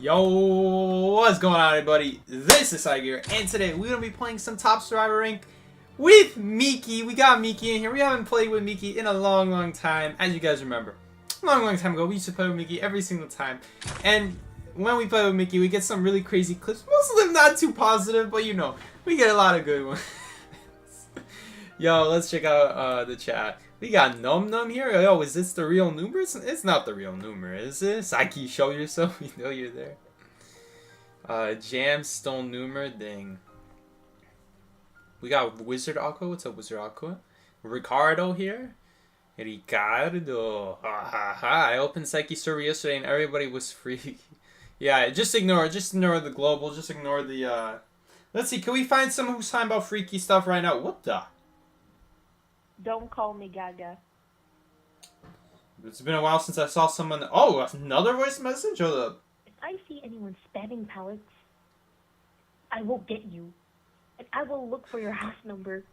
Yo, what's going on, everybody? This is Naiad, and today we're gonna be playing some Top Survivor Rank with Miki. We got Miki in here. We haven't played with Miki in a long time, as you guys remember. A long time ago, we used to play with Miki every single time, and when we play with Miki, we get some really crazy clips. Most of them not too positive, but you know, we get a lot of good ones. Yo, let's check out the chat. We got Num Num here. Yo, is this the real Noomer? It's not the real Noomer, is it? Saki, show yourself. We know you're there. Jamstone Noomer, dang. We got Wizard Aqua. What's up, Wizard Aqua? Ricardo here. Ricardo. Ha ha ha. I opened Psyche server yesterday and everybody was free. Yeah, just ignore the global. Just ignore the Let's see, can we find someone who's talking about freaky stuff right now? What the? Don't call me Gaga. It's been a while since I saw someone. Oh, another voice message? Hold up. If I see anyone spamming pallets, I will get you. And I will look for your house number.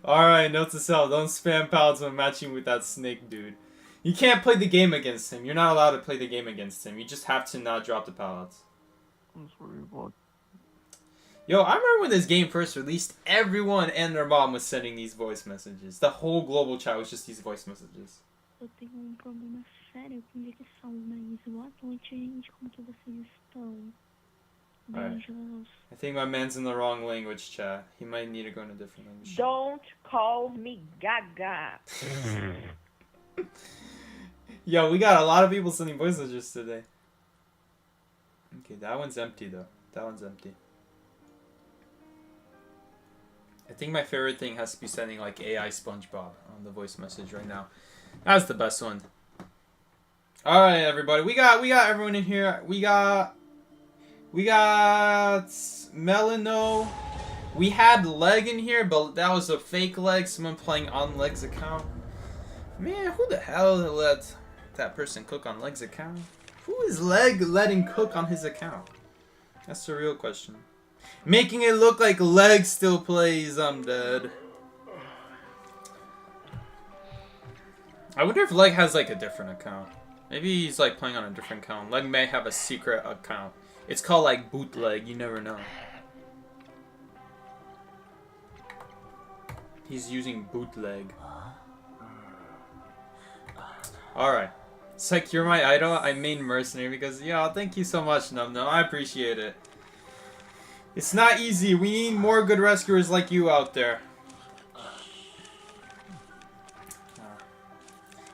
Alright, note to self. Don't spam pallets when matching with that snake dude. You can't play the game against him. You're not allowed to play the game against him. You just have to not drop the pallets. I'm sorry about. Yo, I remember when this game first released, everyone and their mom was sending these voice messages. The whole global chat was just these voice messages. Eu tenho problema sério com dicção, mas boa noite, gente. Como que vocês estão? Alright. Beijos. I think my man's in the wrong language, chat. He might need to go in a different language. Don't call me Gaga. Yo, we got a lot of people sending voice messages today. Okay, that one's empty though. That one's empty. I think my favorite thing has to be sending like AI SpongeBob on the voice message right now. That's the best one. All right, everybody. We got everyone in here. We got Melano. We had Leg in here, but that was a fake Leg. Someone playing on Leg's account. Man, who the hell let that person cook on Leg's account? Who is Leg letting cook on his account? That's the real question. Making it look like Leg still plays I'm Dead. I wonder if Leg has like a different account. Maybe he's like playing on a different account. Leg may have a secret account. It's called like bootleg, you never know. He's using bootleg. Alright. It's like, you're my idol. I made Mercenary because, yo, thank you so much, Num Num. I appreciate it. It's not easy. We need more good rescuers like you out there.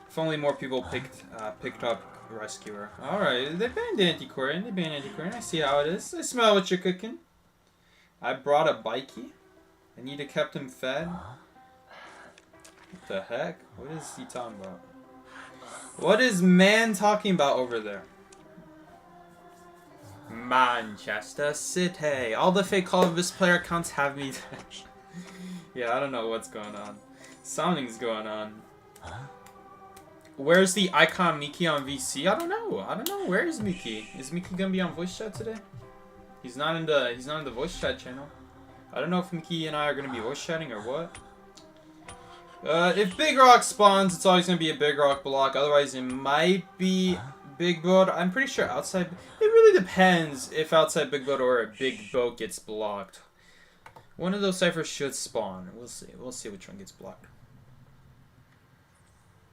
If only more people picked up rescuer. Alright, they banned Antiquarian. They banned Antiquarian. I see how it is. I smell what you're cooking. I brought a bikey. I need to keep him fed. What the heck? What is he talking about? What is man talking about over there? Manchester City. All the fake Call of This player accounts have me. Yeah, I don't know what's going on. Something's going on. Where's the icon Miki on VC? I don't know. Where is Miki? Is Miki gonna be on voice chat today? He's not in the voice chat channel. I don't know if Miki and I are gonna be voice chatting or what. If Big Rock spawns, it's always gonna be a Big Rock block. Otherwise, it might be Big Boat. I'm pretty sure outside. It really depends if outside Big Boat or a Big Boat gets blocked. One of those ciphers should spawn. We'll see. We'll see which one gets blocked.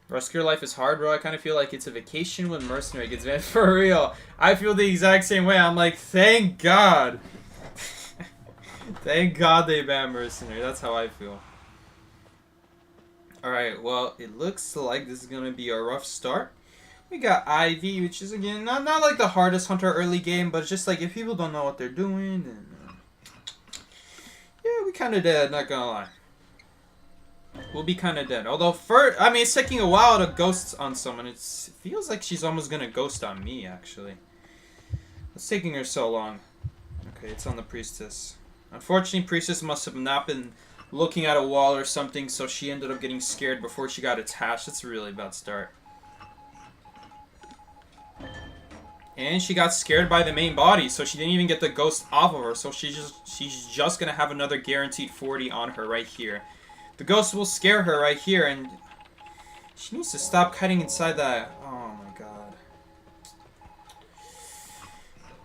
Rescuer life is hard, bro. I kind of feel like it's a vacation when Mercenary gets banned. For real. I feel the exact same way. I'm like, thank God. Thank God they banned Mercenary. That's how I feel. Alright, well, it looks like this is going to be a rough start. We got Ivy, which is, again, not like the hardest hunter early game, but just like if people don't know what they're doing, and yeah, we kind of dead, not gonna lie. We'll be kind of dead. Although, I mean, it's taking a while to ghost on someone. It feels like she's almost gonna ghost on me, actually. What's taking her so long? Okay, it's on the Priestess. Unfortunately, Priestess must have not been looking at a wall or something, so she ended up getting scared before she got attached. That's a really bad start. And she got scared by the main body, so she didn't even get the ghost off of her. So she's just gonna have another guaranteed 40 on her right here. The ghost will scare her right here, and she needs to stop cutting inside that. Oh my god.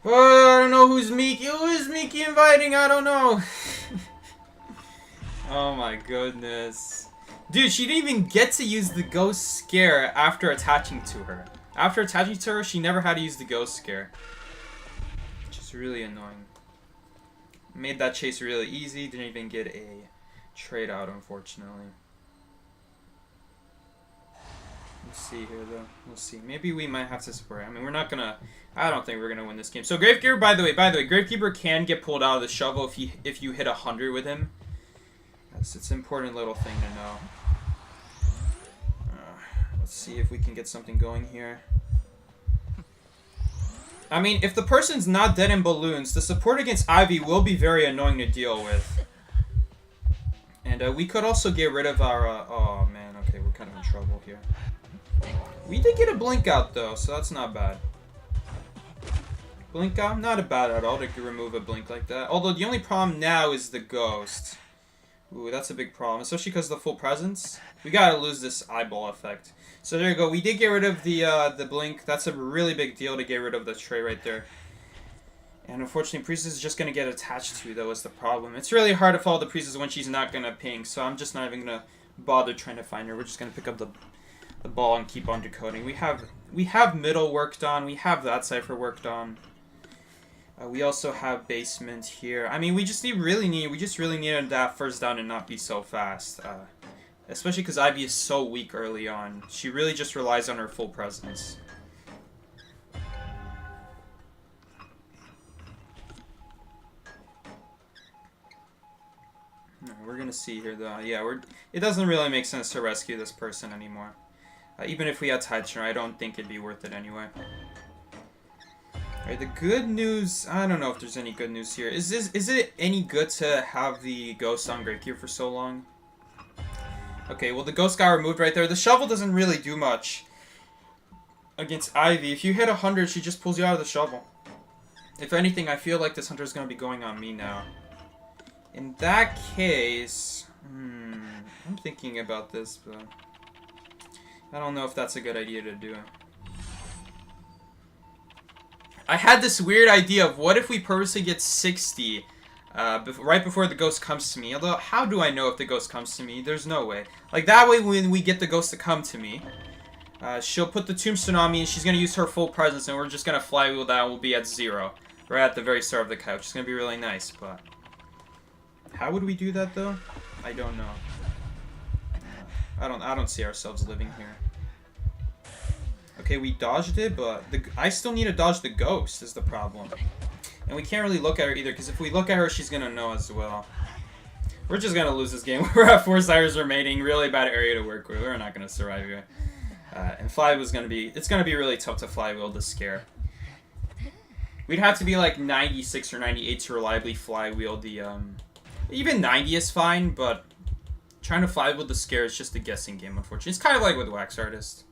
Oh, I don't know who's Miki. Who is Miki inviting? I don't know. Oh my goodness. Dude, she didn't even get to use the ghost scare after attaching to her. After attaching to her, she never had to use the ghost scare. Which is really annoying. Made that chase really easy. Didn't even get a trade out, unfortunately. Let's see here, though. We'll see. Maybe we might have to support. I mean, we're not gonna... I don't think we're gonna win this game. So Gravekeeper, by the way, Gravekeeper can get pulled out of the shovel if you hit 100 with him. It's an important little thing to know. Let's see if we can get something going here. I mean, if the person's not dead in balloons, the support against Ivy will be very annoying to deal with. And we could also get rid of our... oh, man. Okay, we're kind of in trouble here. We did get a blink out, though, so that's not bad. Blink out? Not bad at all to remove a blink like that. Although the only problem now is the ghost. Ooh, that's a big problem, especially because of the full presence. We gotta lose this eyeball effect. So there you go. We did get rid of the blink. That's a really big deal to get rid of the tray right there. And unfortunately, Priestess is just gonna get attached to, though, is the problem. It's really hard to follow the Priestess when she's not gonna ping, so I'm just not even gonna bother trying to find her. We're just gonna pick up the ball and keep on decoding. We have middle worked on. We have that cipher worked on. We also have basement here. I mean, we just really needed that first down and not be so fast. Especially because Ivy is so weak early on. She really just relies on her full presence. We're gonna see here, though. Yeah, it doesn't really make sense to rescue this person anymore. Even if we had Titan, I don't think it'd be worth it anyway. Alright, the good news... I don't know if there's any good news here. Is it any good to have the ghost on Gravekeeper for so long? Okay, well, the ghost got removed right there. The shovel doesn't really do much against Ivy. If you hit 100, she just pulls you out of the shovel. If anything, I feel like this hunter's going to be going on me now. In that case... I'm thinking about this, but... I don't know if that's a good idea to do. I had this weird idea of what if we purposely get 60 right before the ghost comes to me. Although, how do I know if the ghost comes to me? There's no way. Like, that way when we get the ghost to come to me, she'll put the tombstone on me and she's going to use her full presence and we're just going to flywheel that and we'll be at 0. Right at the very start of the couch. It's going to be really nice, but... How would we do that, though? I don't know. I don't see ourselves living here. Okay, we dodged it, but I still need to dodge the ghost is the problem. And we can't really look at her either, because if we look at her, she's going to know as well. We're just going to lose this game. We're at 4 Cyrus remaining. Really bad area to work with. We're not going to survive here. And Flywheel is going to be... It's going to be really tough to Flywheel the scare. We'd have to be like 96 or 98 to reliably Flywheel the... Even 90 is fine, but... Trying to Flywheel the scare is just a guessing game, unfortunately. It's kind of like with Wax Artist.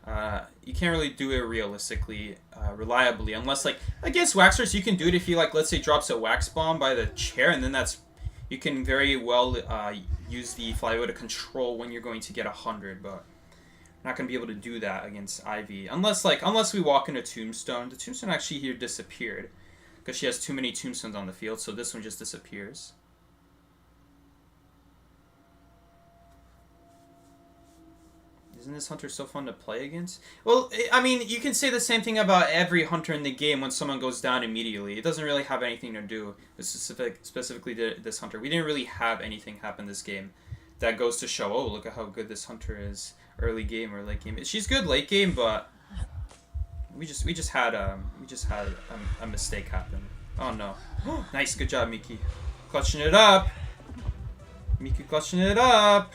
You can't really do it realistically, reliably, unless, like, against Waxers, you can do it if he, like, let's say drops a Wax Bomb by the chair, and then that's, you can very well use the Flywheel to control when you're going to get 100, but not going to be able to do that against Ivy, unless we walk into Tombstone. The Tombstone actually here disappeared, because she has too many Tombstones on the field, so this one just disappears. Isn't this hunter so fun to play against? Well, I mean, you can say the same thing about every hunter in the game when someone goes down immediately. It doesn't really have anything to do with specifically this hunter. We didn't really have anything happen this game that goes to show, oh, look at how good this hunter is early game or late game. She's good late game, but we just had a mistake happen. Oh no. Nice, good job, Miki. Clutching it up. Miki clutching it up.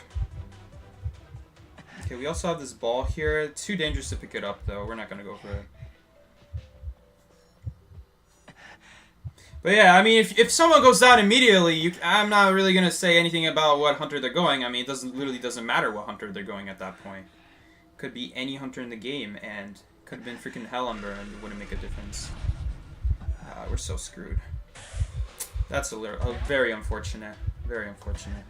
Okay, we also have this ball here. Too dangerous to pick it up, though. We're not going to go for it. But yeah, I mean, if someone goes down immediately, I'm not really going to say anything about what hunter they're going. I mean, it literally doesn't matter what hunter they're going at that point. Could be any hunter in the game, and could have been freaking Hellumber, and it wouldn't make a difference. We're so screwed. That's very unfortunate. Very unfortunate.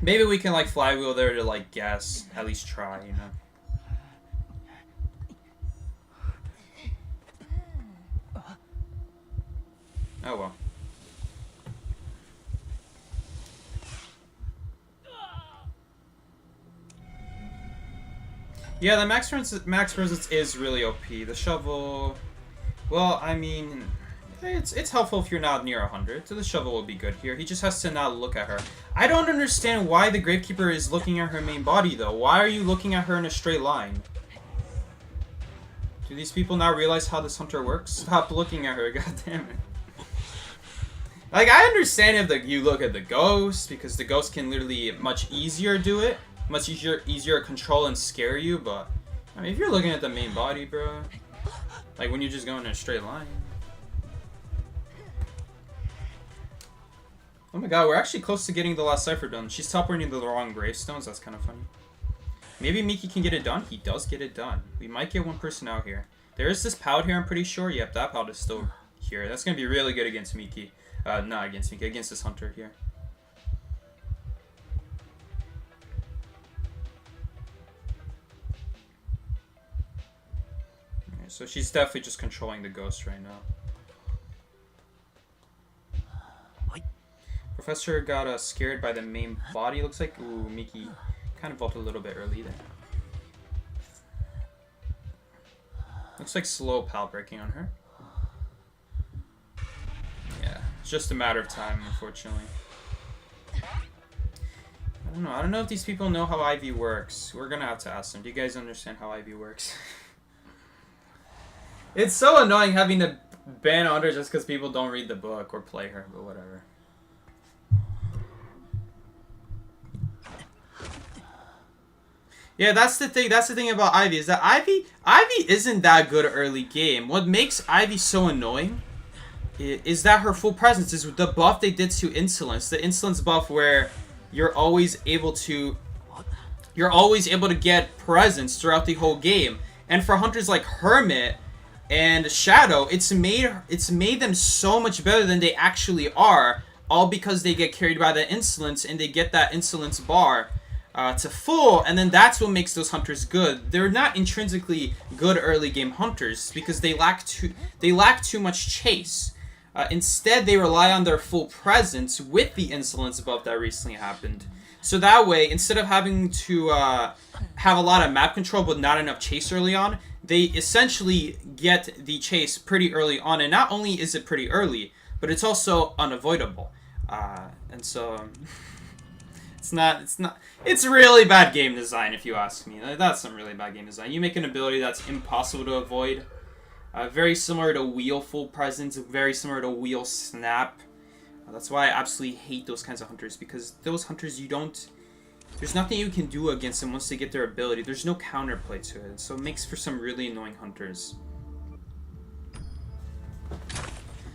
Maybe we can, like, flywheel there to, like, guess. At least try, you know. Oh well. Yeah, the max resistance is really OP. The shovel, well, I mean, it's helpful if you're not near 100. So the shovel will be good here. He just has to not look at her. I don't understand why the Gravekeeper is looking at her main body though. Why are you looking at her in a straight line? Do these people not realize how this hunter works? Stop looking at her, god damn it. Like, I understand if you look at the ghost, because the ghost can literally much easier do it. Much easier to control and scare you, but I mean, if you're looking at the main body, bro, like when you're just going in a straight line. Oh my god, we're actually close to getting the last cipher done. She's teleporting the wrong gravestones. That's kind of funny. Maybe Miki can get it done. He does get it done. We might get one person out here. There is this pout here, I'm pretty sure. Yep, that pout is still here. That's gonna be really good against Miki. Not against Miki, against this hunter here. So she's definitely just controlling the ghost right now. Professor got scared by the main body, looks like. Ooh, Miki kind of vaulted a little bit early there. Looks like slow pal breaking on her. Yeah, it's just a matter of time, unfortunately. I don't know if these people know how Ivy works. We're gonna have to ask them. Do you guys understand how Ivy works? It's so annoying having to ban Under just because people don't read the book or play her, but whatever. Yeah, that's the thing. That's the thing about Ivy is that Ivy isn't that good early game. What makes Ivy so annoying is that her full presence is the buff they did to Insolence. The Insolence buff where you're always able to get presence throughout the whole game. And for hunters like Hermit and Shadow, it's made them so much better than they actually are, all because they get carried by the Insolence and they get that Insolence bar to full, and then that's what makes those hunters good. They're not intrinsically good early game hunters because they lack too much chase. Instead, they rely on their full presence with the Insolence buff that recently happened. So that way, instead of having to have a lot of map control but not enough chase early on, they essentially get the chase pretty early on. And not only is it pretty early, but it's also unavoidable. And so it's really bad game design if you ask me. That's some really bad game design. You make an ability that's impossible to avoid. Very similar to Wheel Full Presence, very similar to Wheel Snap. That's why I absolutely hate those kinds of hunters, because those hunters there's nothing you can do against them once they get their ability. There's no counterplay to it, so it makes for some really annoying hunters.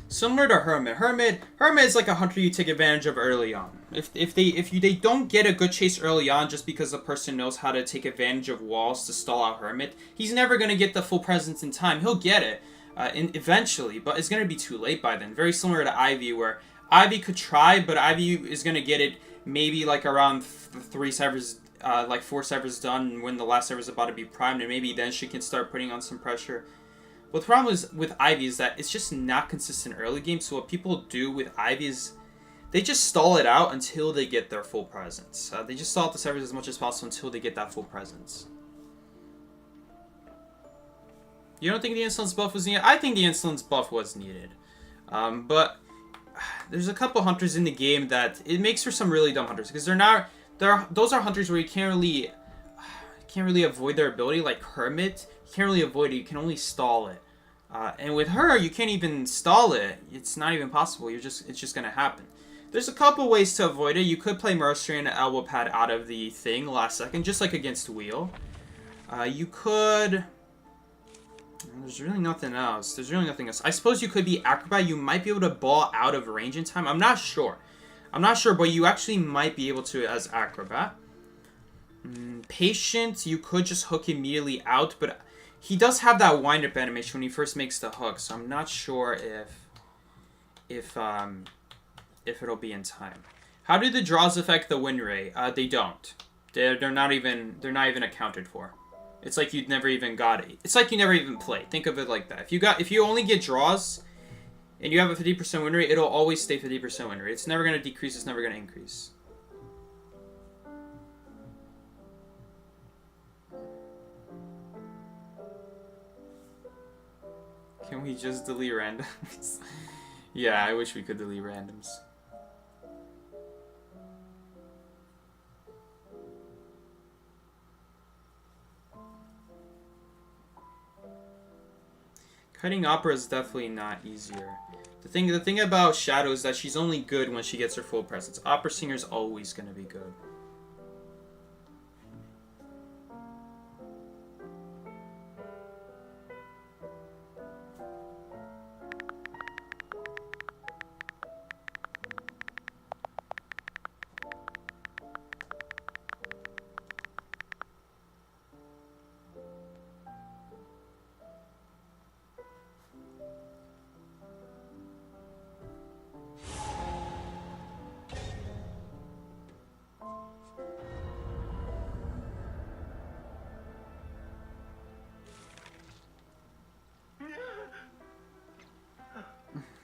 Similar to Hermit. Hermit is like a hunter you take advantage of early on. If they don't get a good chase early on just because the person knows how to take advantage of walls to stall out Hermit, he's never going to get the full presence in time. He'll get it eventually, but it's going to be too late by then. Very similar to Ivy, where Ivy could try, but Ivy is going to get it maybe like around 3 servers, like 4 servers done when the last server is about to be primed, and maybe then she can start putting on some pressure. But the problem is with Ivy is that it's just not consistent early game. So what people do with Ivy is they just stall it out until they get their full presence. They just stall out the servers as much as possible until they get that full presence. You don't think the Insolence buff was needed? I think the Insolence buff was needed. But there's a couple hunters in the game that it makes for some really dumb hunters, because those are hunters where you can't really avoid their ability. Like Hermit, you can't really avoid it, you can only stall it. And with her, you can't even stall it. It's not even possible. It's just gonna happen. There's a couple ways to avoid it. You could play Mercenary and Elbow Pad out of the thing last second, just like against Wheel. You could... There's really nothing else. I suppose you could be Acrobat. You might be able to ball out of range in time. I'm not sure, but you actually might be able to as Acrobat. Patient, you could just hook immediately out, but he does have that wind-up animation when he first makes the hook, so I'm not sure if it'll be in time. How do the draws affect the win rate? They don't. They're not even accounted for. It's like you'd never even got it. It's like you never even played. Think of it like that. If you only get draws, and you have a 50% win rate, it'll always stay 50% win rate. It's never going to decrease, it's never going to increase. Can we just delete randoms? Yeah, I wish we could delete randoms. Cutting opera is definitely not easier. The thing about Shadow is that she's only good when she gets her full presence. Opera singer's always gonna be good.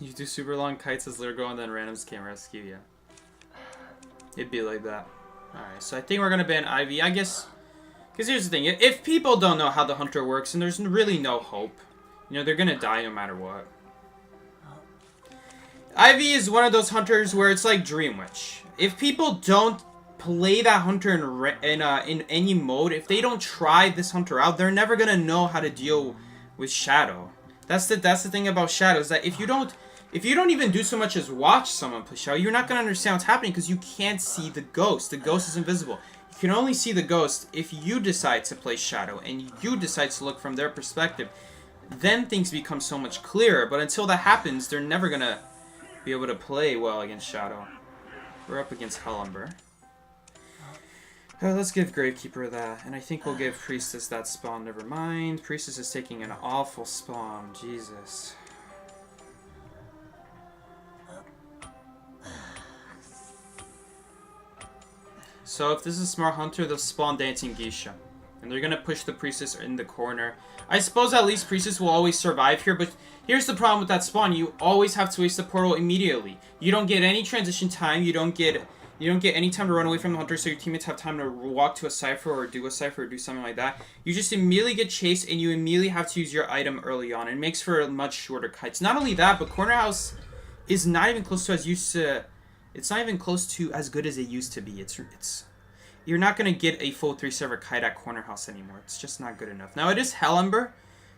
You do super long kites as Lurgo and then randoms can't rescue you. It'd be like that. Alright, so I think we're gonna ban Ivy, I guess. Because here's the thing, if people don't know how the hunter works, and there's really no hope, you know, they're gonna die no matter what. Ivy is one of those hunters where it's like Dream Witch. If people don't play that hunter in any mode, if they don't try this hunter out, they're never gonna know how to deal with Shadow. That's the thing about Shadow, is that if you don't even do so much as watch someone play Shadow, you're not gonna understand what's happening because you can't see the ghost. The ghost is invisible. You can only see the ghost if you decide to play Shadow and you decide to look from their perspective. Then things become so much clearer, but until that happens, they're never gonna be able to play well against Shadow. We're up against Hellumber. Let's give Gravekeeper that, and I think we'll give Priestess that spawn. Never mind. Priestess is taking an awful spawn. Jesus. So if this is a smart hunter, they'll spawn Dancing Gisha. And they're going to push the Priestess in the corner. I suppose at least Priestess will always survive here, but here's the problem with that spawn. You always have to waste the portal immediately. You don't get any transition time. You don't get any time to run away from the hunter, so your teammates have time to walk to a cipher or do something like that. You just immediately get chased, and you immediately have to use your item early on. It makes for much shorter kites. Not only that, but Corner House is not even close to it's not even close to as good as it used to be. You're not going to get a full 3-server kite at Corner House anymore. It's just not good enough. Now, it is Hellumber,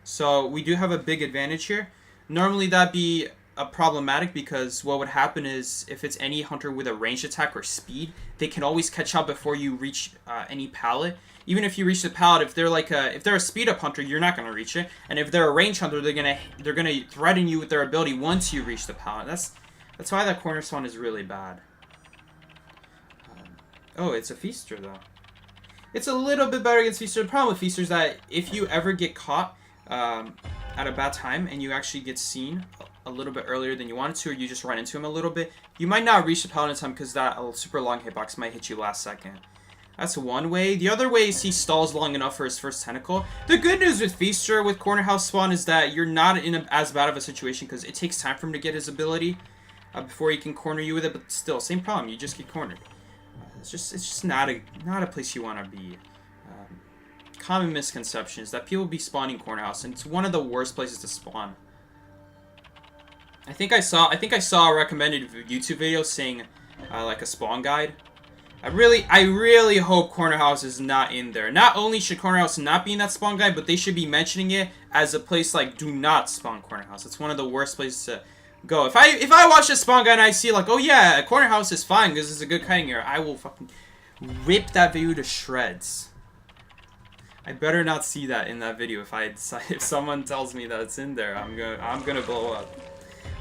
so we do have a big advantage here. Normally, that'd be problematic because what would happen is if it's any hunter with a ranged attack or speed, they can always catch up before you reach any pallet. Even if you reach the pallet, if they're a speed up hunter, you're not going to reach it, and if they're a range hunter, they're gonna threaten you with their ability once you reach the pallet. That's why that corner spawn is really bad. Oh, it's a Feaster though. It's a little bit better against Feaster. The problem with Feaster is that if you ever get caught at a bad time and you actually get seen a little bit earlier than you wanted to, or you just run into him a little bit, you might not reach the pallet in time because that super long hitbox might hit you last second. That's one way. The other way is he stalls long enough for his first tentacle. The good news with Feaster with Corner House spawn is that you're not in as bad of a situation because it takes time for him to get his ability before he can corner you with it, but still, same problem. You just get cornered. It's just not a place you want to be. Common misconception is that people be spawning Corner House, and it's one of the worst places to spawn. I think I saw a recommended YouTube video saying like a spawn guide. I really hope Corner House is not in there. Not only should Corner House not be in that spawn guide, but they should be mentioning it as a place like do not spawn Corner House. It's one of the worst places to go. If I watch a spawn guide and I see like, oh yeah, Corner House is fine because it's a good kiting area, I will fucking rip that video to shreds. I better not see that in that video. If someone tells me that it's in there, I'm gonna blow up.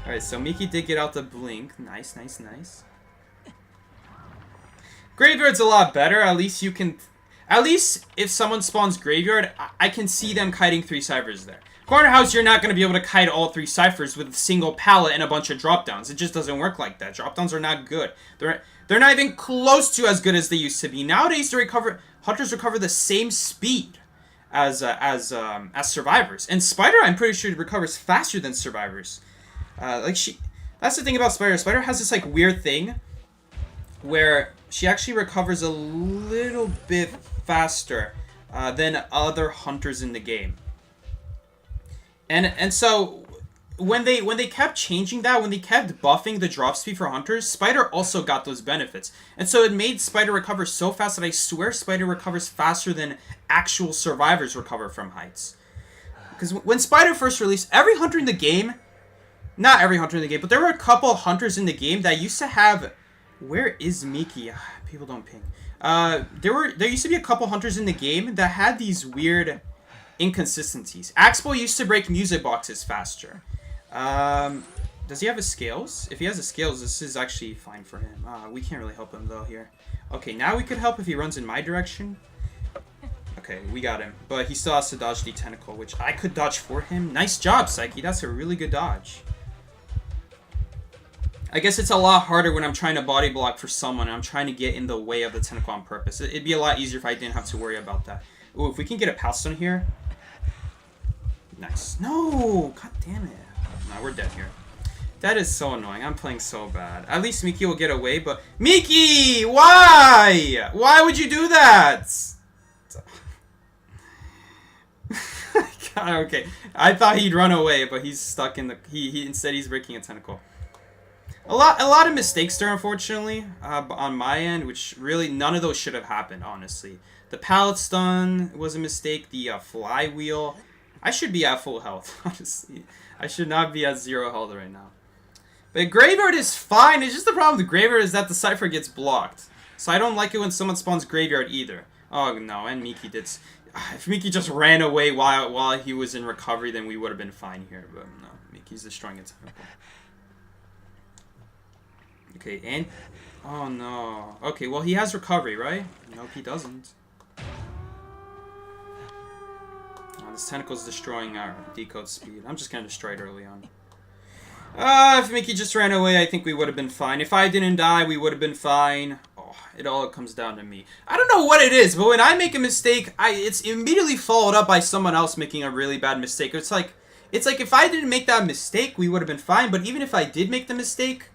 All right, so Miki did get out the blink. Nice. Graveyard's a lot better. At least if someone spawns Graveyard, I can see them kiting 3 ciphers there. Corner House, you're not going to be able to kite all 3 ciphers with a single pallet and a bunch of drop-downs. It just doesn't work like that. Drop-downs are not good. They're not even close to as good as they used to be. Nowadays, hunters recover the same speed as survivors. And Spider, I'm pretty sure, recovers faster than survivors. That's the thing about Spider. Spider has this like weird thing where she actually recovers a little bit faster than other hunters in the game. And so when they kept changing that, when they kept buffing the drop speed for hunters, Spider also got those benefits. And so it made Spider recover so fast that I swear Spider recovers faster than actual survivors recover from heights. Because when Spider first released, every hunter in the game, not every hunter in the game, but there were a couple hunters in the game that used to have... Where is Miki? People don't ping. There used to be a couple hunters in the game that had these weird inconsistencies. Axpo used to break music boxes faster. Does he have his scales? If he has his scales, this is actually fine for him. We can't really help him though here. Okay, now we could help if he runs in my direction. Okay, we got him. But he still has to dodge the tentacle, which I could dodge for him. Nice job, Psyche. That's a really good dodge. I guess it's a lot harder when I'm trying to body block for someone and I'm trying to get in the way of the tentacle on purpose. It'd be a lot easier if I didn't have to worry about that. Ooh, if we can get a pal stun here. Nice. No! God damn it. No, we're dead here. That is so annoying. I'm playing so bad. At least Miki will get away, but... Miki! Why? Why would you do that? God, okay. I thought he'd run away, but he's stuck in the... Instead, he's breaking a tentacle. A lot of mistakes there, unfortunately, on my end, which really none of those should have happened, honestly. The pallet stun was a mistake. The flywheel. I should be at full health, honestly. I should not be at 0 health right now. But Graveyard is fine. It's just the problem with Graveyard is that the Cypher gets blocked. So I don't like it when someone spawns Graveyard either. Oh, no, and Miki did... If Miki just ran away while he was in recovery, then we would have been fine here. But no, Miki's destroying a tentacle. Okay, and... Oh, no. Okay, well, he has recovery, right? Nope, he doesn't. Oh, this tentacle's destroying our decode speed. I'm just gonna destroy it early on. If Miki just ran away, I think we would have been fine. If I didn't die, we would have been fine. Oh, it all comes down to me. I don't know what it is, but when I make a mistake, it's immediately followed up by someone else making a really bad mistake. It's like if I didn't make that mistake, we would have been fine. But even if I did make the mistake,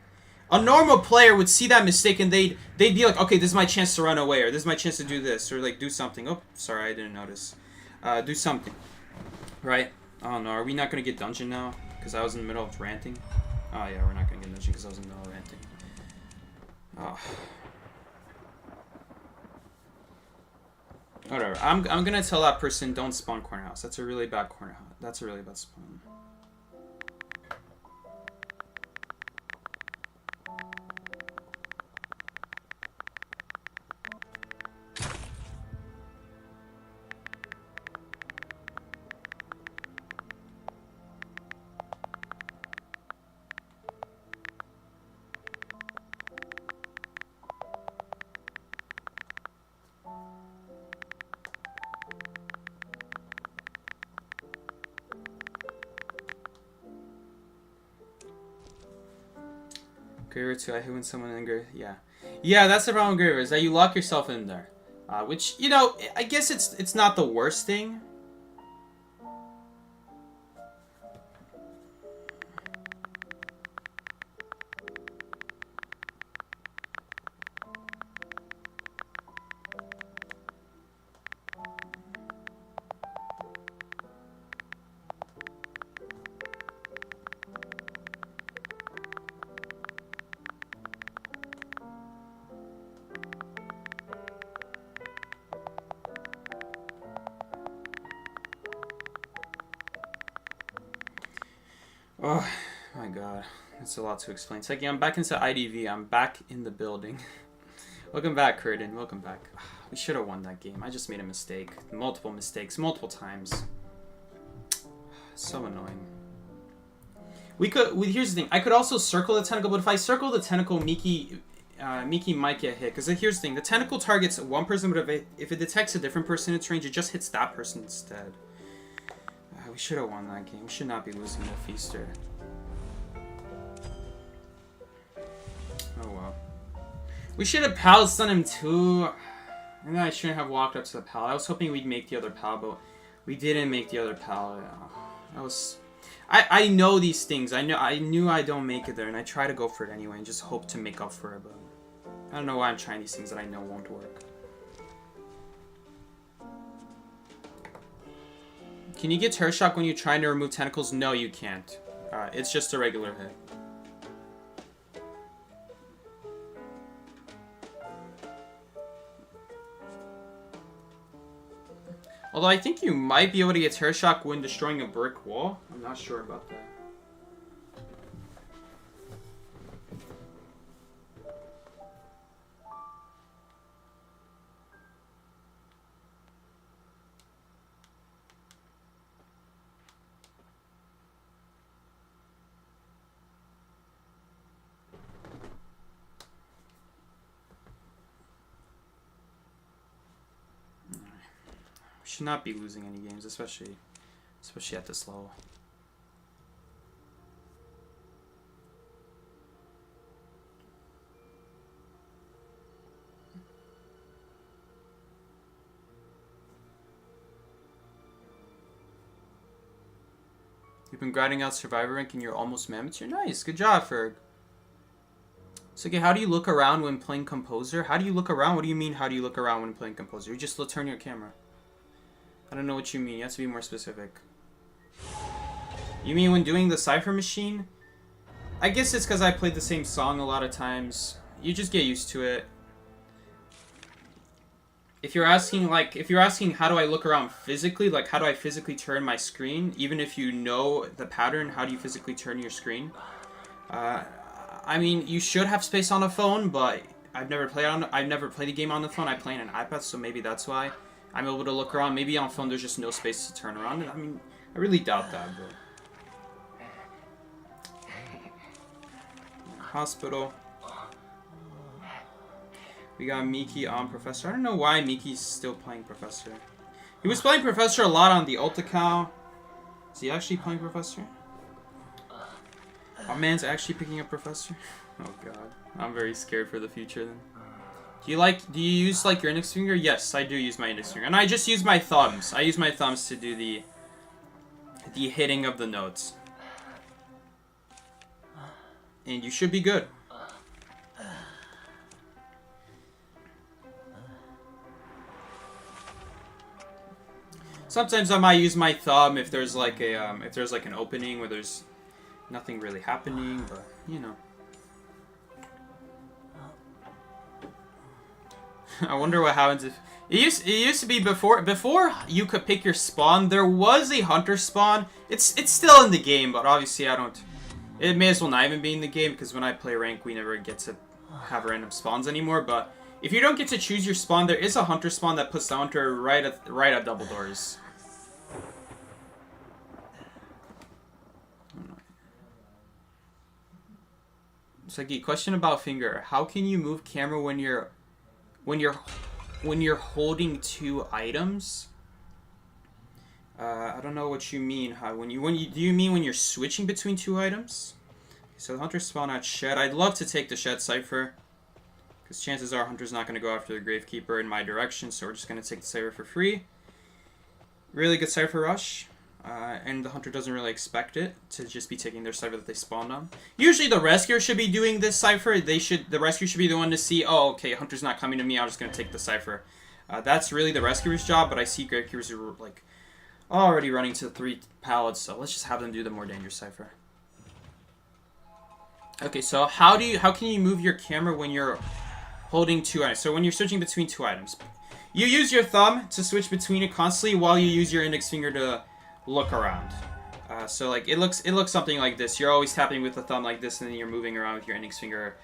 a normal player would see that mistake and they'd be like, okay, this is my chance to run away, or this is my chance to do this, or like do something. Oh, sorry, I didn't notice. Do something. Right? Oh no, are we not gonna get dungeon now? Because I was in the middle of ranting. Oh yeah, we're not gonna get dungeon because I was in the middle of ranting. Oh. Whatever. I'm gonna tell that person don't spawn corner house. That's a really bad corner house. That's a really bad spawn. Graver 2, I hate when someone angry. Yeah. Yeah, that's the problem with Graver, is that you lock yourself in there. Which, you know, I guess it's not the worst thing. Oh my god, that's a lot to explain. It's like, yeah, I'm back into IDV. I'm back in the building. Welcome back, Curtin. Welcome back. We should have won that game. I just made a mistake. Multiple mistakes, multiple times. So annoying. Here's the thing. I could also circle the tentacle, but if I circle the tentacle, Miki might get hit. Because here's the thing. The tentacle targets one person, but if it detects a different person in its range, it just hits that person instead. We should have won that game. We should not be losing to Feaster. Oh well. We should have pallet stunned him too. And I shouldn't have walked up to the pallet. I was hoping we'd make the other pallet, but we didn't make the other pallet. That was... I know these things. I knew I don't make it there, and I try to go for it anyway, and just hope to make up for it. But I don't know why I'm trying these things that I know won't work. Can you get Terror Shock when you're trying to remove tentacles? No, you can't. It's just a regular hit. Although I think you might be able to get Terror Shock when destroying a brick wall. I'm not sure about that. Should not be losing any games, especially at this level. You've been grinding out Survivor rank and you're almost mammoth. You're nice. Good job, Ferg. So, okay, how do you look around when playing Composer? How do you look around? What do you mean, how do you look around when playing Composer? You just turn your camera. I don't know what you mean. You have to be more specific. You mean when doing the Cypher Machine? I guess it's because I played the same song a lot of times. You just get used to it. If you're asking how do I look around physically, like how do I physically turn my screen, even if you know the pattern, how do you physically turn your screen? I mean, you should have space on a phone, but I've never played the game on the phone. I play on an iPad, so maybe that's why I'm able to look around. Maybe on phone there's just no space to turn around. I mean, I really doubt that, but... Hospital. We got Miki on Professor. I don't know why Miki's still playing Professor. He was playing Professor a lot on the ult account. Is he actually playing Professor? Our man's actually picking up Professor? Oh god. I'm very scared for the future then. Do you use like your index finger? Yes, I do use my index finger. And I just use my thumbs. I use my thumbs to do the hitting of the notes. And you should be good. Sometimes I might use my thumb if there's like an opening where there's nothing really happening, but you know. I wonder what happens if... It used to be before you could pick your spawn, there was a hunter spawn. It's still in the game, but obviously I don't... It may as well not even be in the game, because when I play rank, we never get to have random spawns anymore, but if you don't get to choose your spawn, there is a hunter spawn that puts the hunter right at double doors. Seki, question about finger. How can you move camera when you're holding two items? I don't know what you mean. Do you mean when you're switching between two items? So Hunter spawn at Shed. I'd love to take the Shed Cypher, because chances are Hunter's not going to go after the Gravekeeper in my direction, so we're just going to take the Cypher for free. Really good Cypher rush. And the Hunter doesn't really expect it to just be taking their Cypher that they spawned on. Usually the Rescuer should be doing this Cypher. The Rescuer should be the one to see, oh, okay, Hunter's not coming to me, I'm just going to take the Cypher. That's really the Rescuer's job, but I see Gravekeepers are, like, already running to 3 pallets, so let's just have them do the more dangerous Cypher. Okay, so how can you move your camera when you're holding two items? So when you're switching between two items, you use your thumb to switch between it constantly while you use your index finger to look around. So like it looks something like this. You're always tapping with the thumb like this, and then you're moving around with your index finger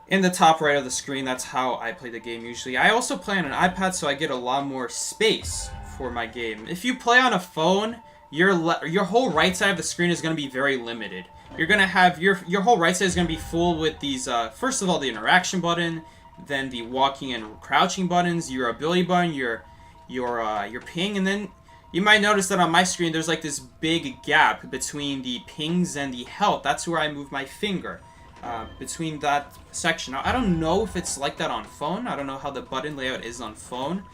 in the top right of the screen. That's how I play the game usually. I also play on an iPad, so I get a lot more space for my game. If you play on a phone, your whole right side of the screen is going to be very limited. You're going to have your whole right side is going to be full with these first of all the interaction button, then the walking and crouching buttons, your ability button, your ping, and then you might notice that on my screen there's like this big gap between the pings and the health. That's where I move my finger. Between that section. Now, I don't know if it's like that on phone. I don't know how the button layout is on phone.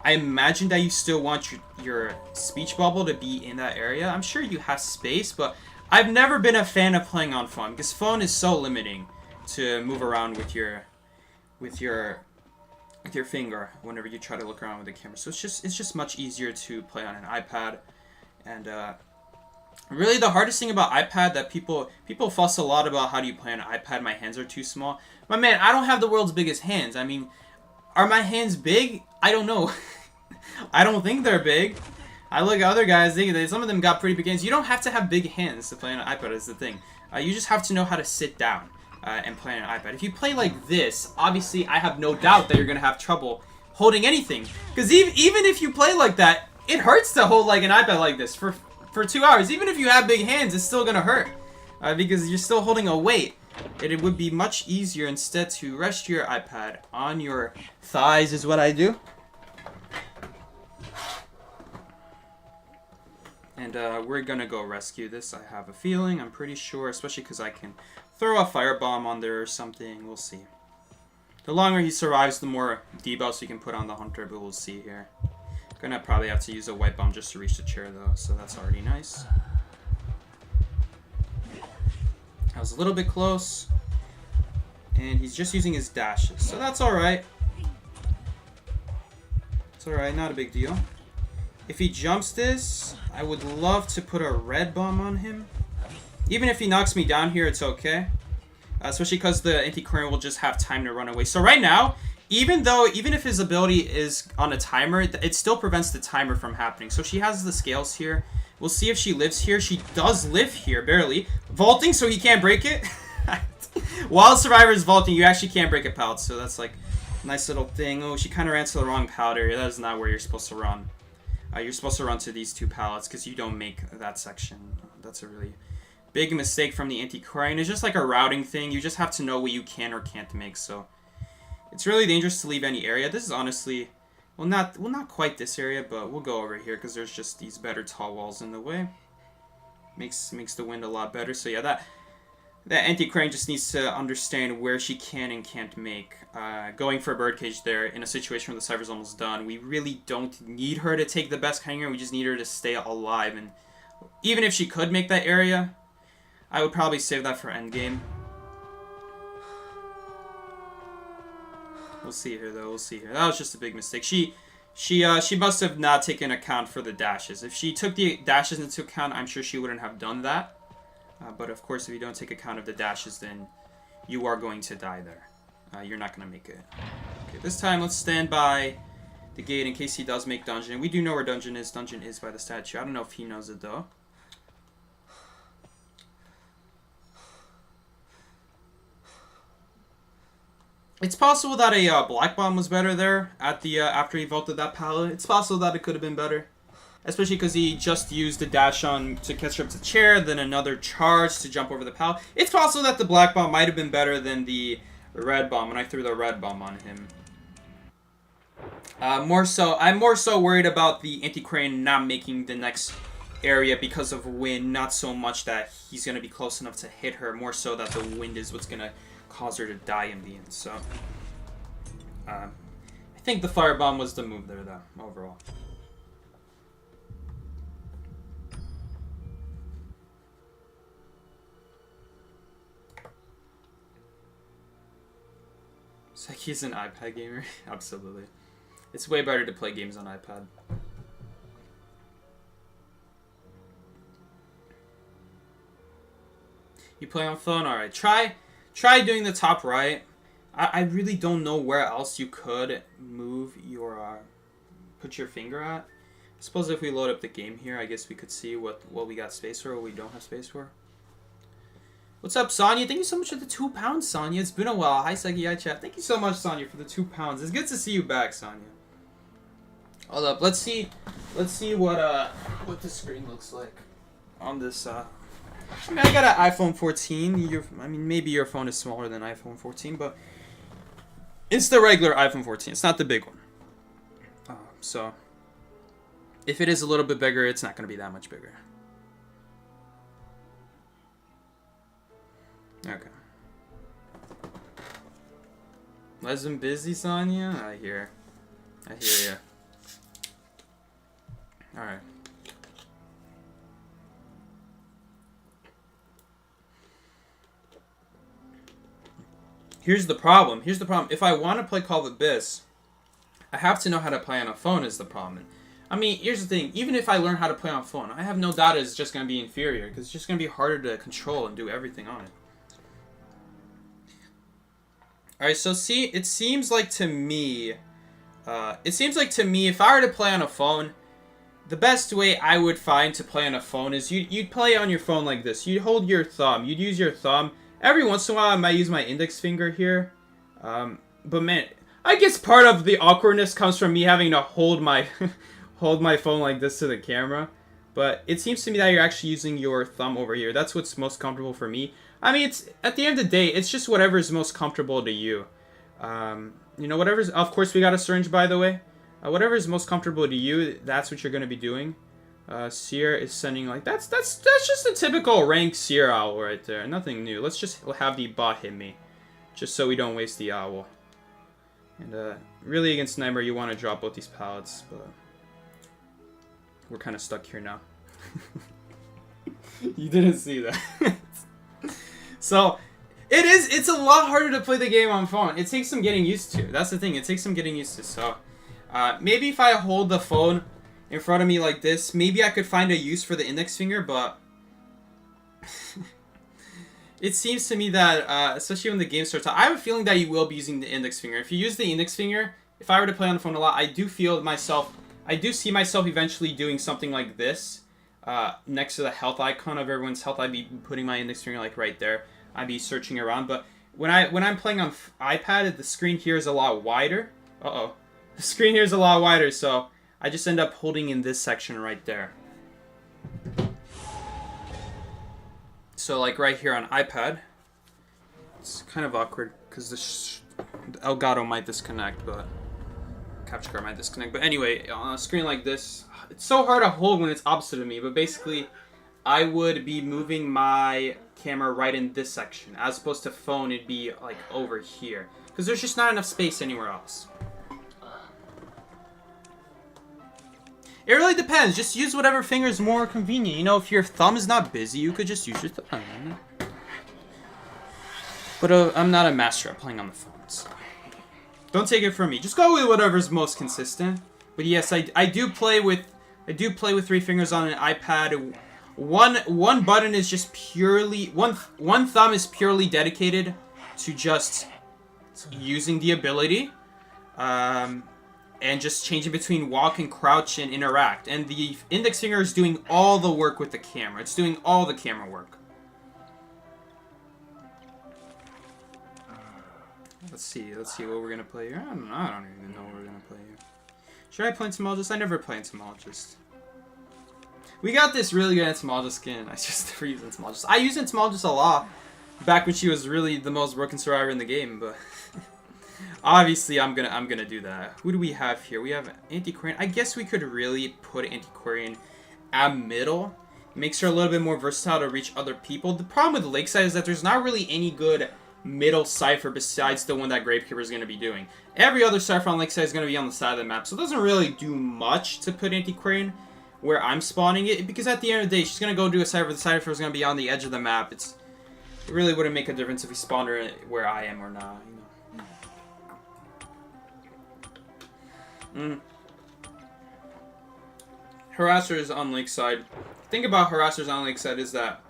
I imagine that you still want your speech bubble to be in that area. I'm sure you have space, but I've never been a fan of playing on phone because phone is so limiting to move around with your finger whenever you try to look around with the camera. So it's just much easier to play on an iPad. And really the hardest thing about iPad that people fuss a lot about, how do you play on an iPad? My hands are too small. My man, I don't have the world's biggest hands. I mean, are my hands big? I don't know. I don't think they're big. I look at other guys, some of them got pretty big hands. You don't have to have big hands to play on an iPad, is the thing. You just have to know how to sit down and play on an iPad. If you play like this, obviously I have no doubt that you're going to have trouble holding anything. Because even if you play like that, it hurts to hold like an iPad like this for 2 hours. Even if you have big hands, it's still going to hurt. Because you're still holding a weight. It would be much easier instead to rest your iPad on your thighs is what I do. And we're gonna go rescue this, I have a feeling. I'm pretty sure, especially because I can throw a firebomb on there or something. We'll see. The longer he survives, the more debuffs we can put on the hunter, but we'll see here. Gonna probably have to use a white bomb just to reach the chair though, so that's already nice. I was a little bit close. And he's just using his dashes, so that's alright. It's alright, not a big deal. If he jumps this, I would love to put a red bomb on him. Even if he knocks me down here, it's okay. Especially because the anti-current will just have time to run away. So right now, even if his ability is on a timer, it still prevents the timer from happening. So she has the scales here. We'll see if she lives here. She does live here, barely. Vaulting, so he can't break it. While Survivor is vaulting, you actually can't break a pallet. So that's like a nice little thing. Oh, she kind of ran to the wrong pallet area. That is not where you're supposed to run. You're supposed to run to these 2 pallets because you don't make that section. That's a really big mistake from the anti-Quarian. It's just like a routing thing. You just have to know what you can or can't make. So it's really dangerous to leave any area. This is honestly, well, not quite this area, but we'll go over here because there's just these better tall walls in the way. Makes the wind a lot better. So yeah, that anti-Quarian just needs to understand where she can and can't make. Going for a birdcage there in a situation where the cypher's almost done. We really don't need her to take the best hanger. We just need her to stay alive. And even if she could make that area, I would probably save that for endgame. We'll see here, though. We'll see here. That was just a big mistake. She must have not taken account for the dashes. If she took the dashes into account, I'm sure she wouldn't have done that. But of course, if you don't take account of the dashes, then you are going to die there. You're not going to make it. Okay, this time let's stand by the gate in case he does make dungeon. And we do know where dungeon is. Dungeon is by the statue. I don't know if he knows it, though. It's possible that a black bomb was better there at the after he vaulted that pallet. It's possible that it could have been better. Especially because he just used the dash on to catch up to the chair, then another charge to jump over the pallet. It's possible that the black bomb might have been better than the red bomb when I threw the red bomb on him. I'm more so worried about the anti-crane not making the next area because of wind, not so much that he's going to be close enough to hit her, more so that the wind is what's going to cause her to die in the end. So, I think the firebomb was the move there, though, overall. It's like he's an iPad gamer. Absolutely. It's way better to play games on iPad. You play on phone? Alright. Try doing the top right. I really don't know where else you could move your... put your finger at. I suppose if we load up the game here, I guess we could see what we got space for or what we don't have space for. What's up, Sonya? Thank you so much for the 2 pounds, Sonya. It's been a while. Hi, Seki. Hi, chat. Thank you so much, Sonya, for the 2 pounds. It's good to see you back, Sonya. Hold up. Let's see what the screen looks like on this. I mean, I got an iPhone 14. I mean, maybe your phone is smaller than iPhone 14, but it's the regular iPhone 14. It's not the big one. So if it is a little bit bigger, it's not going to be that much bigger. Okay. Wasn't busy, Sonya? I hear you. Alright. Here's the problem. If I want to play Call of Abyss, I have to know how to play on a phone is the problem. I mean, here's the thing. Even if I learn how to play on a phone, I have no doubt it's just going to be inferior. Because it's just going to be harder to control and do everything on it. Alright, so see, it seems like to me, if I were to play on a phone, the best way I would find to play on a phone is you'd play on your phone like this. You'd hold your thumb. You'd use your thumb. Every once in a while, I might use my index finger here. But man, I guess part of the awkwardness comes from me having to hold my hold my phone like this to the camera. But it seems to me that you're actually using your thumb over here. That's what's most comfortable for me. I mean, it's at the end of the day, it's just whatever is most comfortable to you. You know, whatever's... Of course, we got a syringe, by the way. Whatever is most comfortable to you, that's what you're going to be doing. Seer is sending like... That's just a typical rank Seer owl right there. Nothing new. Let's just have the bot hit me. Just so we don't waste the owl. And really against Nightmare, you want to drop both these pallets, but... We're kind of stuck here now. You didn't see that. So, it's a lot harder to play the game on phone. It takes some getting used to. That's the thing. It takes some getting used to. So, maybe if I hold the phone in front of me like this, maybe I could find a use for the index finger, but... It seems to me that, especially when the game starts out, I have a feeling that you will be using the index finger. If you use the index finger, if I were to play on the phone a lot, I do see myself eventually doing something like this. Next to the health icon of everyone's health, I'd be putting my index finger like right there. I'd be searching around, but when I'm playing on iPad, the screen here is a lot wider. The screen here is a lot wider, so I just end up holding in this section right there. So like right here on iPad, it's kind of awkward because the Elgato might disconnect, but capture card might disconnect. But anyway, on a screen like this, it's so hard to hold when it's opposite of me, but basically I would be moving my camera right in this section. As opposed to phone, it'd be like over here. Because there's just not enough space anywhere else. It really depends. Just use whatever finger is more convenient. You know, if your thumb is not busy, you could just use your thumb. But I'm not a master at playing on the phone, so don't take it from me. Just go with whatever's most consistent. But yes, I do play with three fingers on an iPad. One button is just purely one thumb is purely dedicated to just using the ability, and just changing between walk and crouch and interact. And the index finger is doing all the work with the camera. It's doing all the camera work. Let's see what we're gonna play here. I don't even know what we're gonna play here. Should I play Entomologist? I never play Entomologist. We got this really good Entomologist skin. I just never use Entomologist. I used Entomologist a lot back when she was really the most broken survivor in the game, but obviously I'm gonna do that. Who do we have here? We have Antiquarian. I guess we could really put Antiquarian at middle. Makes her a little bit more versatile to reach other people. The problem with Lakeside is that there's not really any good middle cipher besides the one that Gravekeeper is going to be doing. Every other cipher on Lakeside is going to be on the side of the map, so it doesn't really do much to put Antiquarian where I'm spawning it, because at the end of the day, she's going to go do a cipher. The cipher is going to be on the edge of the map. It really wouldn't make a difference if we spawned her where I am or not, you know. Harassers on Lakeside. The thing about harassers on Lakeside is that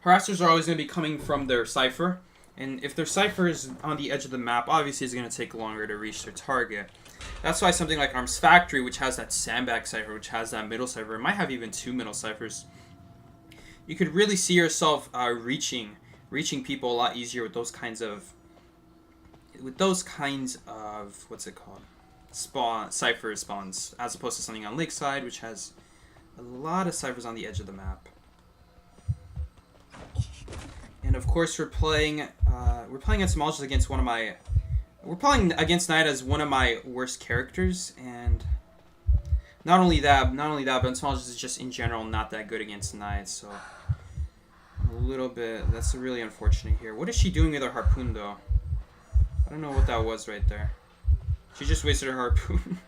harassers are always going to be coming from their cipher. And if their cipher is on the edge of the map, obviously it's going to take longer to reach their target. That's why something like Arms Factory, which has that sandbag cipher, which has that middle cipher, it might have even two middle ciphers. You could really see yourself reaching people a lot easier with those kinds of what's it called? Cipher spawns, as opposed to something on Lakeside, which has a lot of ciphers on the edge of the map. And of course, we're playing Entomologist against one of my... We're playing against Naiad as one of my worst characters, and not only that, but Entomologist is just in general not that good against Naiad, so a little bit... That's really unfortunate here. What is she doing with her harpoon, though? I don't know what that was right there. She just wasted her harpoon.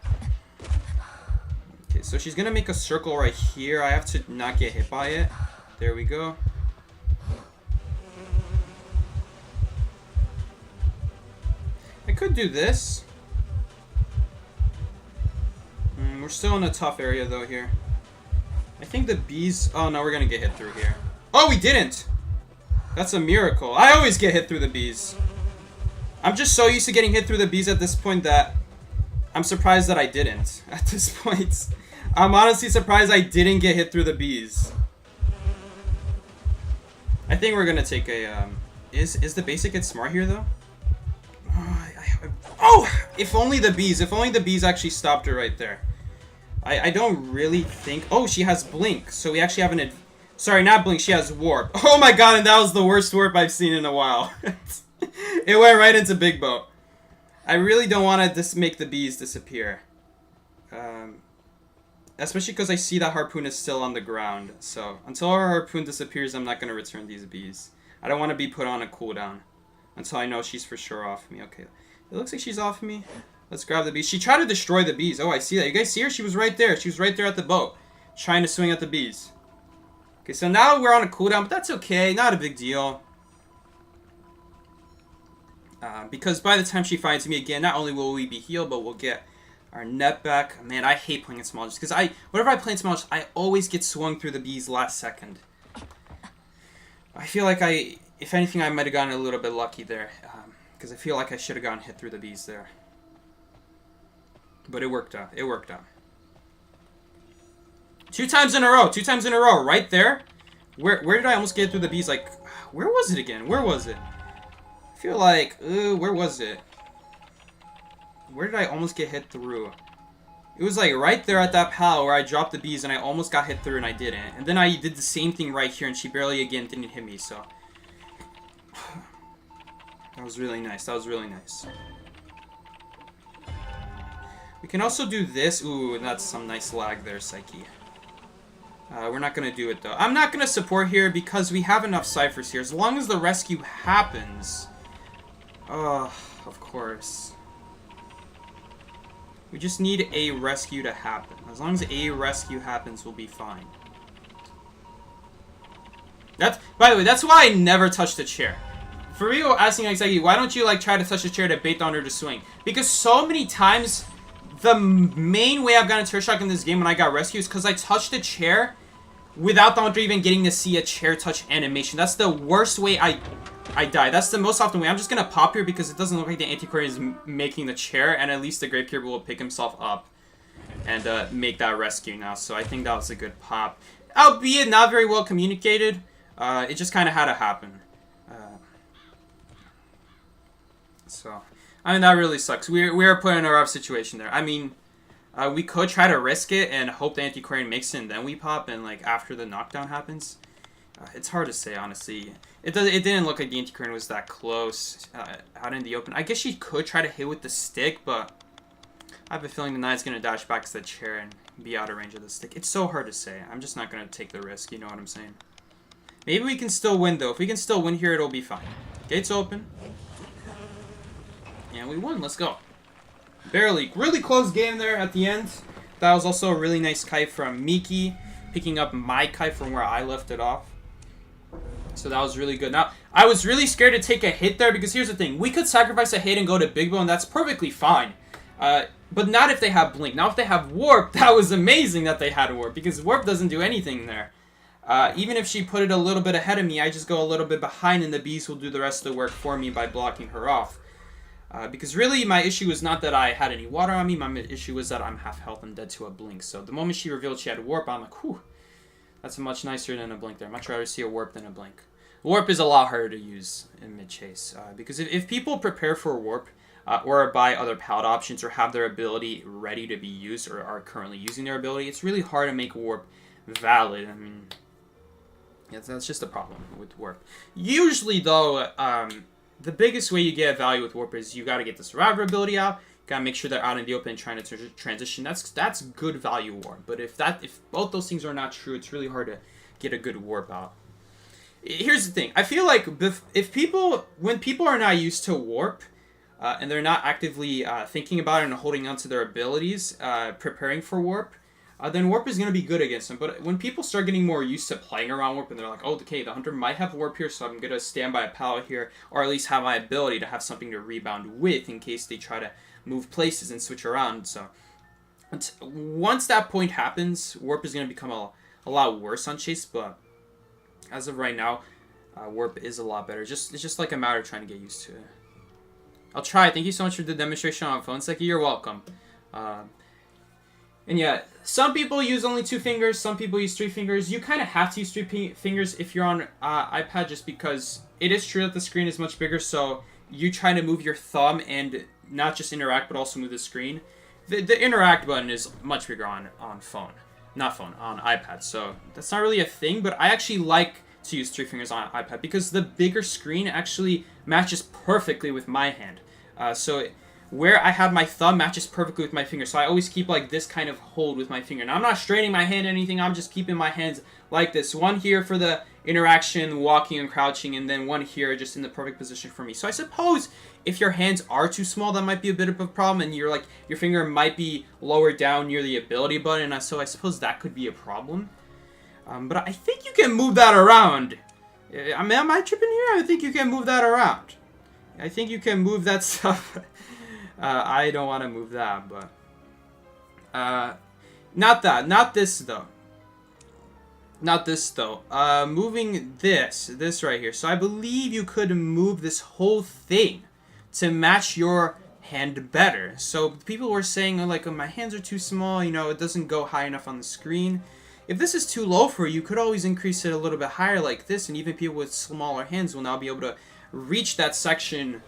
Okay, so she's gonna make a circle right here. I have to not get hit by it. There we go. I could do this. We're still in a tough area though here. I think the bees... Oh no, we're gonna get hit through here. Oh, we didn't! That's a miracle. I always get hit through the bees. I'm just so used to getting hit through the bees at this point that I'm surprised that I didn't at this point. I'm honestly surprised I didn't get hit through the bees. I think we're gonna take a... Is the basic get smart here though? Oh! If only the bees. If only the bees actually stopped her right there. I don't really think... Oh, she has blink. So we actually have an... Sorry, not blink. She has warp. Oh my god, and that was the worst warp I've seen in a while. It went right into Big Boat. I really don't want to make the bees disappear. Especially because I see that harpoon is still on the ground. So, until our harpoon disappears, I'm not going to return these bees. I don't want to be put on a cooldown. Until I know she's for sure off me. Okay. It looks like she's off me. Let's grab the bees. She tried to destroy the bees. Oh, I see that. You guys see her? She was right there. She was right there at the boat. Trying to swing at the bees. Okay, so now we're on a cooldown, but that's okay. Not a big deal. Because by the time she finds me again, not only will we be healed, but we'll get our net back. Man, I hate playing in small because whenever I play in small, I always get swung through the bees last second. I feel like if anything, I might have gotten a little bit lucky there. Because I feel like I should have gotten hit through the bees there. But it worked out. It worked out. 2 times in a row. 2 times in a row. Right there. Where did I almost get through the bees? Like, where was it again? Where was it? I feel like, where was it? Where did I almost get hit through? It was like right there at that pal where I dropped the bees and I almost got hit through and I didn't. And then I did the same thing right here and she barely again didn't hit me, so. That was really nice. That was really nice. We can also do this. Ooh, that's some nice lag there, Psyche. We're not going to do it, though. I'm not going to support here because we have enough ciphers here. As long as the rescue happens. Oh, of course. We just need a rescue to happen. As long as a rescue happens, we'll be fine. By the way, that's why I never touch the chair. For real, asking exactly, why don't you like try to touch the chair to bait on her to swing? Because so many times, the main way I've gotten turret shock in this game when I got rescued is because I touched the chair without the hunter even getting to see a chair touch animation. That's the worst way I die. That's the most often way. I'm just gonna pop here because it doesn't look like the antiquarian is making the chair, and at least the Great Cure will pick himself up and make that rescue now. So I think that was a good pop. Albeit not very well communicated. It just kind of had to happen. So, I mean, that really sucks. We're put in a rough situation there. I mean, we could try to risk it and hope the antiquarian makes it and then we pop and, like, after the knockdown happens. It's hard to say, honestly. It didn't look like the antiquarian was that close out in the open. I guess she could try to hit with the stick, but I have a feeling the Naiad's going to dash back to the chair and be out of range of the stick. It's so hard to say. I'm just not going to take the risk, you know what I'm saying? Maybe we can still win, though. If we can still win here, it'll be fine. Gates open. And we won. Let's go. Barely. Really close game there at the end. That was also a really nice kite from Miki. Picking up my kite from where I left it off. So that was really good. Now, I was really scared to take a hit there because here's the thing. We could sacrifice a hit and go to Big Bow and that's perfectly fine. But not if they have Blink. Now if they have Warp, that was amazing that they had Warp. Because Warp doesn't do anything there. Even if she put it a little bit ahead of me, I just go a little bit behind and the bees will do the rest of the work for me by blocking her off. Because really, my issue was not that I had any water on me. My issue was that I'm half health and dead to a Blink. So the moment she revealed she had Warp, I'm like, whew. That's much nicer than a Blink there. Much rather see a Warp than a Blink. Warp is a lot harder to use in mid-chase. Because if people prepare for Warp, or buy other palette options, or have their ability ready to be used, or are currently using their ability, it's really hard to make Warp valid. I mean, yeah, that's just a problem with Warp. Usually, though, the biggest way you get value with Warp is you got to get the Survivor ability out. You got to make sure they're out in the open and trying to transition. That's good value Warp. But if both those things are not true, it's really hard to get a good Warp out. Here's the thing. I feel like when people are not used to Warp, and they're not actively thinking about it and holding on to their abilities, preparing for Warp, then Warp is going to be good against him. But when people start getting more used to playing around Warp and they're like, oh, okay, the Hunter might have Warp here, so I'm going to stand by a pallet here, or at least have my ability to have something to rebound with in case they try to move places and switch around. So once that point happens, Warp is going to become a lot worse on Chase, but as of right now, Warp is a lot better. It's just like a matter of trying to get used to it. I'll try. Thank you so much for the demonstration on phone, Seki. You're welcome. And yeah, some people use only 2 fingers. Some people use 3 fingers. You kind of have to use 3 fingers if you're on iPad, just because it is true that the screen is much bigger. So you try to move your thumb and not just interact, but also move the screen. The interact button is much bigger on phone. Not phone, on iPad. So that's not really a thing, but I actually like to use 3 fingers on iPad because the bigger screen actually matches perfectly with my hand. So where I have my thumb matches perfectly with my finger. So I always keep like this kind of hold with my finger. Now I'm not straightening my hand or anything. I'm just keeping my hands like this. One here for the interaction, walking and crouching, and then one here just in the perfect position for me. So I suppose if your hands are too small, that might be a bit of a problem, and your finger might be lower down near the ability button. So I suppose that could be a problem. But I think you can move that around. I mean, am I tripping here? I think you can move that around. I think you can move that stuff. I don't want to move that, but... not that. Not this, though. Not this, though. Moving this right here. So I believe you could move this whole thing to match your hand better. So people were saying, like, oh, my hands are too small, you know, it doesn't go high enough on the screen. If this is too low for you, you could always increase it a little bit higher like this, and even people with smaller hands will now be able to reach that section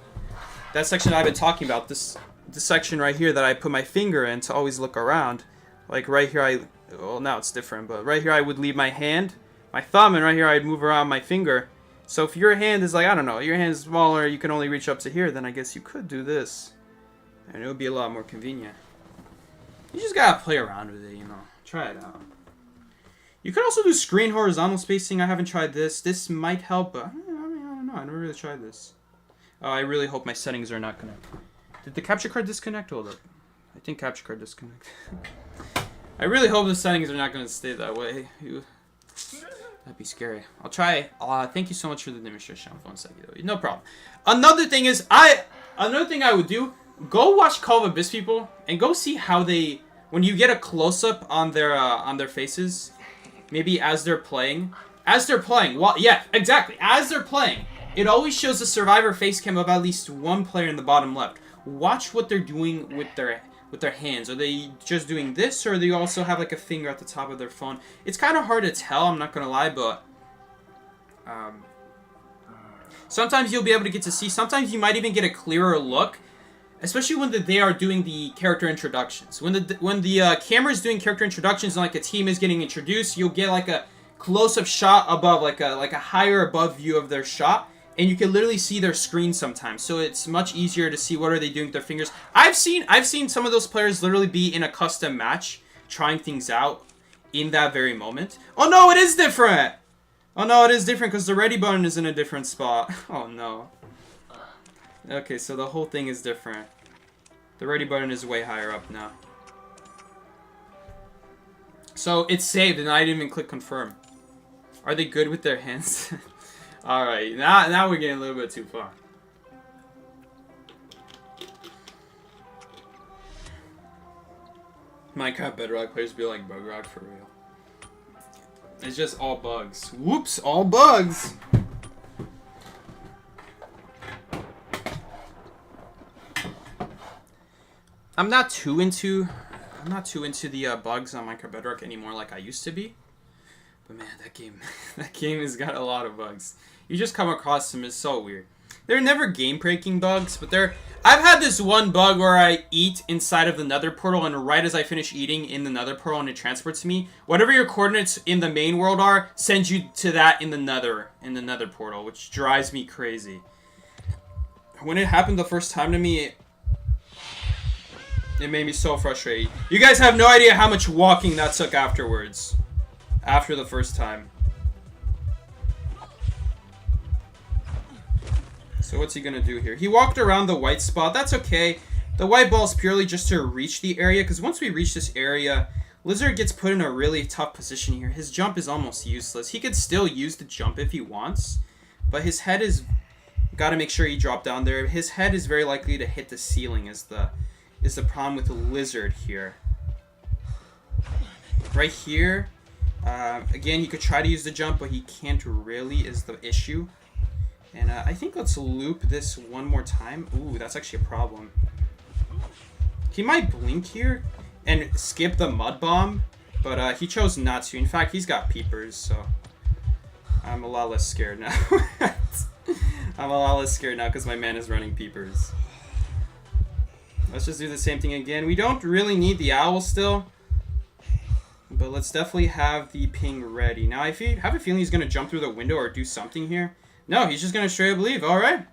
I've been talking about, this section right here that I put my finger in to always look around. Like right here, well, now it's different, but right here I would leave my hand, my thumb, and right here I'd move around my finger. So if your hand is like, I don't know, your hand is smaller, you can only reach up to here, then I guess you could do this. And it would be a lot more convenient. You just gotta play around with it, you know. Try it out. You could also do screen horizontal spacing. I haven't tried this. This might help, but I don't know. I never really tried this. Oh, I really hope my settings are not gonna... Did the capture card disconnect? Hold up. I think capture card disconnect. I really hope the settings are not gonna stay that way. That'd be scary. I'll try. Thank you so much for the demonstration on phone, Seki. No problem. Another thing I would do, go watch Call of Abyss people and go see how they, when you get a close-up on their faces, maybe as they're playing. Well, yeah, exactly. As they're playing, it always shows a survivor face cam of at least one player in the bottom left. Watch what they're doing with their hands. Are they just doing this, or do they also have like a finger at the top of their phone? It's kind of hard to tell, I'm not gonna lie, but sometimes you'll be able to get to see. Sometimes you might even get a clearer look, especially when they are doing the character introductions. When the camera is doing character introductions and like a team is getting introduced, you'll get like a close-up shot above, like a higher above view of their shot. And you can literally see their screen sometimes, so it's much easier to see what are they doing with their fingers. I've seen some of those players literally be in a custom match, trying things out in that very moment. Oh no, it is different! Oh no, it is different because the ready button is in a different spot. Oh no. Okay, so the whole thing is different. The ready button is way higher up now. So it's saved and I didn't even click confirm. Are they good with their hands? Alright, now we're getting a little bit too far. Minecraft Bedrock players be like Bug Rock for real. It's just all bugs. Whoops, all bugs! I'm not too into the bugs on Minecraft Bedrock anymore like I used to be. But man, that game has got a lot of bugs. You just come across them, it's so weird. They're never game-breaking bugs, but I've had this one bug where I eat inside of the nether portal, and right as I finish eating in the nether portal and it transports me, whatever your coordinates in the main world are, sends you to that in the nether portal, which drives me crazy. When it happened the first time to me, it made me so frustrated. You guys have no idea how much walking that took afterwards. After the first time. So what's he gonna do here? He walked around the white spot. That's okay. The white ball is purely just to reach the area, because once we reach this area, Lizard gets put in a really tough position here. His jump is almost useless. He could still use the jump if he wants, but his head is... Got to make sure he dropped down there. His head is very likely to hit the ceiling is the problem with the Lizard here. Right here, again, he could try to use the jump, but he can't really is the issue. And I think let's loop this one more time. Ooh, that's actually a problem. He might blink here and skip the mud bomb, but he chose not to. In fact, he's got peepers, so I'm a lot less scared now. I'm a lot less scared now because my man is running peepers. Let's just do the same thing again. We don't really need the owl still, but let's definitely have the ping ready. Now, I have a feeling he's going to jump through the window or do something here. No, he's just going to straight up leave. All right.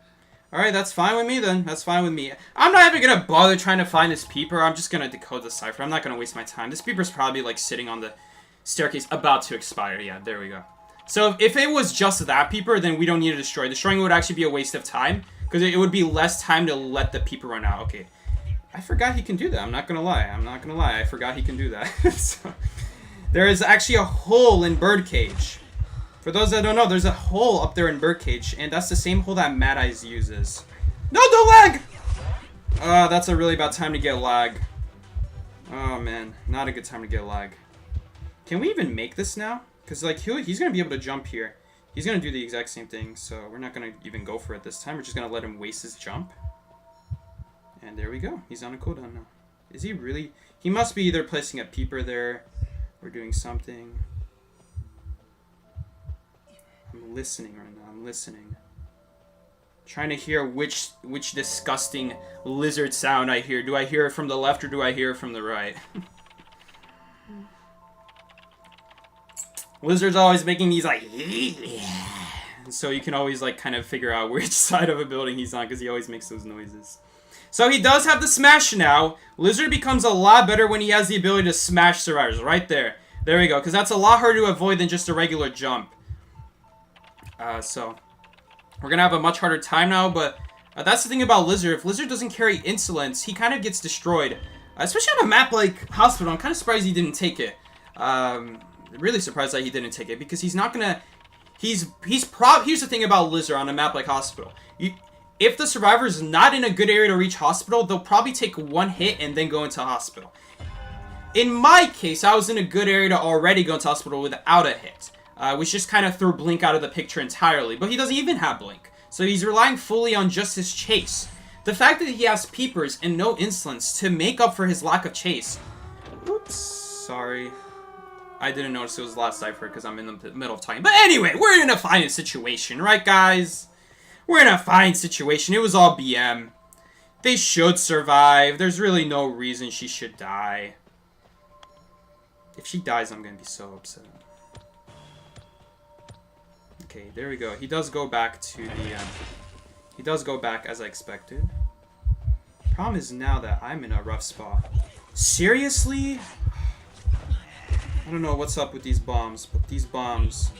All right, that's fine with me then. That's fine with me. I'm not even going to bother trying to find this peeper. I'm just going to decode the cipher. I'm not going to waste my time. This peeper's probably like sitting on the staircase about to expire. Yeah, there we go. So if it was just that peeper, then we don't need to destroy. Destroying it would actually be a waste of time because it would be less time to let the peeper run out. Okay. I forgot he can do that. I'm not going to lie. I'm not going to lie. I forgot he can do that. So, there is actually a hole in Birdcage. For those that don't know, there's a hole up there in Birdcage, and that's the same hole that Mad Eyes uses. No, don't lag! That's a really bad time to get lag. Oh, man. Not a good time to get lag. Can we even make this now? Because, like, he's going to be able to jump here. He's going to do the exact same thing, so we're not going to even go for it this time. We're just going to let him waste his jump. And there we go. He's on a cooldown now. Is he really? He must be either placing a peeper there or doing something. I'm listening right now. I'm listening. Trying to hear which disgusting lizard sound I hear. Do I hear it from the left or do I hear it from the right? Lizard's always making these like... So you can always like kind of figure out which side of a building he's on because he always makes those noises. So he does have the smash now. Lizard becomes a lot better when he has the ability to smash survivors. Right there. There we go. Because that's a lot harder to avoid than just a regular jump. So we're going to have a much harder time now. But that's the thing about Lizard. If Lizard doesn't carry Insolence, he kind of gets destroyed. Especially on a map like Hospital. I'm kind of surprised he didn't take it. Really surprised that he didn't take it. Because he's not going to... Here's the thing about Lizard on a map like Hospital. If the survivor is not in a good area to reach Hospital, they'll probably take one hit and then go into Hospital. In my case, I was in a good area to already go into Hospital without a hit. Which just kind of threw Blink out of the picture entirely. But he doesn't even have Blink. So he's relying fully on just his chase. The fact that he has Peepers and no Insolence to make up for his lack of chase. Oops, sorry. I didn't notice it was the last cipher because I'm in the middle of time. But anyway, we're in a fine situation, right guys? We're in a fine situation. It was all BM. They should survive. There's really no reason she should die. If she dies, I'm going to be so upset. Okay, there we go. He does go back to the... he does go back as I expected. Problem is now that I'm in a rough spot. Seriously? I don't know what's up with these bombs, but these bombs...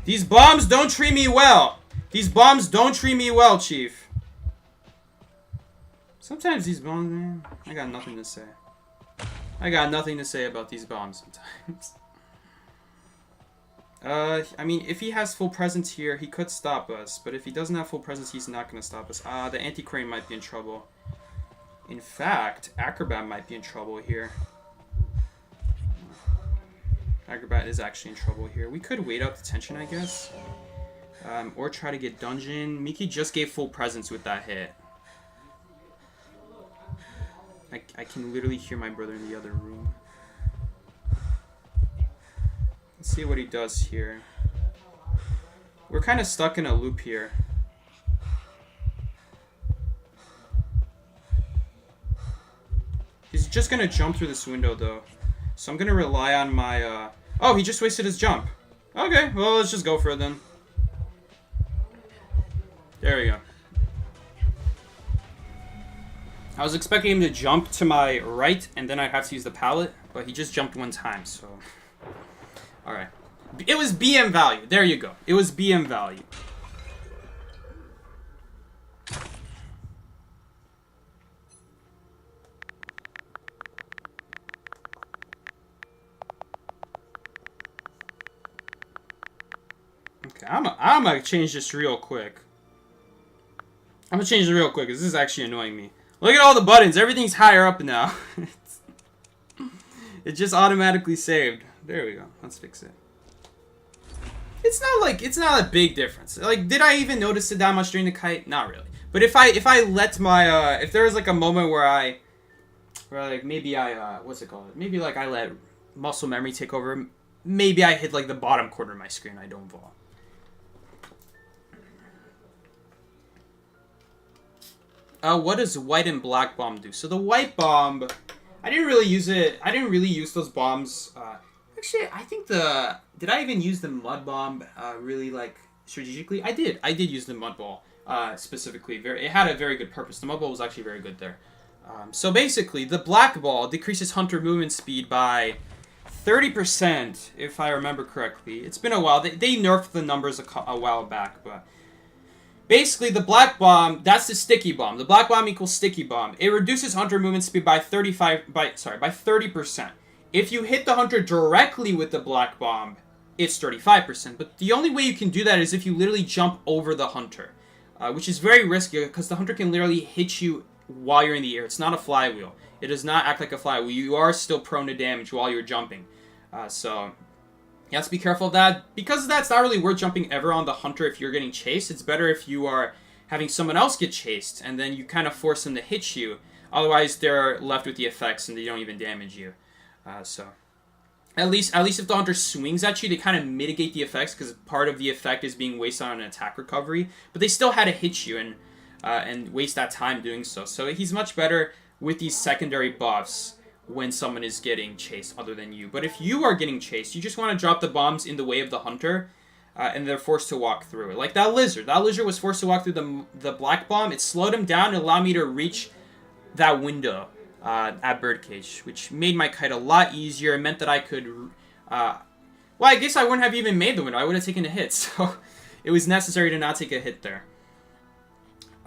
These bombs don't treat me well! These bombs don't treat me well, Chief. Sometimes these bombs, man, I got nothing to say. I got nothing to say about these bombs sometimes. I mean, if he has full presence here, he could stop us. But if he doesn't have full presence, he's not going to stop us. The anti-crane might be in trouble. In fact, Acrobat might be in trouble here. Acrobat is actually in trouble here. We could wait out the tension, I guess. Or try to get dungeon. Miki just gave full presence with that hit. I can literally hear my brother in the other room. Let's see what he does here. We're kind of stuck in a loop here. He's just going to jump through this window, though. So I'm going to rely on my... Oh, he just wasted his jump. Okay, well, let's just go for it, then. There we go. I was expecting him to jump to my right, and then I'd have to use the pallet, but he just jumped one time, so... Alright. It was BM value. There you go. It was BM value. I'm gonna change this real quick. I'm gonna change it real quick because this is actually annoying me. Look at all the buttons. Everything's higher up now. It just automatically saved. There we go. Let's fix it. It's not a big difference. Like, did I even notice it that much during the kite? Not really. But if I let my if there was like a moment where like maybe what's it called? Maybe like I let muscle memory take over. Maybe I hit like the bottom corner of my screen. I don't vault. What does white and black bomb do? So the white bomb, I didn't really use it. I didn't really use those bombs. Actually, I think did I even use the mud bomb really like strategically? I did. I did use the mud ball specifically. It had a very good purpose. The mud ball was actually very good there. So basically, the black ball decreases hunter movement speed by 30%, if I remember correctly. It's been a while. They nerfed the numbers a while back, but basically, the black bomb, that's the sticky bomb. The black bomb equals sticky bomb. It reduces hunter movement speed by 30%. If you hit the hunter directly with the black bomb, it's 35%. But the only way you can do that is if you literally jump over the hunter, which is very risky because the hunter can literally hit you while you're in the air. It's not a flywheel. It does not act like a flywheel. You are still prone to damage while you're jumping. So you have to be careful of that. Because of that, it's not really worth jumping ever on the hunter if you're getting chased. It's better if you are having someone else get chased, and then you kind of force them to hit you. Otherwise, they're left with the effects, and they don't even damage you. So at least if the hunter swings at you, they kind of mitigate the effects, because part of the effect is being wasted on an attack recovery. But they still had to hit you and waste that time doing so. So he's much better with these secondary buffs when someone is getting chased other than you. But if you are getting chased, you just want to drop the bombs in the way of the hunter, and they're forced to walk through it. Like that lizard. That lizard was forced to walk through the black bomb. It slowed him down and allowed me to reach that window at Birdcage, which made my kite a lot easier. It meant that I could... well, I guess I wouldn't have even made the window. I would have taken a hit. So it was necessary to not take a hit there.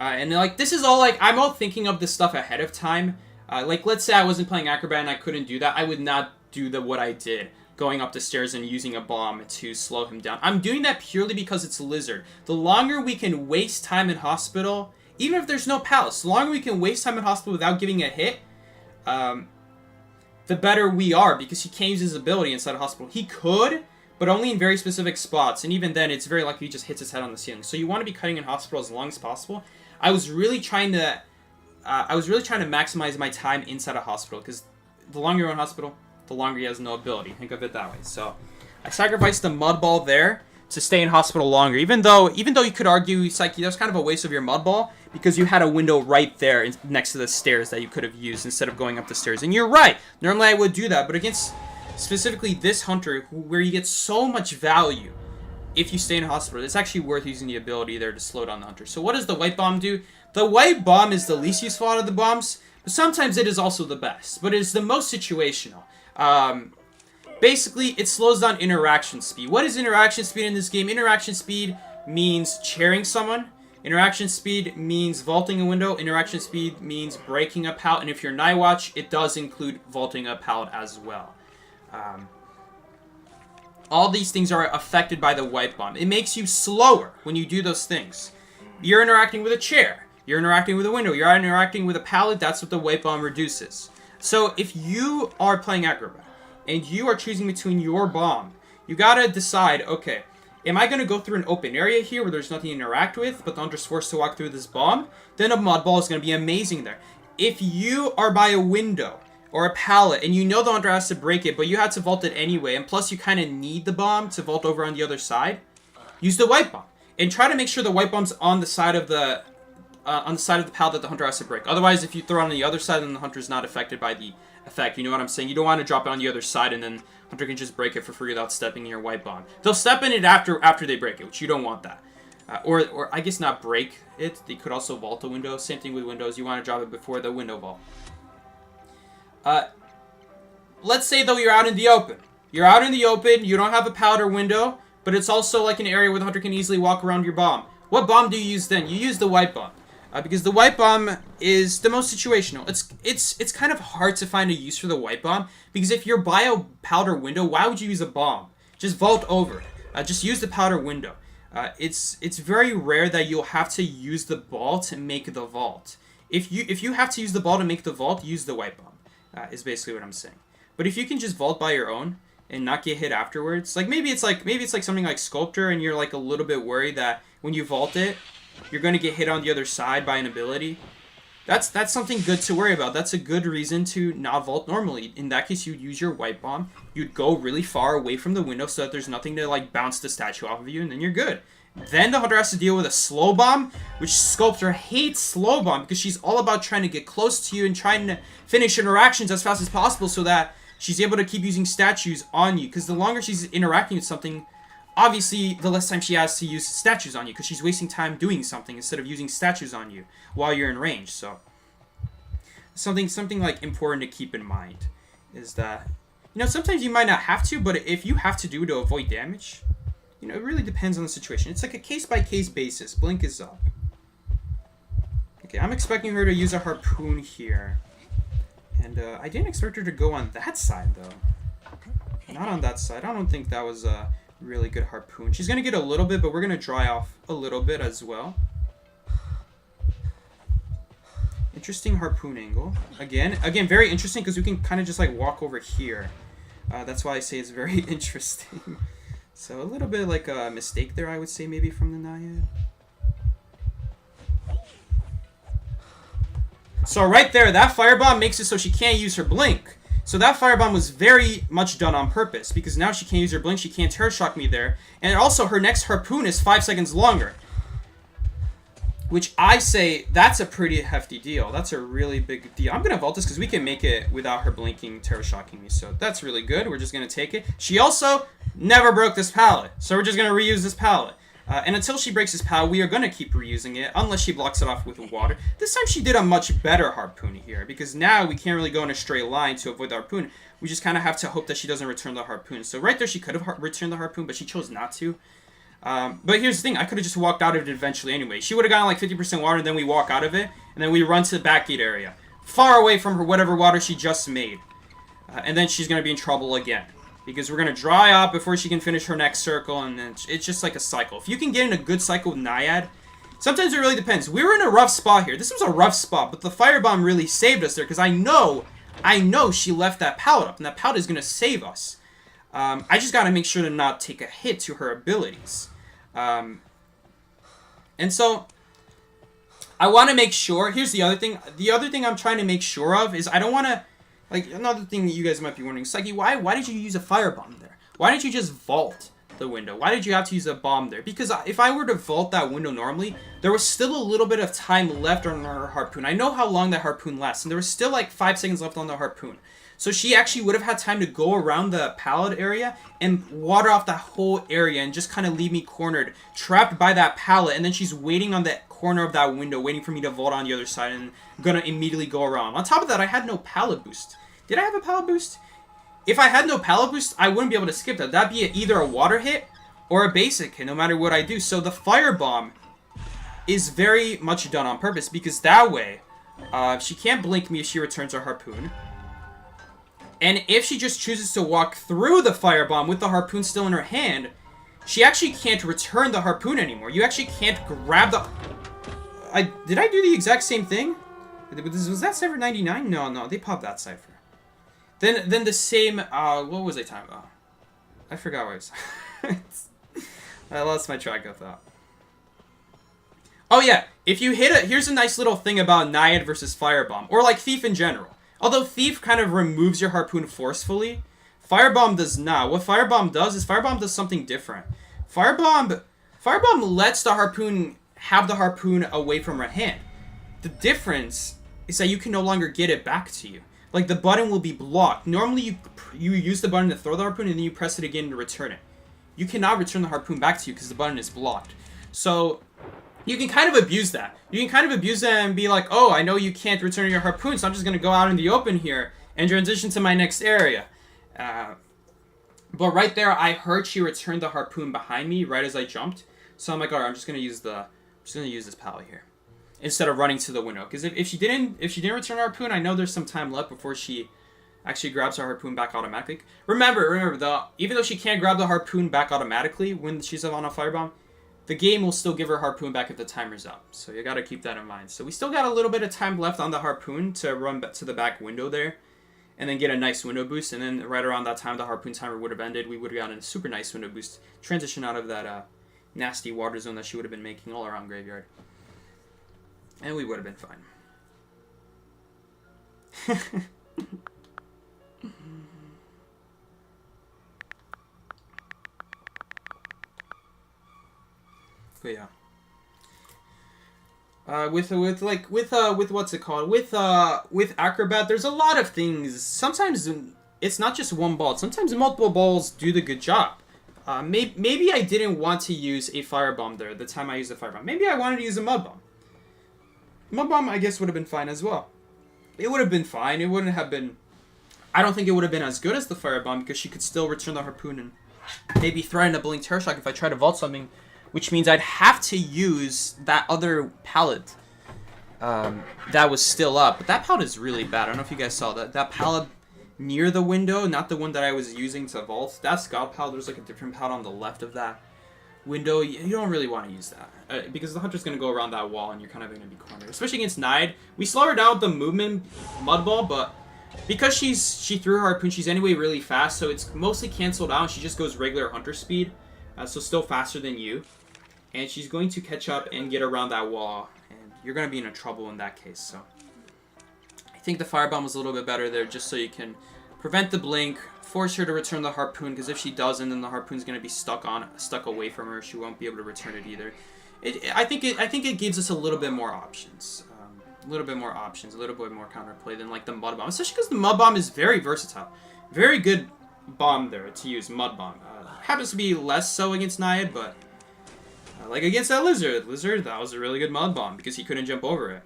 And like, this is all like... I'm all thinking of this stuff ahead of time. Like, let's say I wasn't playing Acrobat and I couldn't do that. I would not do what I did, going up the stairs and using a bomb to slow him down. I'm doing that purely because it's Lizard. The longer we can waste time in hospital, even if there's no palace, the longer we can waste time in hospital without giving a hit, the better we are, because he can't use his ability inside a hospital. He could, but only in very specific spots, and even then, it's very likely he just hits his head on the ceiling. So you want to be cutting in hospital as long as possible. I was really trying to maximize my time inside a hospital, because the longer you're in hospital, the longer he has no ability. Think of it that way. So I sacrificed the mud ball there to stay in hospital longer. Even though you could argue it's like that's kind of a waste of your mud ball, because you had a window right there next to the stairs that you could have used instead of going up the stairs. And you're right. Normally I would do that, but against specifically this hunter, where you get so much value if you stay in hospital, it's actually worth using the ability there to slow down the hunter. So what does the white bomb do? The white bomb is the least useful out of the bombs, but sometimes it is also the best. But it is the most situational. Basically, it slows down interaction speed. What is interaction speed in this game? Interaction speed means chairing someone. Interaction speed means vaulting a window. Interaction speed means breaking a pallet. And if you're Night Watch, it does include vaulting a pallet as well. All these things are affected by the white bomb. It makes you slower when you do those things. You're interacting with a chair. You're interacting with a window. You're interacting with a pallet. That's what the white bomb reduces. So if you are playing Acrobat and you are choosing between your bomb, you gotta decide, okay, am I gonna go through an open area here where there's nothing to interact with, but the hunter's forced to walk through this bomb? Then a mud ball is gonna be amazing there. If you are by a window or a pallet and you know the hunter has to break it, but you had to vault it anyway, and plus you kind of need the bomb to vault over on the other side, use the white bomb and try to make sure the white bomb's on the side of the pallet that the hunter has to break. Otherwise, if you throw it on the other side, then the hunter's not affected by the effect. You know what I'm saying? You don't want to drop it on the other side and then hunter can just break it for free without stepping in your white bomb. They'll step in it after they break it, which you don't want that. Or I guess not break it. They could also vault a window. Same thing with windows. You want to drop it before the window vault. Let's say, though, you're out in the open. You're out in the open. You don't have a pallet or window, but it's also like an area where the hunter can easily walk around your bomb. What bomb do you use then? You use the white bomb. Because the white bomb is the most situational. It's kind of hard to find a use for the white bomb, because if you're by a powder window, why would you use a bomb? Just vault over it. Just use the powder window. It's very rare that you'll have to use the ball to make the vault. If you have to use the ball to make the vault, use the white bomb. Is basically what I'm saying. But if you can just vault by your own and not get hit afterwards, like maybe it's like something like Sculptor, and you're like a little bit worried that when you vault it, you're going to get hit on the other side by an ability. That's something good to worry about. That's a good reason to not vault normally. In that case, you'd use your white bomb. You'd go really far away from the window so that there's nothing to like bounce the statue off of you, and then you're good. Then the hunter has to deal with a slow bomb, which Sculptor hates slow bomb because she's all about trying to get close to you and trying to finish interactions as fast as possible so that she's able to keep using statues on you. Because the longer she's interacting with something, obviously, the less time she has to use statues on you because she's wasting time doing something instead of using statues on you while you're in range. So, something like important to keep in mind is that, you know, sometimes you might not have to, but if you have to do to avoid damage, you know, it really depends on the situation. It's like a case-by-case basis. Blink is up. Okay, I'm expecting her to use a harpoon here. And I didn't expect her to go on that side, though. Not on that side. I don't think that was a really good harpoon. She's going to get a little bit, but we're going to dry off a little bit as well. Interesting harpoon angle. Again, very interesting because we can kind of just like walk over here. That's why I say it's very interesting. So a little bit like a mistake there, I would say, maybe from the Naiad. So right there, that firebomb makes it so she can't use her blink. So that firebomb was very much done on purpose, because now she can't use her blink, she can't terror shock me there. And also, her next harpoon is 5 seconds longer. Which I say, that's a pretty hefty deal. That's a really big deal. I'm going to vault this because we can make it without her blinking, terror shocking me. So that's really good. We're just going to take it. She also never broke this palette. So we're just going to reuse this palette. And until she breaks this palette, we are going to keep reusing it, unless she blocks it off with water. This time she did a much better harpoon here, because now we can't really go in a straight line to avoid the harpoon. We just kind of have to hope that she doesn't return the harpoon. So right there, she could have returned the harpoon, but she chose not to. But here's the thing, I could have just walked out of it eventually anyway. She would have gotten like 50% water, and then we walk out of it, and then we run to the back gate area. Far away from her whatever water she just made. And then she's going to be in trouble again. Because we're going to dry out before she can finish her next circle, and then it's just like a cycle. If you can get in a good cycle with Naiad, sometimes it really depends. We were in a rough spot here. This was a rough spot, but the firebomb really saved us there, because I know she left that pallet up, and that pallet is going to save us. I just got to make sure to not take a hit to her abilities. And so, I want to make sure, here's the other thing. The other thing I'm trying to make sure of is I don't want to, like, another thing that you guys might be wondering, Psyche, why did you use a firebomb there? Why didn't you just vault the window? Why did you have to use a bomb there? Because if I were to vault that window normally, there was still a little bit of time left on her harpoon. I know how long that harpoon lasts, and there was still like 5 seconds left on the harpoon. So she actually would have had time to go around the pallet area and water off that whole area and just kind of leave me cornered, trapped by that pallet, and then she's waiting on that corner of that window, waiting for me to vault on the other side, and gonna immediately go around. On top of that, I had no pallet boost. Did I have a pallet boost? If I had no pallet boost, I wouldn't be able to skip that. That'd be either a water hit or a basic hit, no matter what I do. So the firebomb is very much done on purpose, because that way, she can't blink me if she returns her harpoon. And if she just chooses to walk through the firebomb with the harpoon still in her hand, she actually can't return the harpoon anymore. You actually can't grab the... Did I do the exact same thing? Was that Cypher 99? No, they popped that Cypher. Then the same... what was I talking about? I forgot what I was... I lost my track of thought. Oh yeah, if you hit it... Here's a nice little thing about Naiad versus Firebomb, or like Thief in general. Although Thief kind of removes your harpoon forcefully, Firebomb does not. What Firebomb does is Firebomb does something different. Firebomb lets the harpoon have the harpoon away from her hand. The difference is that you can no longer get it back to you. Like, the button will be blocked. Normally, you use the button to throw the harpoon, and then you press it again to return it. You cannot return the harpoon back to you because the button is blocked. So, you can kind of abuse that. You can kind of abuse that and be like, oh, I know you can't return your harpoon, so I'm just going to go out in the open here and transition to my next area. But right there, I heard she returned the harpoon behind me right as I jumped. So I'm like, alright, I'm just going to use this pallet here instead of running to the window. Because if she didn't return her harpoon, I know there's some time left before she actually grabs her harpoon back automatically. Remember, even though she can't grab the harpoon back automatically when she's on a firebomb, the game will still give her harpoon back if the timer's up. So you gotta keep that in mind. So we still got a little bit of time left on the harpoon to run to the back window there. And then get a nice window boost. And then right around that time, the harpoon timer would have ended. We would have gotten a super nice window boost. Transition out of that nasty water zone that she would have been making all around graveyard. And we would have been fine. But yeah. With what's it called? With Acrobat, there's a lot of things. Sometimes it's not just one ball. Sometimes multiple balls do the good job. Maybe I didn't want to use a firebomb there the time I used a firebomb. Maybe I wanted to use a mud bomb. Mud bomb, I guess, would have been fine as well. It would have been fine. It wouldn't have been... I don't think it would have been as good as the firebomb because she could still return the harpoon and maybe threaten a blink terror shock if I try to vault something, which means I'd have to use that other palette that was still up. But that palette is really bad. I don't know if you guys saw that. That palette near the window, not the one that I was using to vault. That scout palette, there's like a different palette on the left of that window. You don't really want to use that because the hunter's going to go around that wall and you're kind of going to be cornered. Especially against Naiad. We slow her down with the movement mud ball, but because she threw her harpoon, she's anyway really fast, so it's mostly canceled out. She just goes regular hunter speed, so still faster than you. And she's going to catch up and get around that wall, and you're going to be in trouble in that case. So I think the firebomb was a little bit better there, just so you can prevent the blink, force her to return the harpoon, because if she doesn't, then the harpoon's going to be stuck away from her. She won't be able to return it either. I think it gives us a little bit more options. A little bit more counterplay than like the mud bomb, especially because the mud bomb is very versatile. Very good bomb there to use, mud bomb. Happens to be less so against Naiad, but like against that lizard, that was a really good mud bomb because he couldn't jump over it.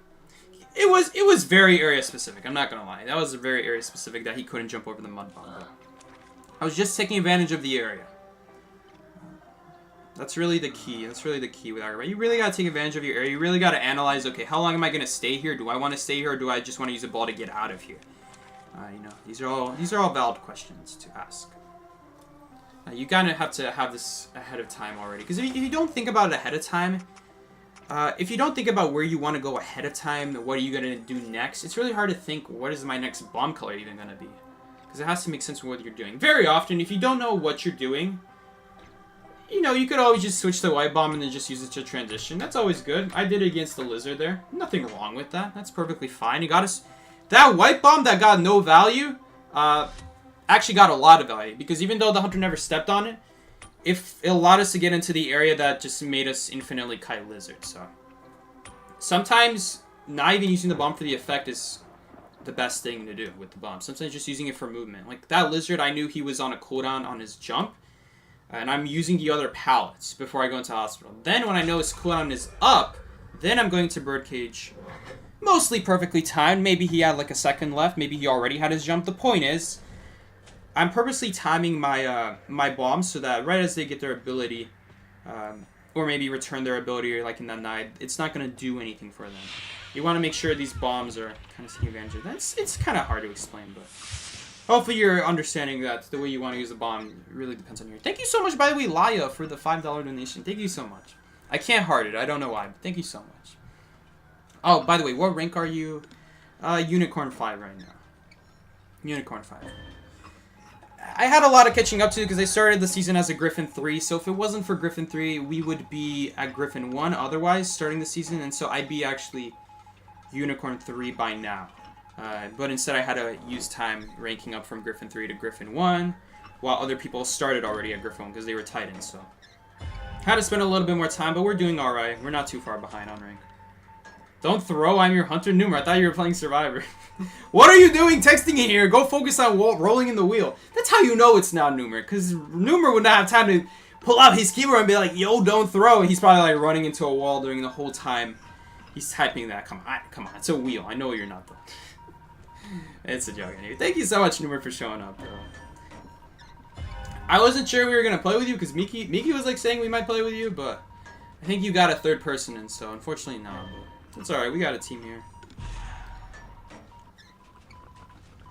It was very area specific. I'm not gonna lie, that was very area specific that he couldn't jump over the mud bomb. But I was just taking advantage of the area. That's really the key. That's really the key with Acrobat. You really gotta take advantage of your area. You really gotta analyze. Okay, how long am I gonna stay here? Do I want to stay here, or do I just want to use a ball to get out of here? You know, these are all valid questions to ask. You kind of have to have this ahead of time already, because if you don't think about it ahead of time, if you don't think about where you want to go ahead of time, what are you gonna do next? It's really hard to think what is my next bomb color even gonna be, because it has to make sense with what you're doing. Very often, if you don't know what you're doing, you know, you could always just switch to white bomb and then just use it to transition. That's always good. I did it against the lizard there. Nothing wrong with that. That's perfectly fine. You got us. That white bomb that got no value, actually got a lot of value, because even though the hunter never stepped on it, it allowed us to get into the area that just made us infinitely kite lizards. So sometimes not even using the bomb for the effect is the best thing to do with the bomb. Sometimes just using it for movement. Like that lizard, I knew he was on a cooldown on his jump, and I'm using the other pallets before I go into hospital. Then when I know his cooldown is up, then I'm going to birdcage. Mostly perfectly timed. Maybe he had like a second left. Maybe he already had his jump. The point is, I'm purposely timing my my bombs so that right as they get their ability, or maybe return their ability, or like in that Naiad, it's not going to do anything for them. You want to make sure these bombs are kind of taking advantage of that. It's kind of hard to explain, but hopefully you're understanding that the way you want to use the bomb really depends on you. Thank you so much, by the way, Laya, for the $5 donation. Thank you so much. I can't heart it. I don't know why, but thank you so much. Oh, by the way, what rank are you? Unicorn 5 right now. Unicorn 5. I had a lot of catching up to because I started the season as a Griffin 3, so if it wasn't for Griffin 3, we would be at Griffin 1 otherwise starting the season, and so I'd be actually Unicorn 3 by now. But instead I had to use time ranking up from Griffin 3 to Griffin 1, while other people started already at Griffin 1 because they were Titans, so had to spend a little bit more time, but we're doing alright. We're not too far behind on rank. Don't throw, I'm your hunter. Numer, I thought you were playing Survivor. What are you doing texting in here? Go focus on rolling in the wheel. That's how you know it's not Numer, because Numer would not have time to pull out his keyboard and be like, yo, don't throw. He's probably like running into a wall during the whole time he's typing that. Come on, it's a wheel. I know you're not though. It's a joke anyway. Thank you so much, Numer, for showing up, bro. I wasn't sure we were going to play with you, because Miki was like saying we might play with you, but I think you got a third person, and so unfortunately no. It's alright, we got a team here.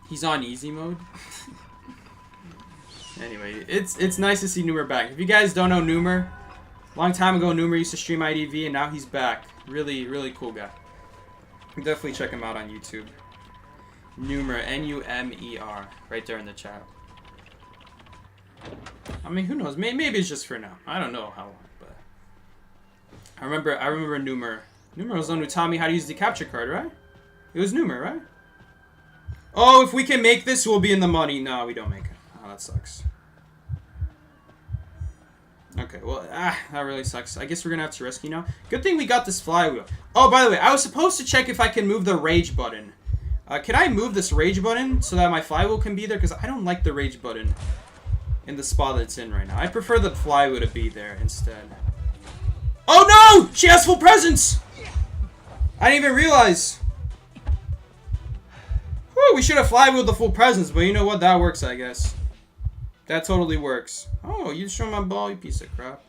He's on easy mode. Anyway, it's nice to see Numer back. If you guys don't know Numer, Long time ago, Numer used to stream IDV, and now he's back. Really, really cool guy. Definitely check him out on YouTube. Numer, N-U-M-E-R, right there in the chat. I mean, who knows? Maybe it's just for now. I don't know how long, but I remember Numer. Numer was the one who taught me how to use the capture card, right? It was Numer, right? Oh, if we can make this, we'll be in the money. No, we don't make it. Oh, that sucks. Okay, well, that really sucks. I guess we're gonna have to rescue now. Good thing we got this flywheel. Oh, by the way, I was supposed to check if I can move the rage button. Can I move this rage button so that my flywheel can be there? Because I don't like the rage button in the spot that it's in right now. I prefer the flywheel to be there instead. Oh no! She has full presence! I didn't even realize. Whew, we should have flywheeled the full presence, but you know what? That works, I guess. That totally works. Oh, you destroyed my ball, you piece of crap.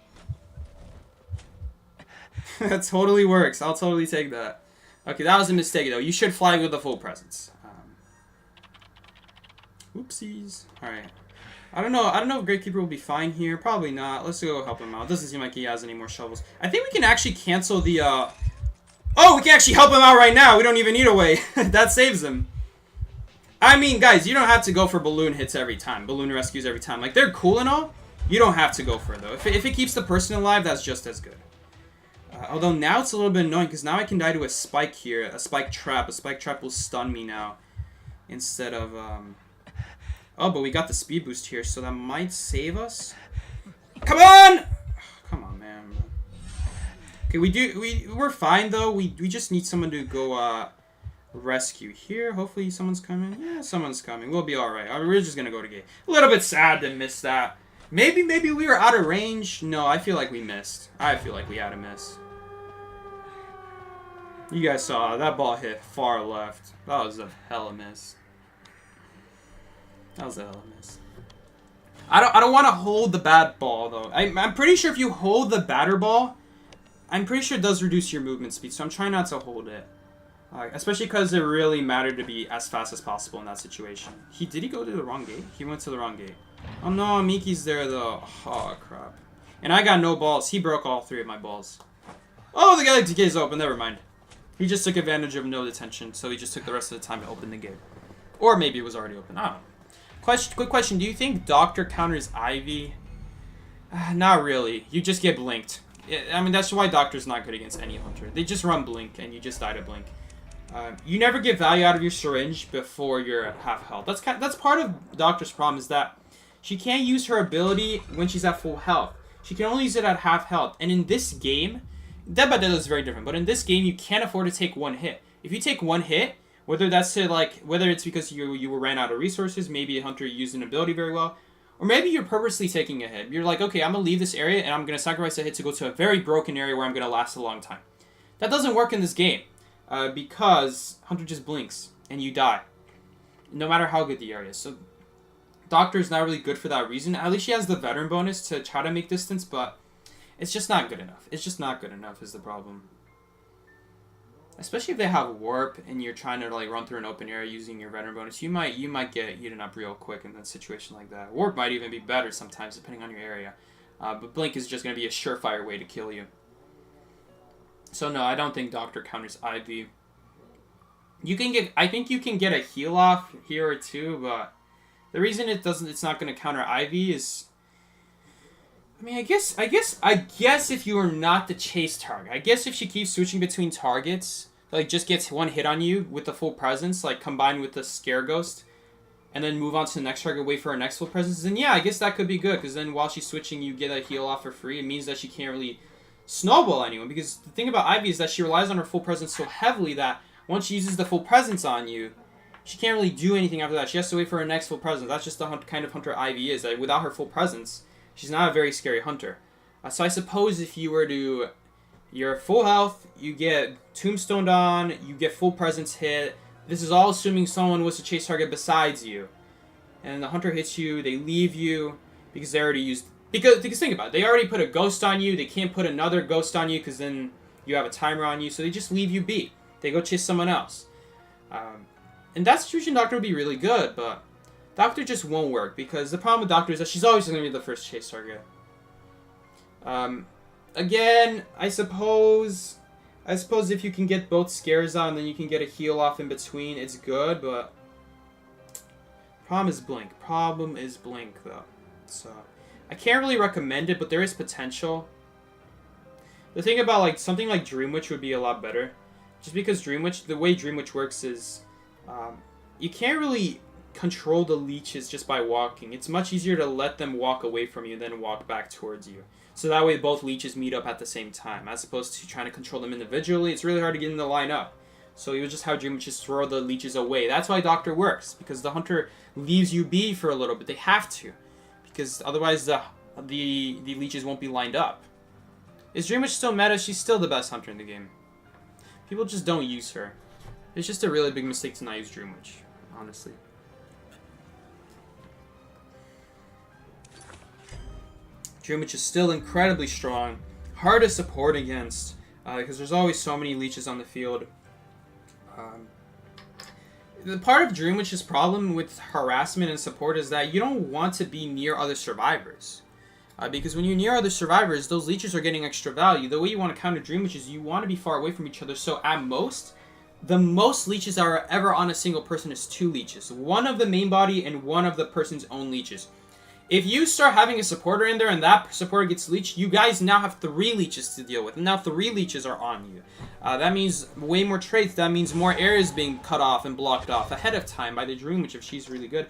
That totally works. I'll totally take that. Okay, that was a mistake, though. You should flywheel the full presence. Oopsies. Alright. I don't know if Great Keeper will be fine here. Probably not. Let's go help him out. Doesn't seem like he has any more shovels. I think we can actually cancel the, Oh, we can actually help him out right now. We don't even need a way. That saves him. I mean, guys, you don't have to go for balloon hits every time. Balloon rescues every time. Like, they're cool and all. You don't have to go for it, though. If it keeps the person alive, that's just as good. Although now it's a little bit annoying, because now I can die to a spike here. A spike trap. A spike trap will stun me now. Instead of, Oh, but we got the speed boost here, so that might save us. Come on! Come on, man. Okay, we're fine, though. We just need someone to go, rescue here. Hopefully someone's coming. Yeah, someone's coming. We'll be alright. We're just gonna go to gate. A little bit sad to miss that. Maybe we were out of range. No, I feel like we missed. I feel like we had a miss. You guys saw that ball hit far left. That was a hella miss. That was a hella miss. I don't want to hold the bad ball though. I'm pretty sure if you hold the batter ball, I'm pretty sure it does reduce your movement speed. So I'm trying not to hold it. Especially because it really mattered to be as fast as possible in that situation. Did he go to the wrong gate? He went to the wrong gate. Oh no, Miki's there though. Oh crap. And I got no balls. He broke all 3 of my balls. Oh, the gate is open. Never mind. He just took advantage of no detention, so he just took the rest of the time to open the gate. Or maybe it was already open. I don't know. Quick question. Do you think Doctor counters Ivy? Not really. You just get blinked. I mean, that's why Doctor's not good against any hunter. They just run blink, and you just die to blink. You never get value out of your syringe before you're at half health. That's part of Doctor's problem, is that she can't use her ability when she's at full health. She can only use it at half health. And in this game, Dead by Dead is very different, but in this game, you can't afford to take one hit. If you take one hit, whether it's because you ran out of resources, maybe a hunter used an ability very well, or maybe you're purposely taking a hit. You're like, okay, I'm going to leave this area, and I'm going to sacrifice a hit to go to a very broken area where I'm going to last a long time. That doesn't work in this game. Because Hunter just blinks and you die, no matter how good the area is. So Doctor is not really good for that reason. At least she has the veteran bonus to try to make distance, but it's just not good enough. It's just not good enough is the problem. Especially if they have warp and you're trying to like run through an open area using your veteran bonus, you might get eaten up real quick in a situation like that. Warp might even be better sometimes depending on your area, but blink is just going to be a surefire way to kill you. So no, I don't think Doctor counters Ivy. I think you can get a heal off here or two, but the reason it's not going to counter Ivy is, I mean, I guess if you are not the chase target, I guess if she keeps switching between targets, like just gets one hit on you with the full presence, like combined with the scare ghost, and then move on to the next target, wait for her next full presence, then yeah, I guess that could be good, because then while she's switching, you get a heal off for free. It means that she can't really snowball anyone, because the thing about Ivy is that she relies on her full presence so heavily that once she uses the full presence on you, she can't really do anything after that. She has to wait for her next full presence. That's just the kind of hunter Ivy is. That without her full presence, she's not a very scary hunter. So I suppose if you were to, you're full health, you get tombstoned on, you get full presence hit. This is all assuming someone was to chase target besides you, and the hunter hits you. They leave you because they already used. Because think about it, they already put a ghost on you. They can't put another ghost on you because then you have a timer on you. So they just leave you be. They go chase someone else. In that situation, Doctor would be really good, but Doctor just won't work because the problem with Doctor is that she's always going to be the first chase target. Again, I suppose if you can get both scares on, then you can get a heal off in between. It's good, but problem is blink. Problem is blink, though. So I can't really recommend it, but there is potential. The thing about like something like Dream Witch would be a lot better, just because Dream Witch, the way Dream Witch works is, you can't really control the leeches just by walking. It's much easier to let them walk away from you and then walk back towards you. So that way both leeches meet up at the same time, as opposed to trying to control them individually. It's really hard to get them to line up. So you would just have Dream Witches throw the leeches away. That's why Doctor works, because the Hunter leaves you be for a little bit. They have to, because otherwise the leeches won't be lined up. Is Dream Witch still meta? She's still the best Hunter in the game. People just don't use her. It's just a really big mistake to not use Dream Witch, honestly. Dream Witch is still incredibly strong. Hard to support against, because there's always so many leeches on the field. The part of Dream Witch's problem with harassment and support is that you don't want to be near other survivors. Because when you're near other survivors, those leeches are getting extra value. The way you want to counter Dream Witch is you want to be far away from each other, so at most, the most leeches that are ever on a single person is 2 leeches. One of the main body and one of the person's own leeches. If you start having a supporter in there and that supporter gets leeched, you guys now have 3 leeches to deal with. And now 3 leeches are on you. That means way more traits. That means more areas being cut off and blocked off ahead of time by the Dream Witch if she's really good.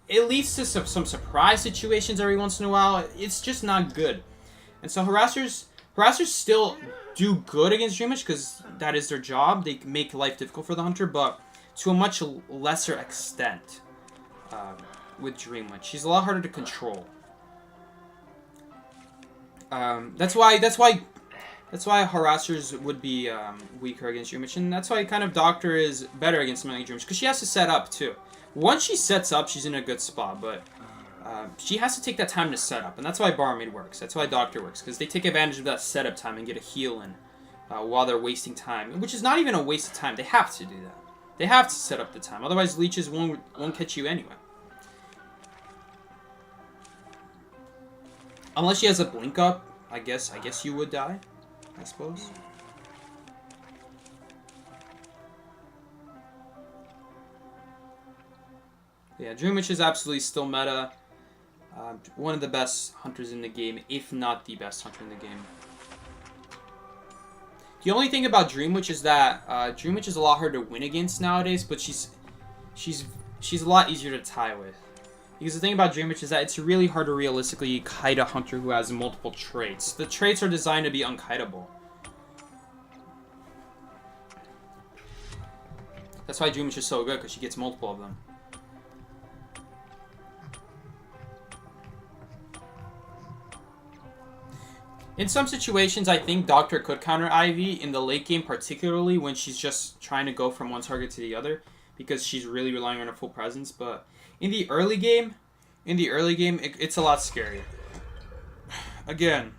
It leads to some surprise situations every once in a while. It's just not good. And so harassers still do good against Dream Witch because that is their job. They make life difficult for the Hunter, but to a much lesser extent. With Dream Witch, she's a lot harder to control. That's why harassers would be weaker against Dream Witch, and that's why kind of Doctor is better against something like Dream Witch, because she has to set up too. Once she sets up, she's in a good spot, but she has to take that time to set up, and that's why Barmaid works. That's why Doctor works, because they take advantage of that setup time and get a heal in while they're wasting time, which is not even a waste of time. They have to do that. They have to set up the time, otherwise leeches won't catch you anyway. Unless she has a blink up, I guess you would die, I suppose. Yeah, Dream Witch is absolutely still meta. One of the best hunters in the game, if not the best hunter in the game. The only thing about Dream Witch is that Dream Witch is a lot harder to win against nowadays, but she's a lot easier to tie with. Because the thing about Dream Witch is that it's really hard to realistically kite a hunter who has multiple traits. The traits are designed to be unkiteable. That's why Dream Witch is so good, because she gets multiple of them. In some situations, I think Doctor could counter Ivy in the late game, particularly when she's just trying to go from one target to the other, because she's really relying on her full presence, but in the early game, it's a lot scarier. Again,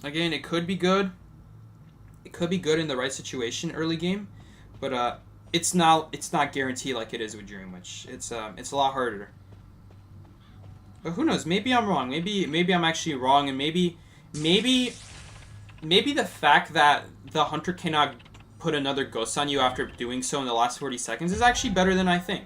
it could be good. It could be good in the right situation early game, but it's not guaranteed like it is with Dream Witch. It's a lot harder. But who knows? Maybe I'm wrong. Maybe I'm actually wrong, and maybe the fact that the Hunter cannot put another ghost on you after doing so in the last 40 seconds is actually better than I think.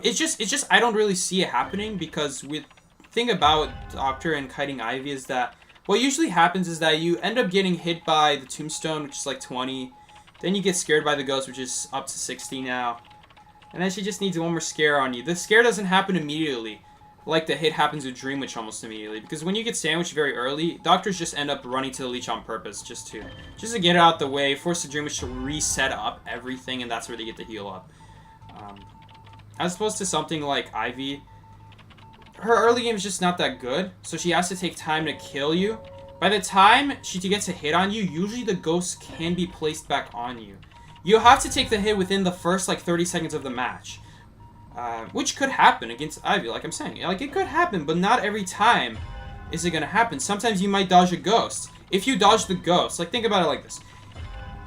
It's just I don't really see it happening, because the thing about Doctor and kiting Ivy is that what usually happens is that you end up getting hit by the tombstone, which is like 20. Then you get scared by the ghost, which is up to 60 now. And then she just needs one more scare on you. The scare doesn't happen immediately, like the hit happens with Dream Witch almost immediately. Because when you get sandwiched very early, Doctors just end up running to the leech on purpose, just to get it out the way, force the Dream Witch to reset up everything, and that's where they get the heal up. As opposed to something like Ivy, her early game is just not that good, so she has to take time to kill you. By the time she gets a hit on you, usually the ghost can be placed back on you. You'll have to take the hit within the first, 30 seconds of the match. Which could happen against Ivy, like I'm saying. It could happen, but not every time is it going to happen. Sometimes you might dodge a ghost. If you dodge the ghost, think about it like this.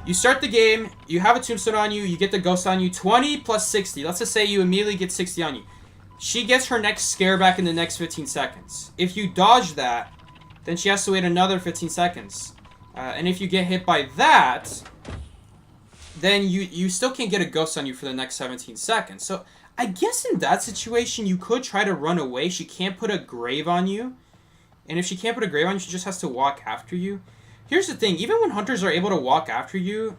You start the game, you have a tombstone on you, you get the ghost on you, 20 plus 60. Let's just say you immediately get 60 on you. She gets her next scare back in the next 15 seconds. If you dodge that, then she has to wait another 15 seconds. And if you get hit by that, then you still can't get a ghost on you for the next 17 seconds. So I guess in that situation, you could try to run away. She can't put a grave on you. And if she can't put a grave on you, she just has to walk after you. Here's the thing. Even when hunters are able to walk after you,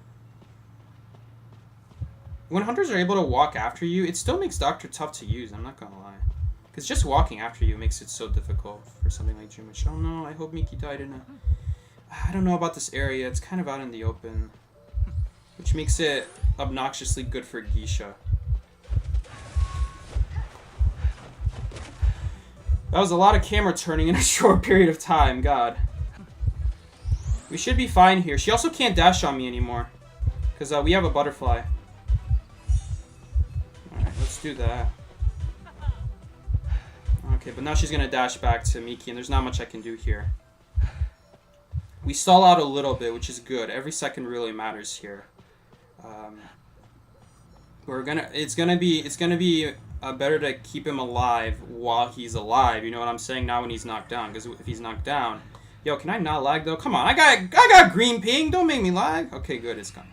it still makes Doctor tough to use. I'm not going to lie. Because just walking after you makes it so difficult for something like Dream Witch. Oh no, I hope Miki died in a... I don't know about this area. It's kind of out in the open. Which makes it obnoxiously good for Gisha. That was a lot of camera turning in a short period of time. God. We should be fine here. She also can't dash on me anymore. Because we have a butterfly. Alright, let's do that. Okay, but now she's going to dash back to Miki, and there's not much I can do here. We stall out a little bit, which is good. Every second really matters here. It's gonna be better to keep him alive while he's alive. You know what I'm saying? Not when he's knocked down, because if he's knocked down, yo, can I not lag though? Come on, I got green ping. Don't make me lag. Okay, good, it's gone.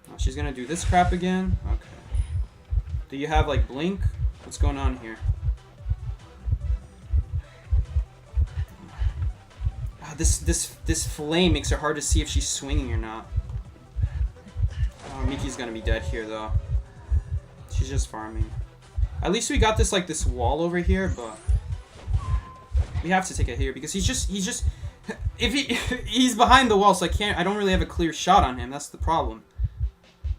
Oh, she's gonna do this crap again. Okay. Do you have like blink? What's going on here? Oh, this flame makes it hard to see if she's swinging or not. Oh, Miki's gonna be dead here though. She's just farming. At least we got this like this wall over here, but we have to take it here because he's just if he's behind the wall, so I don't really have a clear shot on him. That's the problem.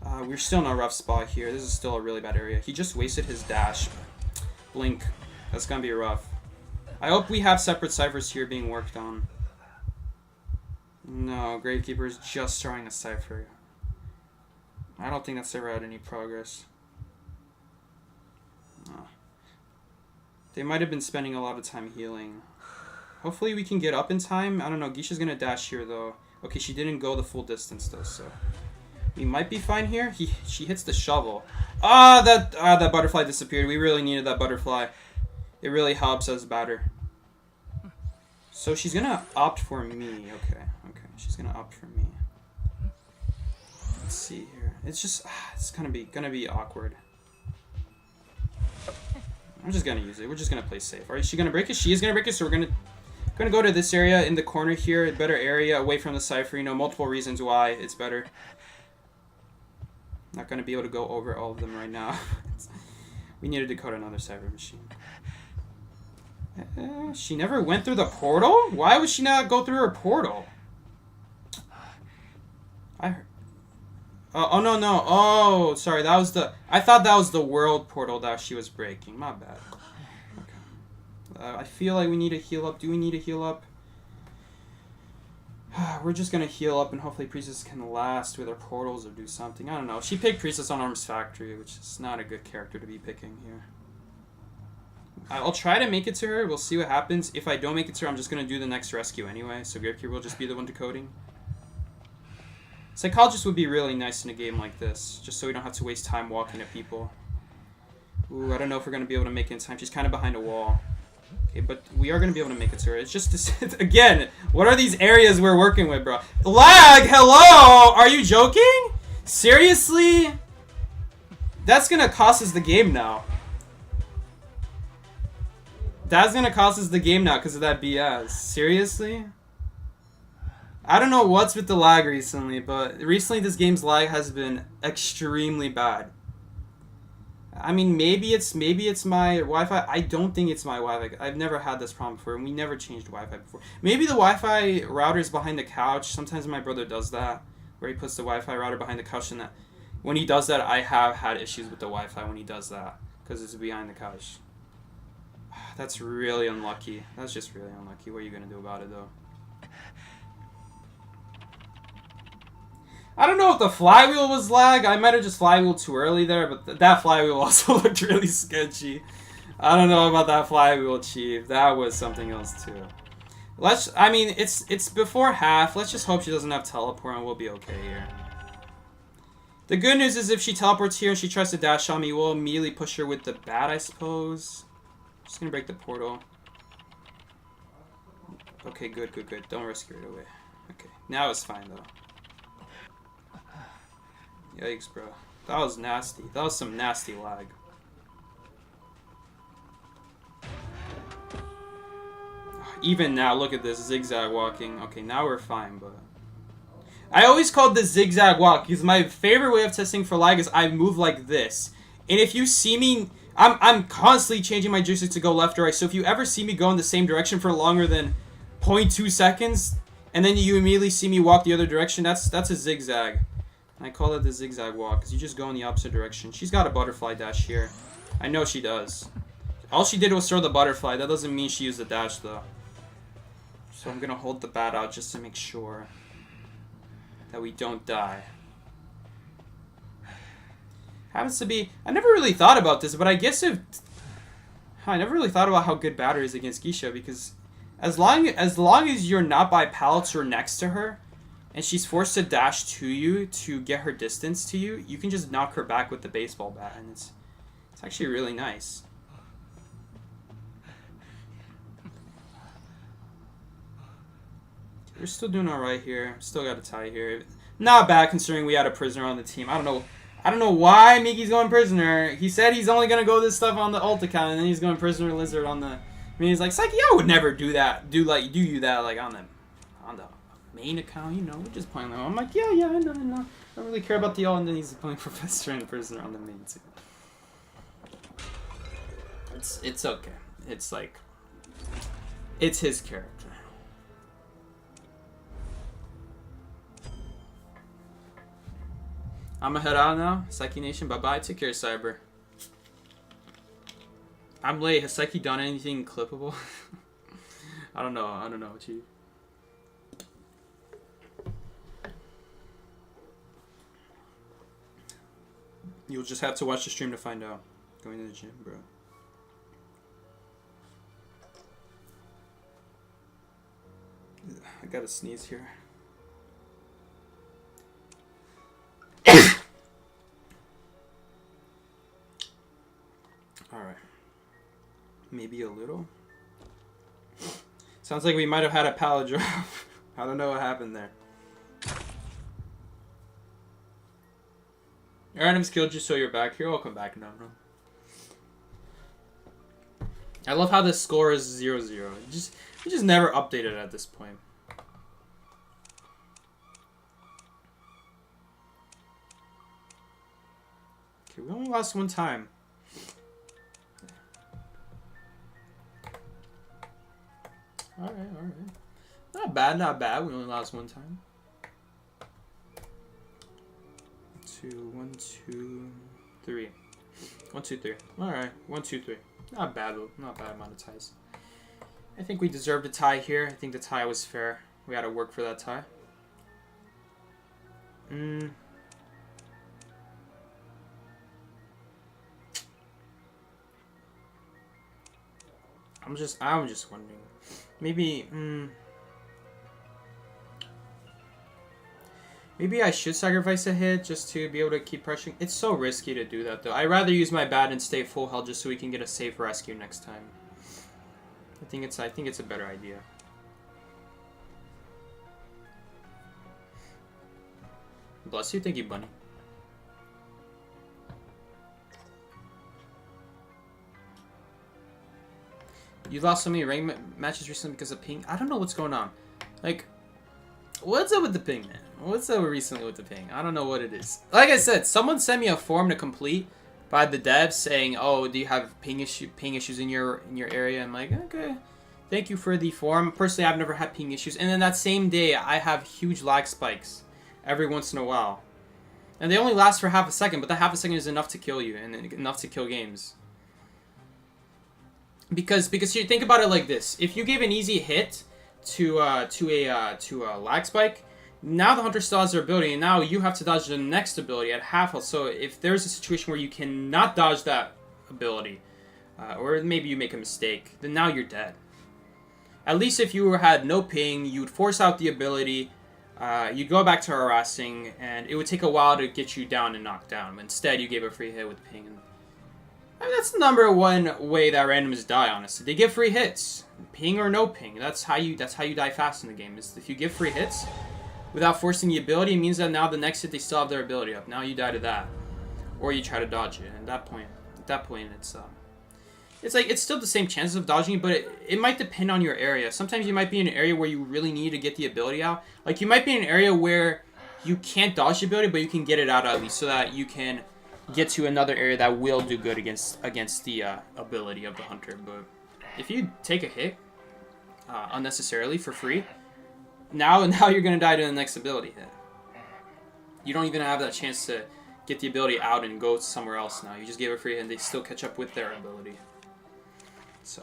We're still in a rough spot here. This is still a really bad area. He just wasted his dash. Blink. That's gonna be rough. I hope we have separate ciphers here being worked on. No, Gravekeeper is just trying a cipher. I don't think that's ever had any progress. No. They might have been spending a lot of time healing. Hopefully we can get up in time. I don't know. Gisha's gonna dash here though. Okay, she didn't go the full distance though, so we might be fine here. She hits the shovel. That butterfly disappeared. We really needed that butterfly. It really helps us batter. So she's gonna opt for me. Okay. She's gonna opt for me. Let's see here. It's just it's gonna be awkward. I'm just gonna use it. We're just gonna play safe. Alright, is she gonna break it? She is gonna break it, so we're gonna go to this area in the corner here, a better area away from the cipher. You know, multiple reasons why it's better. Not gonna be able to go over all of them right now. We need to decode another cipher machine. She never went through the portal? Why would she not go through her portal? I heard. Oh no. Oh, sorry. That was the. I thought that was the world portal that she was breaking. My bad. Okay. I feel like we need to heal up. Do we need to heal up? We're just gonna heal up and hopefully Priestess can last with her portals or do something. I don't know. She picked Priestess on Arms Factory, which is not a good character to be picking here. I'll try to make it to her. We'll see what happens. If I don't make it to her, I'm just gonna do the next rescue anyway. So Gravekeeper will just be the one decoding. Psychologist would be really nice in a game like this, just so we don't have to waste time walking at people. Ooh, I don't know if we're going to be able to make it in time. She's kind of behind a wall. Okay, but we are going to be able to make it to her. It's just this... Again, what are these areas we're working with, bro? Lag! Hello! Are you joking? Seriously? That's going to cost us the game now. That's going to cost us the game now because of that BS. Seriously? I don't know what's with the lag recently, but recently this game's lag has been extremely bad. I mean, maybe it's my Wi-Fi. I don't think it's my Wi-Fi. I've never had this problem before, and we never changed Wi-Fi before. Maybe the Wi-Fi router is behind the couch. Sometimes my brother does that, where he puts the Wi-Fi router behind the couch, and that when he does that, I have had issues with the Wi-Fi when he does that, because it's behind the couch. That's really unlucky. That's just really unlucky. What are you going to do about it, though? I don't know if the flywheel was lag. I might have just flywheel too early there, but that flywheel also looked really sketchy. I don't know about that flywheel, Chief. That was something else too. I mean, it's before half. Let's just hope she doesn't have teleport and we'll be okay here. The good news is if she teleports here and she tries to dash on me, we'll immediately push her with the bat, I suppose. Just gonna break the portal. Okay, good. Don't rescue it away. Okay, now it's fine though. Yikes, bro. That was nasty. That was some nasty lag. Even now, look at this zigzag walking. Okay, now we're fine, but I always called this zigzag walk because my favorite way of testing for lag is I move like this. And if you see me, I'm constantly changing my joystick to go left or right. So if you ever see me go in the same direction for longer than 0.2 seconds, and then you immediately see me walk the other direction, that's a zigzag. And I call it the zigzag walk because you just go in the opposite direction. She's got a butterfly dash here. I know she does. All she did was throw the butterfly. That doesn't mean she used the dash though. So I'm gonna hold the bat out just to make sure that we don't die. Happens to be... I never really thought about this, but I guess if... I never really thought about how good batter is against Gisha, because as long as you're not by pallets or next to her, and she's forced to dash to you to get her distance to you, you can just knock her back with the baseball bat, and it's actually really nice. We're still doing alright here. Still got a tie here. Not bad considering we had a prisoner on the team. I don't know why Miki's going prisoner. He said he's only gonna go this stuff on the alt account, and then he's going prisoner lizard on the. I mean, he's like, Psyche, I would never do that. Do you that like on the main account? You know, we're just playing. I'm like, yeah, I know. I don't really care about the alt, and then he's playing professor and prisoner on the main too. It's okay. It's like, it's his character. I'm gonna head out now. Psyche Nation, bye-bye. Take care, Cyber. I'm late. Has Psyche done anything clippable? I don't know, Chief. You'll just have to watch the stream to find out. Going to the gym, bro. I gotta sneeze here. Alright. Maybe a little. Sounds like we might have had a pallet drop. I don't know what happened there. Alright, I'm skilled just so you're back here. Welcome back, no. I love how the score is 0-0. We just never updated at this point. Okay, we only lost one time. Alright. Not bad. We only lost one time. 1, 2, 3. 1, 2, 3. Alright, 1, 2, 3. Not bad amount of ties. I think we deserved a tie here. I think the tie was fair. We had to work for that tie. I'm just wondering. Maybe I should sacrifice a hit just to be able to keep pressuring. It's so risky to do that though. I'd rather use my bat and stay full health just so we can get a safe rescue next time. I think it's a better idea. Bless you, thank you, Bunny. You lost so many rank matches recently because of ping. I don't know what's going on. Like, what's up with the ping, man? What's up recently with the ping? I don't know what it is. Like I said, someone sent me a form to complete by the devs saying, "Oh, do you have ping issues in your area?" I'm like, okay, thank you for the form. Personally, I've never had ping issues, and then that same day, I have huge lag spikes every once in a while, and they only last for half a second, but that half a second is enough to kill you and enough to kill games. Because you think about it like this: if you give an easy hit to a lag spike, now the hunter still has their ability, and now you have to dodge the next ability at half health. So if there's a situation where you cannot dodge that ability, or maybe you make a mistake, then now you're dead. At least if you had no ping, you would force out the ability, you'd go back to harassing, and it would take a while to get you down and knocked down. Instead, you gave a free hit with ping. And I mean, that's the number one way that randoms die, honestly. They get free hits. Ping or no ping. That's how you die fast in the game. Is if you give free hits without forcing the ability, it means that now the next hit they still have their ability up. Now you die to that. Or you try to dodge it. And at that point it's like, it's still the same chances of dodging it, but it might depend on your area. Sometimes you might be in an area where you really need to get the ability out. Like, you might be in an area where you can't dodge the ability, but you can get it out at least so that you can get to another area that will do good against the ability of the hunter. But if you take a hit unnecessarily for free, now you're going to die to the next ability hit. You don't even have that chance to get the ability out and go somewhere else now. You just gave a free hit and they still catch up with their ability. So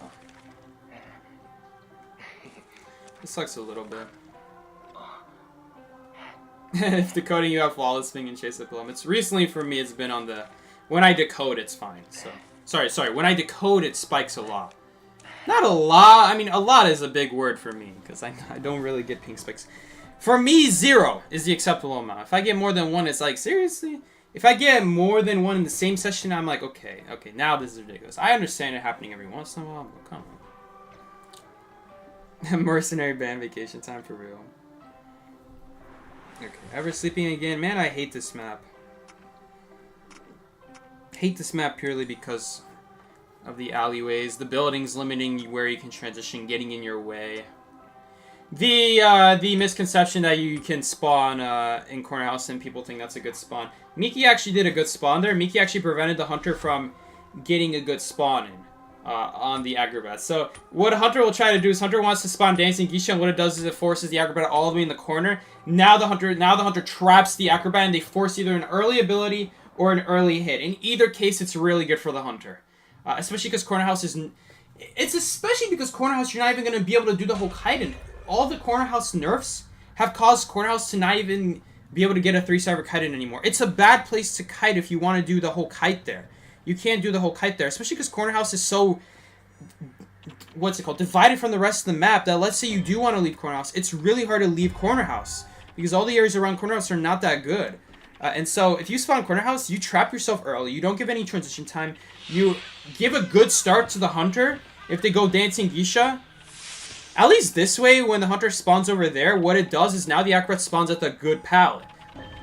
it sucks a little bit. If decoding you have flawless ping and chase up limits. Recently for me it's been on the when I decode it's fine. So sorry, when I decode it spikes a lot. Not a lot. I mean, a lot is a big word for me because I don't really get ping spikes. For me, 0 is the acceptable amount. If I get more than 1, it's like, seriously? If I get more than 1 in the same session, I'm like, okay, now this is ridiculous. I understand it happening every once in a while, but come on. Mercenary band vacation time for real. Okay, ever sleeping again? Man, I hate this map. Hate this map purely because of the alleyways, the buildings limiting where you can transition, getting in your way. The misconception that you can spawn in Corner House and people think that's a good spawn. Miki actually did a good spawn there. Miki actually prevented the hunter from getting a good spawn in on the Acrobat. So what a hunter will try to do is hunter wants to spawn Dancing Gisha, and what it does is it forces the Acrobat all the way in the corner. Now the hunter traps the Acrobat and they force either an early ability or an early hit. In either case, it's really good for the hunter. Especially because Corner House isn't... It's especially because Corner House, you're not even going to be able to do the whole kite in it. All the Corner House nerfs have caused Corner House to not even be able to get a 3-cyber kite in anymore. It's a bad place to kite if you want to do the whole kite there. You can't do the whole kite there, especially because Corner House is so... What's it called? Divided from the rest of the map that let's say you do want to leave Corner House, it's really hard to leave Corner House. Because all the areas around Corner House are not that good. And so if you spawn Corner House, you trap yourself early. You don't give any transition time. You give a good start to the hunter. If they go Dancing Gisha... At least this way, when the hunter spawns over there, what it does is now the Acrobat spawns at the good palette.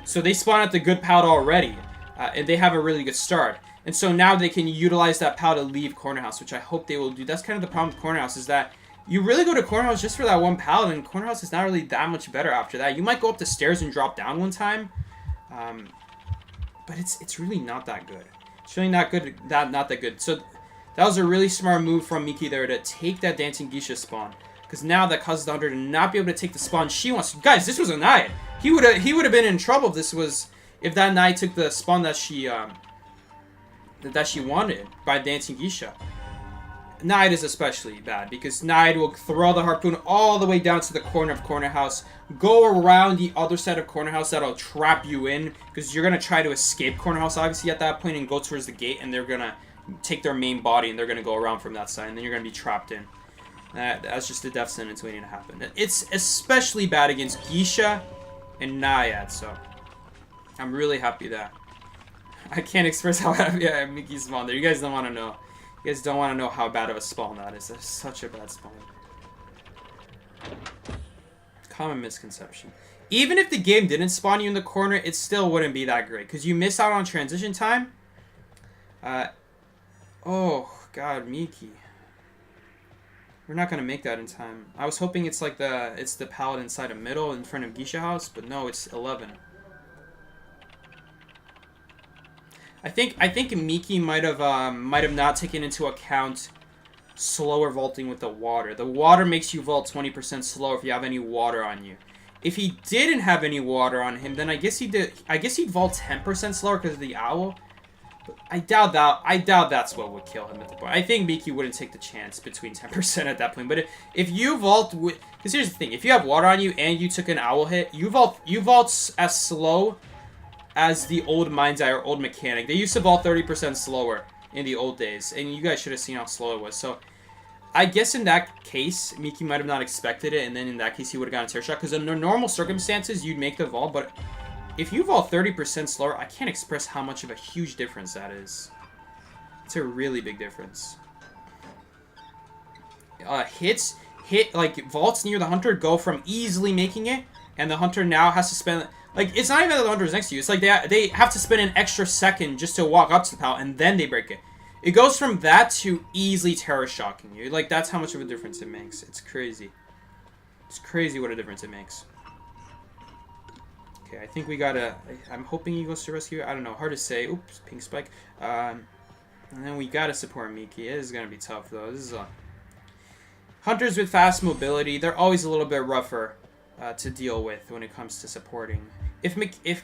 So they spawn at the good palette already, and they have a really good start. And so now they can utilize that palette to leave Corner House, which I hope they will do. That's kind of the problem with Corner House, is that you really go to Corner House just for that one palette, and Corner House is not really that much better after that. You might go up the stairs and drop down one time, but it's really not that good. It's really not good. Not that good. So that was a really smart move from Miki there to take that Dancing Gisha spawn. Because now that causes the hunter to not be able to take the spawn she wants. Guys, this was a Naiad. He would have been in trouble if that Naiad took the spawn that she wanted by Dancing Gisha. Naiad is especially bad because Naiad will throw the harpoon all the way down to the corner of Corner House, go around the other side of Corner House that'll trap you in because you're gonna try to escape Corner House obviously at that point and go towards the gate, and they're gonna take their main body and they're gonna go around from that side, and then you're gonna be trapped in. That's just a death sentence waiting to happen. It's especially bad against Gisha and Naiad, so I'm really happy that I can't express how happy I am Miki's spawn there. You guys don't want to know. You guys don't want to know how bad of a spawn that is. That's such a bad spawn. Common misconception. Even if the game didn't spawn you in the corner, it still wouldn't be that great because you miss out on transition time. Oh God, Miki. We're not gonna make that in time. I was hoping it's like it's the palette inside a middle in front of Gisha House, but no, it's 11. I think Miki might have not taken into account slower vaulting with the water. The water makes you vault 20% slower if you have any water on you. If he didn't have any water on him, then I guess he'd vault 10% slower because of the owl. I doubt that's what would kill him at the point. I think Miki wouldn't take the chance between 10% at that point. But if you vault with... Because here's the thing. If you have water on you and you took an owl hit, you vault as slow as the old Mind's Eye or old Mechanic. They used to vault 30% slower in the old days. And you guys should have seen how slow it was. So I guess in that case, Miki might have not expected it. And then in that case, he would have gotten a tear shot. Because under normal circumstances, you'd make the vault. But... if you vault 30% slower, I can't express how much of a huge difference that is. It's a really big difference. Hit, like, vaults near the hunter go from easily making it, and the hunter now has to spend, like, it's not even that the hunter is next to you. It's like they have to spend an extra second just to walk up to the pallet, and then they break it. It goes from that to easily terror shocking you. Like, that's how much of a difference it makes. It's crazy. It's crazy what a difference it makes. Okay, I think we gotta... I'm hoping he goes to rescue. I don't know. Hard to say. Oops, pink spike. And then we gotta support Miki. It is gonna be tough, though. This is a... Hunters with fast mobility, they're always a little bit rougher to deal with when it comes to supporting. If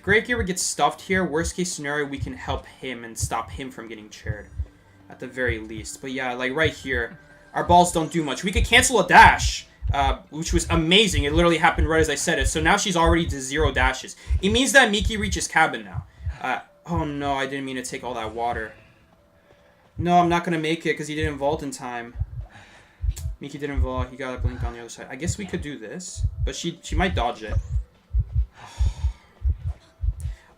Gravekeeper gets stuffed here, worst case scenario, we can help him and stop him from getting chaired. At the very least. But yeah, like right here, our balls don't do much. We could cancel a dash, which was amazing. It literally happened right as I said it. So now she's already to 0 dashes. It means that Miki reaches cabin now. Oh no, I didn't mean to take all that water. No, I'm not going to make it because he didn't vault in time. Miki didn't vault. He got a blink on the other side. I guess we could do this, but she might dodge it.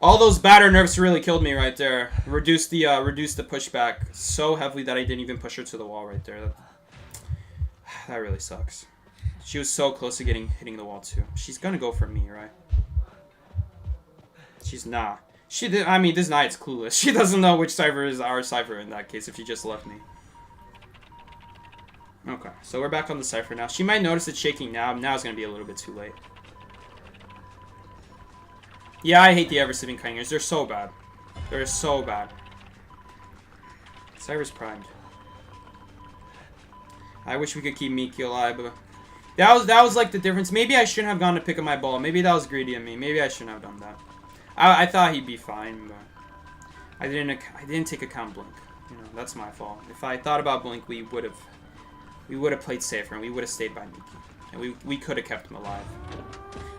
All those batter nerfs really killed me right there. Reduced the pushback so heavily that I didn't even push her to the wall right there. That really sucks. She was so close to hitting the wall too. She's gonna go for me, right? She's not. She did. I mean, this Naiad's clueless. She doesn't know which cipher is our cipher in that case if she just left me. Okay, so we're back on the cipher now. She might notice it shaking now. Now it's gonna be a little bit too late. Yeah, I hate the ever-sleeping Kangers. They're so bad. They're so bad. Cyber's primed. I wish we could keep Miki alive, but that was like the difference. Maybe I shouldn't have gone to pick up my ball. Maybe that was greedy of me. Maybe I shouldn't have done that. I thought he'd be fine, but I didn't take account blink. You know, that's my fault. If I thought about blink, we would have played safer and we would have stayed by Miki, and we could have kept him alive.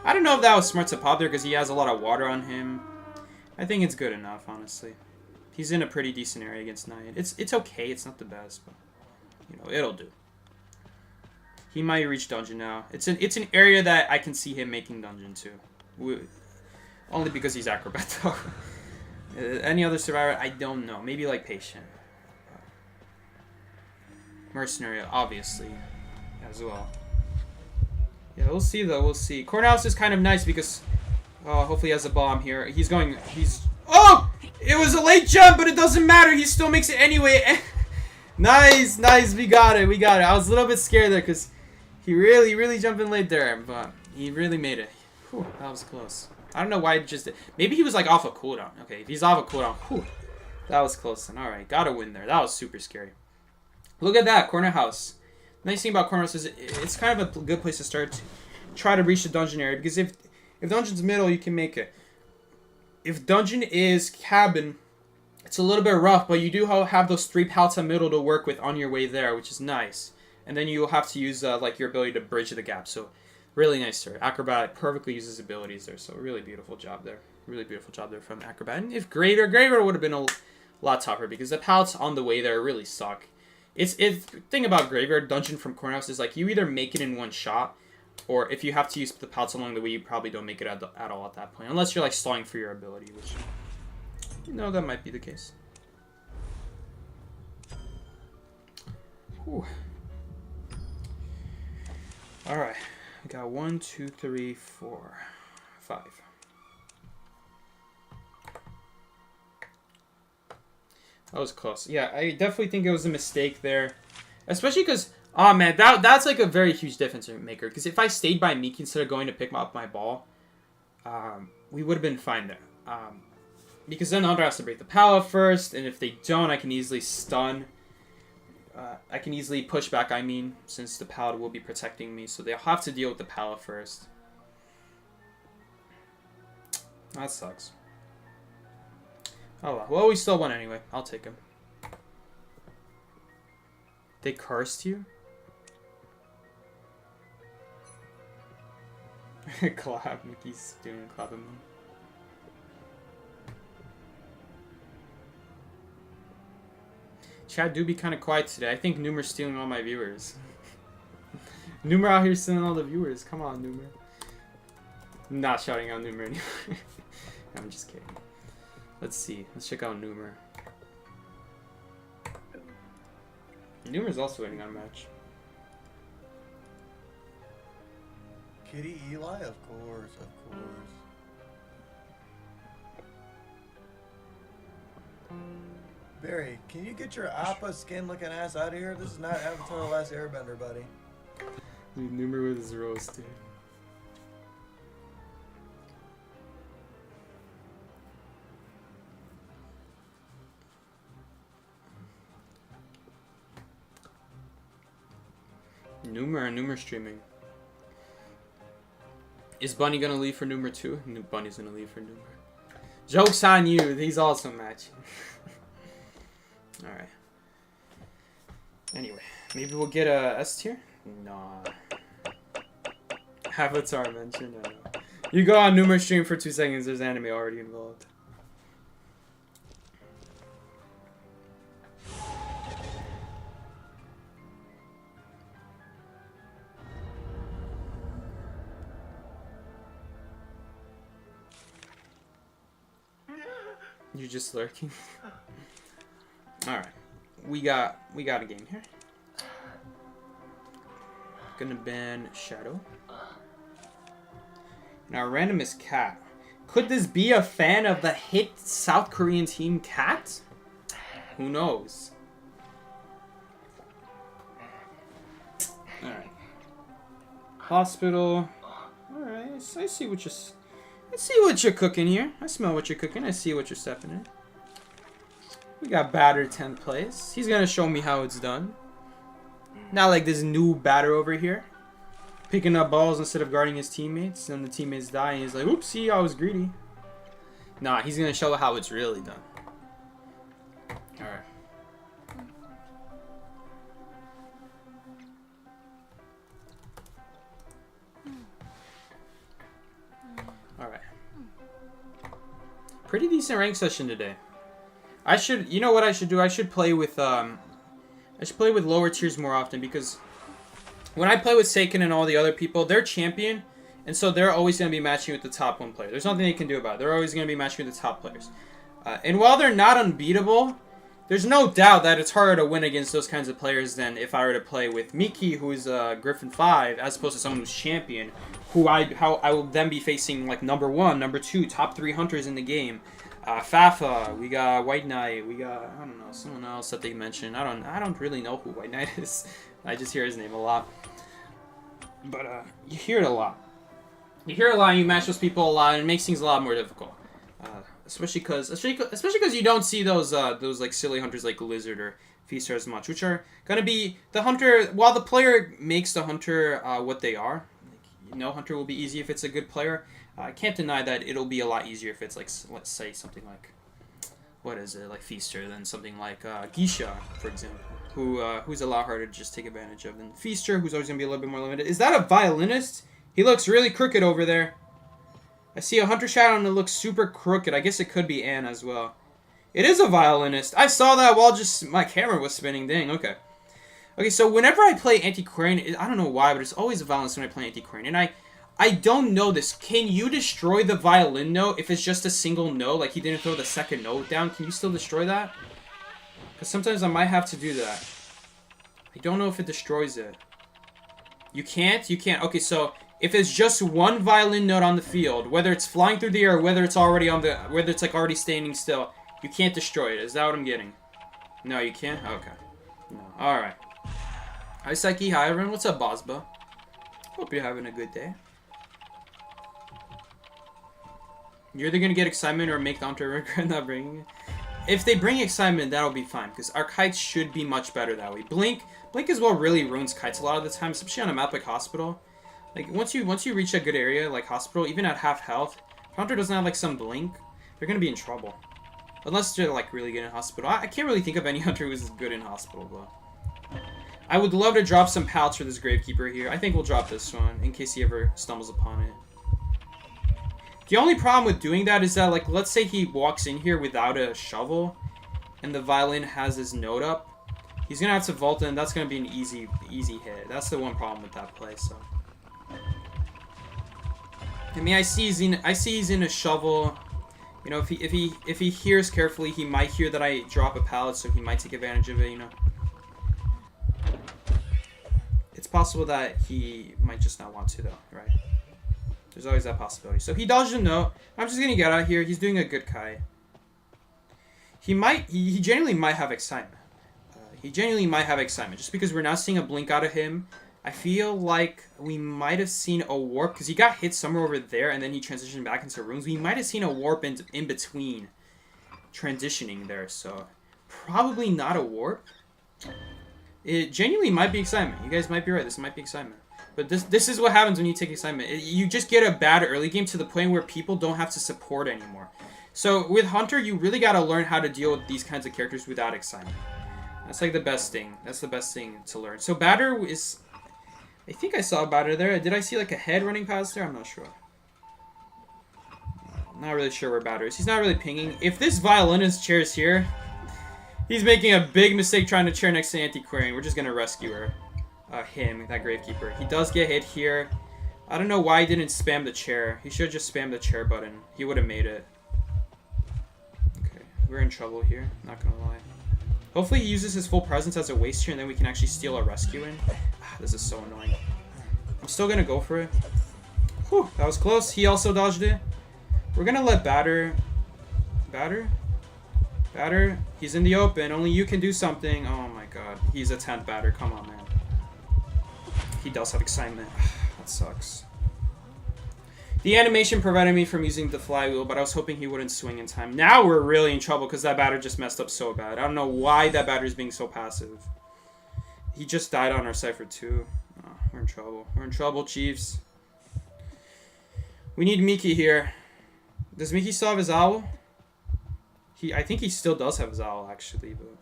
I don't know if that was smart to pop there because he has a lot of water on him. I think it's good enough, honestly. He's in a pretty decent area against Naiad. It's okay. It's not the best, but you know, it'll do. He might reach dungeon now. It's an area that I can see him making dungeon too. Only because he's Acrobat though. Any other survivor? I don't know. Maybe like Patient. Mercenary, obviously, as well. Yeah, we'll see though. We'll see. Cornhouse is kind of nice because hopefully he has a bomb here. Oh! It was a late jump, but it doesn't matter. He still makes it anyway. Nice, nice. We got it. We got it. I was a little bit scared there because he really jumped in late there, but he really made it. Whew, that was close. I don't know why it just did. Maybe he was like off a cooldown. Okay, if he's off a cooldown, whew, that was close. And all right, got a win there. That was super scary. Look at that, corner house. Nice thing about corner house is it's kind of a good place to start to try to reach the dungeon area, because if dungeon's middle, you can make it. If dungeon is cabin, it's a little bit rough, but you do have those 3 pallets in middle to work with on your way there, which is nice. And then you'll have to use like your ability to bridge the gap. So really nice there. Acrobat perfectly uses abilities there, so really beautiful job there. Really beautiful job there from Acrobat. And if Graver would have been a lot tougher, because the pallets on the way there really suck. It's the thing about Graveyard Dungeon from Cornhouse is like you either make it in one shot, or if you have to use the pallets along the way, you probably don't make it at all at that point, unless you're like stalling for your ability, which that might be the case. Whew. All right, we got 1, 2, 3, 4, 5. That was close. Yeah, I definitely think it was a mistake there. Especially because, oh man, that's like a very huge difference maker. Because if I stayed by Miki instead of going to pick up my ball, we would have been fine there. Because then the hunter has to break the pallet first, and if they don't, I can easily stun. I can easily push back, since the pallet will be protecting me. So they'll have to deal with the pallet first. That sucks. Oh well, we still won anyway. I'll take him. They cursed you? Clap. Mickey's doing clap him. Chat do be kind of quiet today. I think Numer's stealing all my viewers. Numer out here stealing all the viewers. Come on, Numer. I'm not shouting out Numer anymore. I'm just kidding. Let's see. Let's check out Numer. Numer's also waiting on a match. Kitty Eli, of course, of course. Barry, can you get your Appa skin looking ass out of here? This is not Avatar: The Last Airbender, buddy. Leave Numer with his roast, dude. Numer streaming. Is Bunny gonna leave for Numer too? Bunny's gonna leave for Numer. Joke's on you. He's also matching. Alright. Anyway, maybe we'll get a S tier? Nah. Avatar mention? No. You go on Numer stream for 2 seconds, there's anime already involved. You're just lurking. Alright. We got a game here. Gonna ban Shadow. Now random is Cat. Could this be a fan of the hit South Korean team Cat? Who knows? Alright. Hospital. Alright, I see what you're cooking here. I smell what you're cooking. I see what you're stepping in. We got batter 10th place. He's gonna show me how it's done. Not like this new batter over here. Picking up balls instead of guarding his teammates. And the teammates die and he's like, oopsie, I was greedy. Nah, he's gonna show how it's really done. Alright. Alright. Pretty decent rank session today. You know what I should do? I should play with lower tiers more often, because when I play with Seiken and all the other people, they're champion, and so they're always going to be matching with the top 1 player. There's nothing they can do about it. They're always going to be matching with the top players. And while they're not unbeatable, there's no doubt that it's harder to win against those kinds of players than if I were to play with Miki, who's Griffin 5, as opposed to someone who's champion, who I will then be facing like number 1, number 2, top 3 hunters in the game. Fafa, we got White Knight, we got, I don't know, someone else that they mentioned. I don't really know who White Knight is. I just hear his name a lot. But you hear it a lot. You hear it a lot and you match those people a lot, and it makes things a lot more difficult. Especially because you don't see those like silly hunters like Lizard or Feaster as much, which are gonna be the hunter. While the player makes the hunter what they are, like, hunter will be easy if it's a good player. I can't deny that it'll be a lot easier if it's like, let's say something like, what is it, like Feaster, than something like Gisha, for example, who's a lot harder to just take advantage of than Feaster, who's always gonna be a little bit more limited. Is that a Violinist? He looks really crooked over there. I see a hunter shadow and it looks super crooked. I guess it could be Anne as well. It is a Violinist. I saw that while just my camera was spinning. Dang, okay. Okay, so whenever I play anti-Crane, I don't know why, but it's always a Violinist when I play anti-Crane, and I don't know this. Can you destroy the violin note if it's just a single note? Like he didn't throw the second note down. Can you still destroy that? Because sometimes I might have to do that. I don't know if it destroys it. You can't? You can't. Okay, so if it's just one violin note on the field, whether it's flying through the air or whether it's already whether it's like already standing still, you can't destroy it. Is that what I'm getting? No, you can't? Okay. No. Alright. Hi, Psyche. Hi, everyone. What's up, Bosba? Hope you're having a good day. You're either going to get excitement or make the hunter regret not bringing it. If they bring excitement, that'll be fine, because our kites should be much better that way. Blink is what really ruins kites a lot of the time, especially on a map like Hospital. Like, once you reach a good area like Hospital, even at half health, if hunter doesn't have like some blink, they're going to be in trouble. Unless they're like really good in Hospital. I can't really think of any hunter who's good in Hospital, though. I would love to drop some pallets for this Gravekeeper here. I think we'll drop this one, in case he ever stumbles upon it. The only problem with doing that is that, like, let's say he walks in here without a shovel, and the violin has his note up. He's gonna have to vault in, and that's gonna be an easy hit. That's the one problem with that play, so. I mean, I see he's in a shovel. You know, if he hears carefully, he might hear that I drop a pallet, so he might take advantage of it, you know. It's possible that he might just not want to, though, right? There's always that possibility. So he dodged a note. I'm just going to get out here. He's doing a good Kai. He genuinely might have excitement. He genuinely might have excitement. Just because we're not seeing a blink out of him, I feel like we might have seen a warp. Because he got hit somewhere over there, and then he transitioned back into runes. We might have seen a warp in between transitioning there. So probably not a warp. It genuinely might be excitement. You guys might be right. This might be excitement. But this is what happens when you take excitement. You just get a bad early game to the point where people don't have to support anymore. So with Hunter, you really got to learn how to deal with these kinds of characters without excitement. That's like the best thing. That's the best thing to learn. So Batter is... I think I saw Batter there. Did I see like a head running past there? I'm not sure. Not really sure where Batter is. He's not really pinging. If this Violinist chair is here, he's making a big mistake trying to chair next to Antiquarian. We're just going to rescue her. Him, that Gravekeeper. He does get hit here. I don't know why he didn't spam the chair. He should have just spammed the chair button. He would have made it. Okay, we're in trouble here. Not gonna lie. Hopefully he uses his full presence as a waste here and then we can actually steal a rescue in. This is so annoying. I'm still gonna go for it. Whew, that was close. He also dodged it. We're gonna let Batter... Batter? Batter? He's in the open. Only you can do something. Oh my god. He's a 10th Batter. Come on, man. He does have excitement. That sucks. The animation prevented me from using the flywheel, but I was hoping he wouldn't swing in time. Now we're really in trouble because that Batter just messed up so bad. I don't know why that Batter is being so passive. He just died on our Cypher too. Oh, we're in trouble. We're in trouble, Chiefs. We need Miki here. Does Miki still have his owl? I think he still does have his owl, actually, but...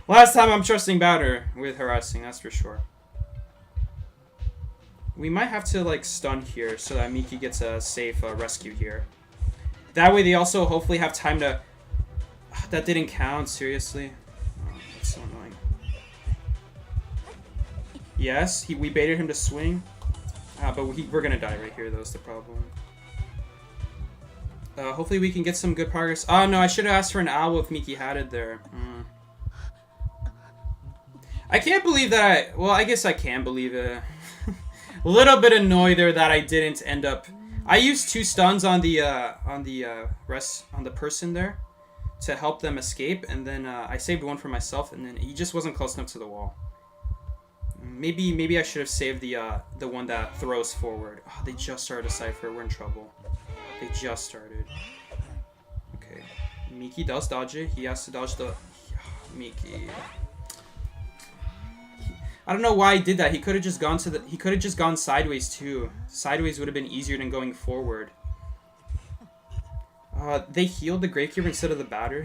Last time I'm trusting Batter with harassing, that's for sure. We might have to like stun here so that Miki gets a safe rescue here. That way they also hopefully have time to... That didn't count, seriously. Oh, that's so annoying. Yes, we baited him to swing. But we're gonna die right here though, is the problem. Hopefully we can get some good progress. Oh no, I should have asked for an owl if Miki had it there. I can't believe that well, I guess I can believe it. A little bit annoyed there that I didn't end up... I used 2 stuns on the person there to help them escape, and then I saved one for myself, and then he just wasn't close enough to the wall. Maybe I should have saved the one that throws forward. Oh, they just started a Cypher. We're in trouble. They just started. Okay. Miki does dodge it. He has to dodge the... Miki... I don't know why he did that. He could have just gone to the... He could have just gone sideways too. Sideways would have been easier than going forward. They healed the Gravekeeper instead of the Batter.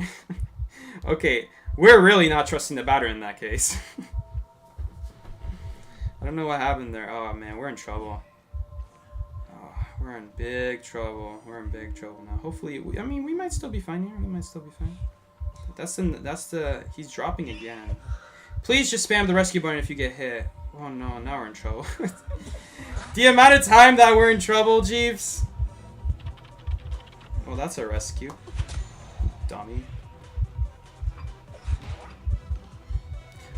Okay, we're really not trusting the Batter in that case. I don't know what happened there. Oh man, we're in trouble. Oh, we're in big trouble. We're in big trouble now. Hopefully, I mean, we might still be fine here. We might still be fine. That's the... He's dropping again. Please just spam the rescue button if you get hit. Oh no, now we're in trouble. The amount of time that we're in trouble, Jeeves. Well, that's a rescue. Dummy.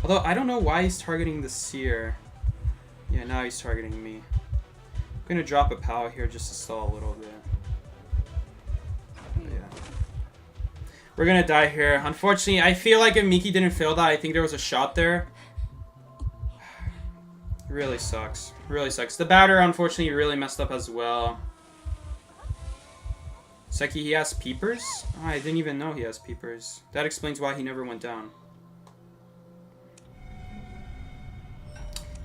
Although, I don't know why he's targeting the Seer. Yeah, now he's targeting me. I'm gonna drop a power here just to stall a little bit. We're gonna die here. Unfortunately, I feel like if Miki didn't fail that, I think there was a shot there. Really sucks. Really sucks. The Batter, unfortunately, really messed up as well. Seki, he has peepers? Oh, I didn't even know he has peepers. That explains why he never went down.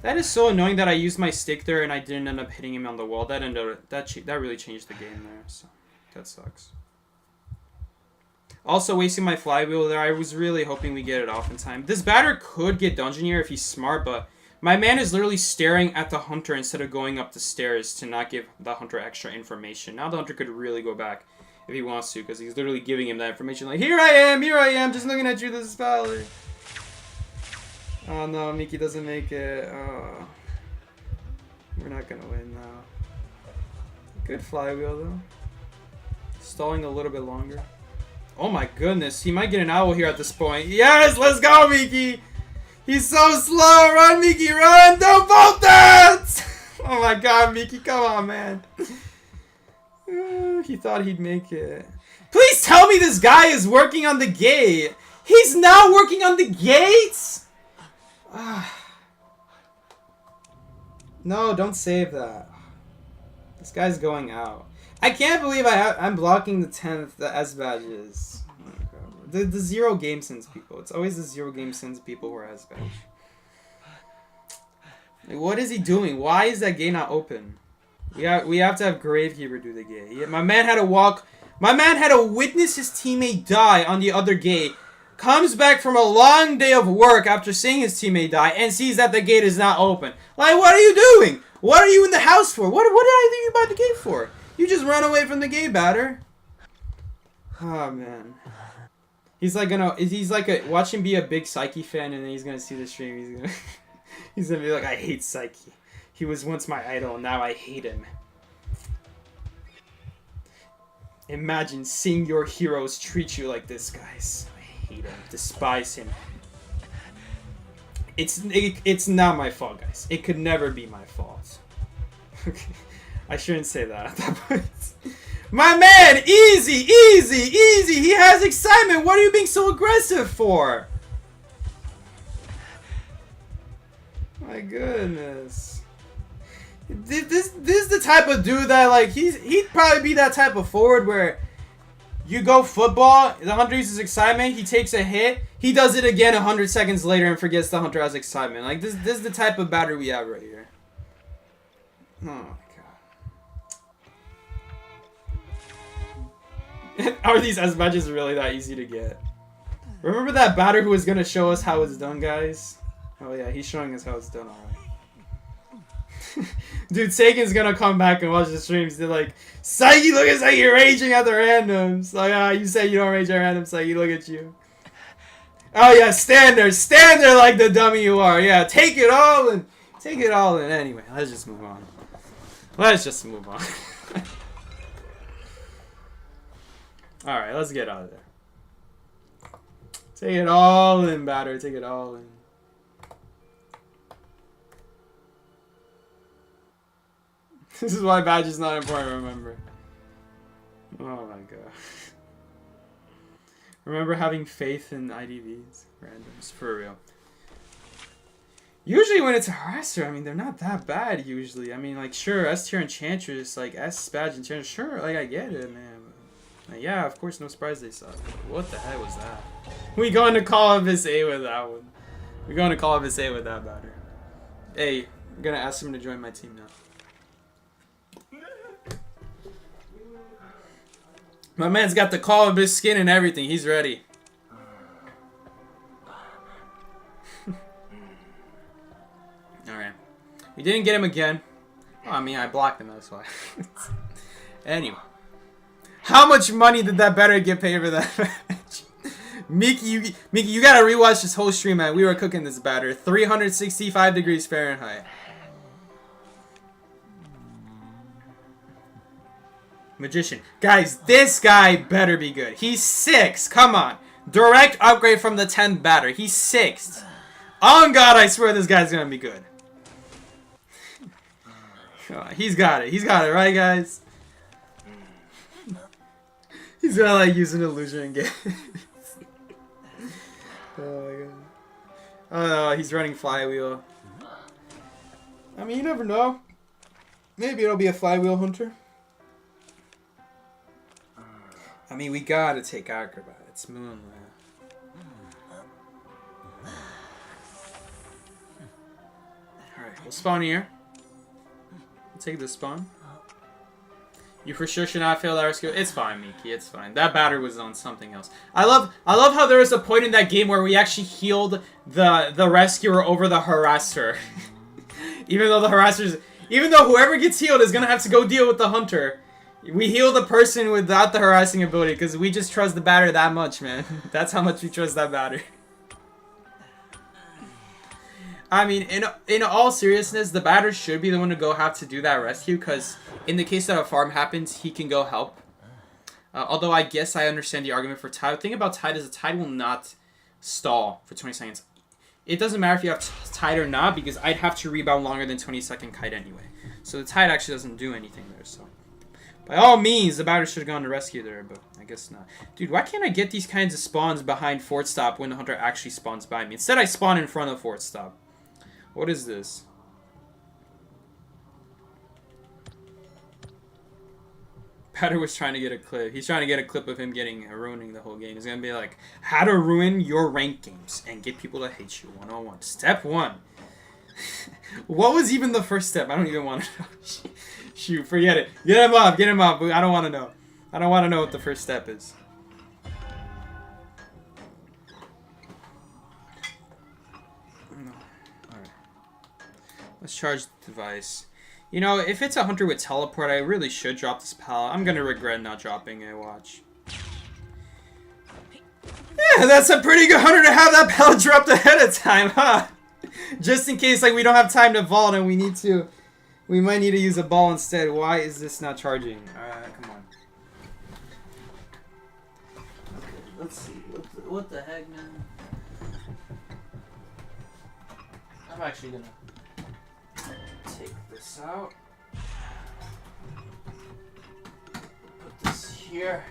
That is so annoying that I used my stick there and I didn't end up hitting him on the wall. That really changed the game there. So that sucks. Also wasting my flywheel there. I was really hoping we get it off in time. This Batter could get dungeon here if he's smart, but my man is literally staring at the Hunter instead of going up the stairs to not give the Hunter extra information. Now the Hunter could really go back if he wants to, because he's literally giving him that information. Like, here I am, just looking at you, this is Valley. Oh no, Miki doesn't make it. Oh. We're not gonna win now. Good flywheel though. Stalling a little bit longer. Oh my goodness, he might get an owl here at this point. Yes, let's go, Miki! He's so slow. Run, Miki, run. Don't bolt that. Oh my god, Miki, come on, man. He thought he'd make it. Please tell me this guy is working on the gate. He's not working on the gates? No, don't save that. This guy's going out. I can't believe I'm blocking the 10th, the S badges. Oh my God. The 0 game sense people. It's always the 0 game sense people who are S badge. Like, what is he doing? Why is that gate not open? We have to have Gravekeeper do the gate. My man had to walk. My man had to witness his teammate die on the other gate. Comes back from a long day of work after seeing his teammate die and sees that the gate is not open. Like, what are you doing? What are you in the house for? What did I leave you by the gate for? You just run away from the gate, batter. Oh man. He's like watch him be a big Psyche fan and then he's gonna see the stream. He's gonna be like, I hate Psyche. He was once my idol, now I hate him. Imagine seeing your heroes treat you like this, guys. I hate him, despise him. It's not my fault, guys. It could never be my fault. I shouldn't say that at that point. My man, easy. He has excitement. What are you being so aggressive for? My goodness. This is the type of dude that, like, he'd probably be that type of forward where you go football, the hunter uses excitement, he takes a hit, he does it again 100 seconds later and forgets the hunter has excitement. Like, this is the type of batter we have right here. Oh my god. Are these S badges really that easy to get? Remember that batter who was gonna show us how it's done, guys? Oh yeah, he's showing us how it's done, alright. Dude, Sagan's gonna come back and watch the streams. They're like, Psyche, look at Psyche raging at the randoms. Like, you say you don't rage at randoms, Psyche, look at you. Oh yeah, stand there like the dummy you are. Yeah, take it all in. Anyway, let's just move on. Alright, let's get out of there. Take it all in, batter. Take it all in. This is why badge is not important, remember. Oh my god. Remember having faith in IDVs? Randoms, for real. Usually when it's a harasser, I mean, they're not that bad usually. I mean, like, sure, S tier Enchantress, like, S badge Enchantress, sure, like, I get it, man. Like, yeah, of course, no surprise they suck. What the heck was that? We going to call up his A with that one. We're going to call up his A with that batter. Hey, I'm going to ask him to join my team now. My man's got the call of his skin and everything. He's ready. Alright. We didn't get him again. Oh, I mean, I blocked him, that's why. Anyway. How much money did that better get paid for that match? Miki, you gotta rewatch this whole stream, man. We were cooking this batter. 365 degrees Fahrenheit. Magician. Guys, this guy better be good. He's 6. Come on. Direct upgrade from the 10th batter. He's 6th. On God, I swear this guy's gonna be good. He's got it. He's got it, right, guys? He's gonna, like, use an illusion and get oh my god. Oh no, he's running flywheel. I mean, you never know. Maybe it'll be a flywheel hunter. I mean, we gotta take Acrobat. It's Moonland. Alright, we'll spawn here. We'll take this spawn. You for sure should not fail that rescue. It's fine, Miki. It's fine. That batter was on something else. I love how there was a point in that game where we actually healed the rescuer over the harasser. Even though whoever gets healed is gonna have to go deal with the hunter. We heal the person without the harassing ability because we just trust the batter that much, man. That's how much we trust that batter. I mean, in all seriousness, the batter should be the one to go have to do that rescue because in the case that a farm happens, he can go help. Although I guess I understand the argument for Tide. The thing about Tide is the Tide will not stall for 20 seconds. it doesn't matter if you have tide or not, because I'd have to rebound longer than 20-second kite anyway. So the tide actually doesn't do anything there, so. By all means, the batter should have gone to rescue there, but I guess not. Dude, why can't I get these kinds of spawns behind fort stop when the hunter actually spawns by me? Instead, I spawn in front of fort stop. What is this? Batter was trying to get a clip. He's trying to get a clip of him ruining the whole game. He's gonna be like, how to ruin your ranked games and get people to hate you 101. Step 1. What was even the first step? I don't even want to know. Shoot, forget it. Get him off, get him off. I don't want to know. I don't want to know what the first step is. Alright. Let's charge the device. You know, if it's a hunter with teleport, I really should drop this pallet. I'm gonna regret not dropping it, watch. Yeah, that's a pretty good hunter to have that pallet dropped ahead of time, huh? Just in case, like, we don't have time to vault and we might need to use a ball instead. Why is this not charging? Come on. Okay, let's see. What the heck, man? I'm actually gonna take this out. Put this here.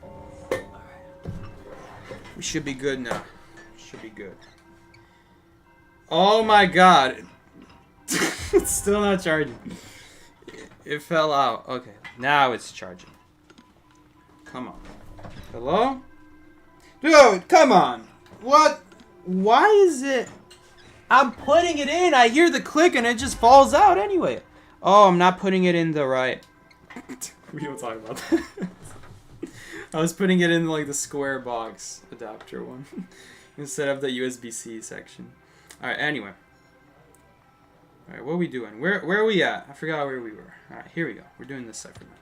Alright. We should be good now. Should be good. Oh my god. It's still not charging. It fell out. Okay, now it's charging. Come on. Hello? Dude, come on. What? Why is it? I'm putting it in. I hear the click and it just falls out anyway. Oh, I'm not putting it in the right. We don't talk about that. I was putting it in like the square box adapter one instead of the USB-C section. Alright, anyway. Alright, what are we doing? Where are we at? I forgot where we were. Alright, here we go. We're doing this cipher now.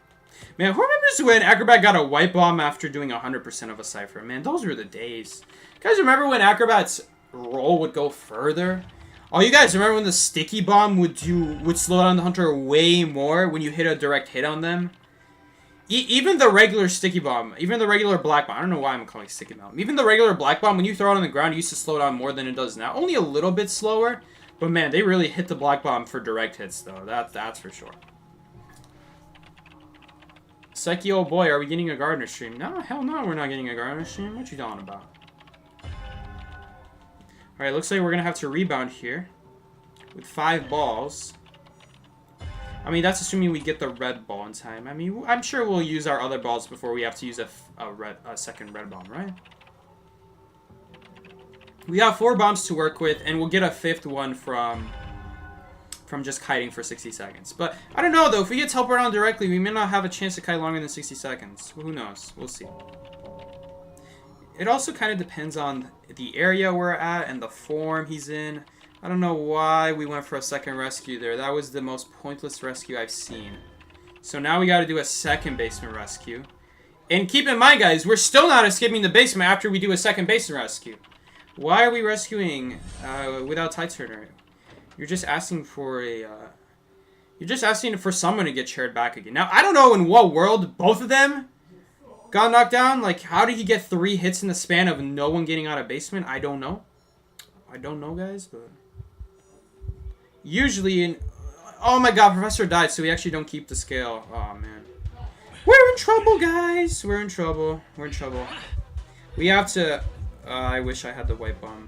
Man, who remembers when Acrobat got a white bomb after doing 100% of a cipher? Man, those were the days. You guys remember when Acrobat's roll would go further? Oh, you guys remember when the sticky bomb would slow down the hunter way more when you hit a direct hit on them? Even the regular sticky bomb, even the regular black bomb, I don't know why I'm calling it sticky bomb. Even the regular black bomb, when you throw it on the ground, it used to slow down more than it does now. Only a little bit slower, but man, they really hit the black bomb for direct hits though. That's for sure. Psyche, oh boy, are we getting a gardener stream? No, hell no, we're not getting a gardener stream. What you talking about? Alright, looks like we're gonna have to rebound here with 5 balls. I mean, that's assuming we get the red ball in time. I mean, I'm sure we'll use our other balls before we have to use a second red bomb, right? We have 4 bombs to work with, and we'll get a 5th one from just kiting for 60 seconds. But I don't know, though. If we get teleport on directly, we may not have a chance to kite longer than 60 seconds. Who knows? We'll see. It also kind of depends on the area we're at and the form he's in. I don't know why we went for a second rescue there. That was the most pointless rescue I've seen. So now we got to do a second basement rescue. And keep in mind, guys, we're still not escaping the basement after we do a second basement rescue. Why are we rescuing without tide turner? You're just asking for a... you're just asking for someone to get chaired back again. Now, I don't know in what world both of them got knocked down. Like, how did he get 3 hits in the span of no one getting out of basement? I don't know. I don't know, guys, but... Usually in... Oh my god, Professor died, so we actually don't keep the scale. Oh, man. We're in trouble, guys. We're in trouble. We're in trouble. We have to... I wish I had the white bomb.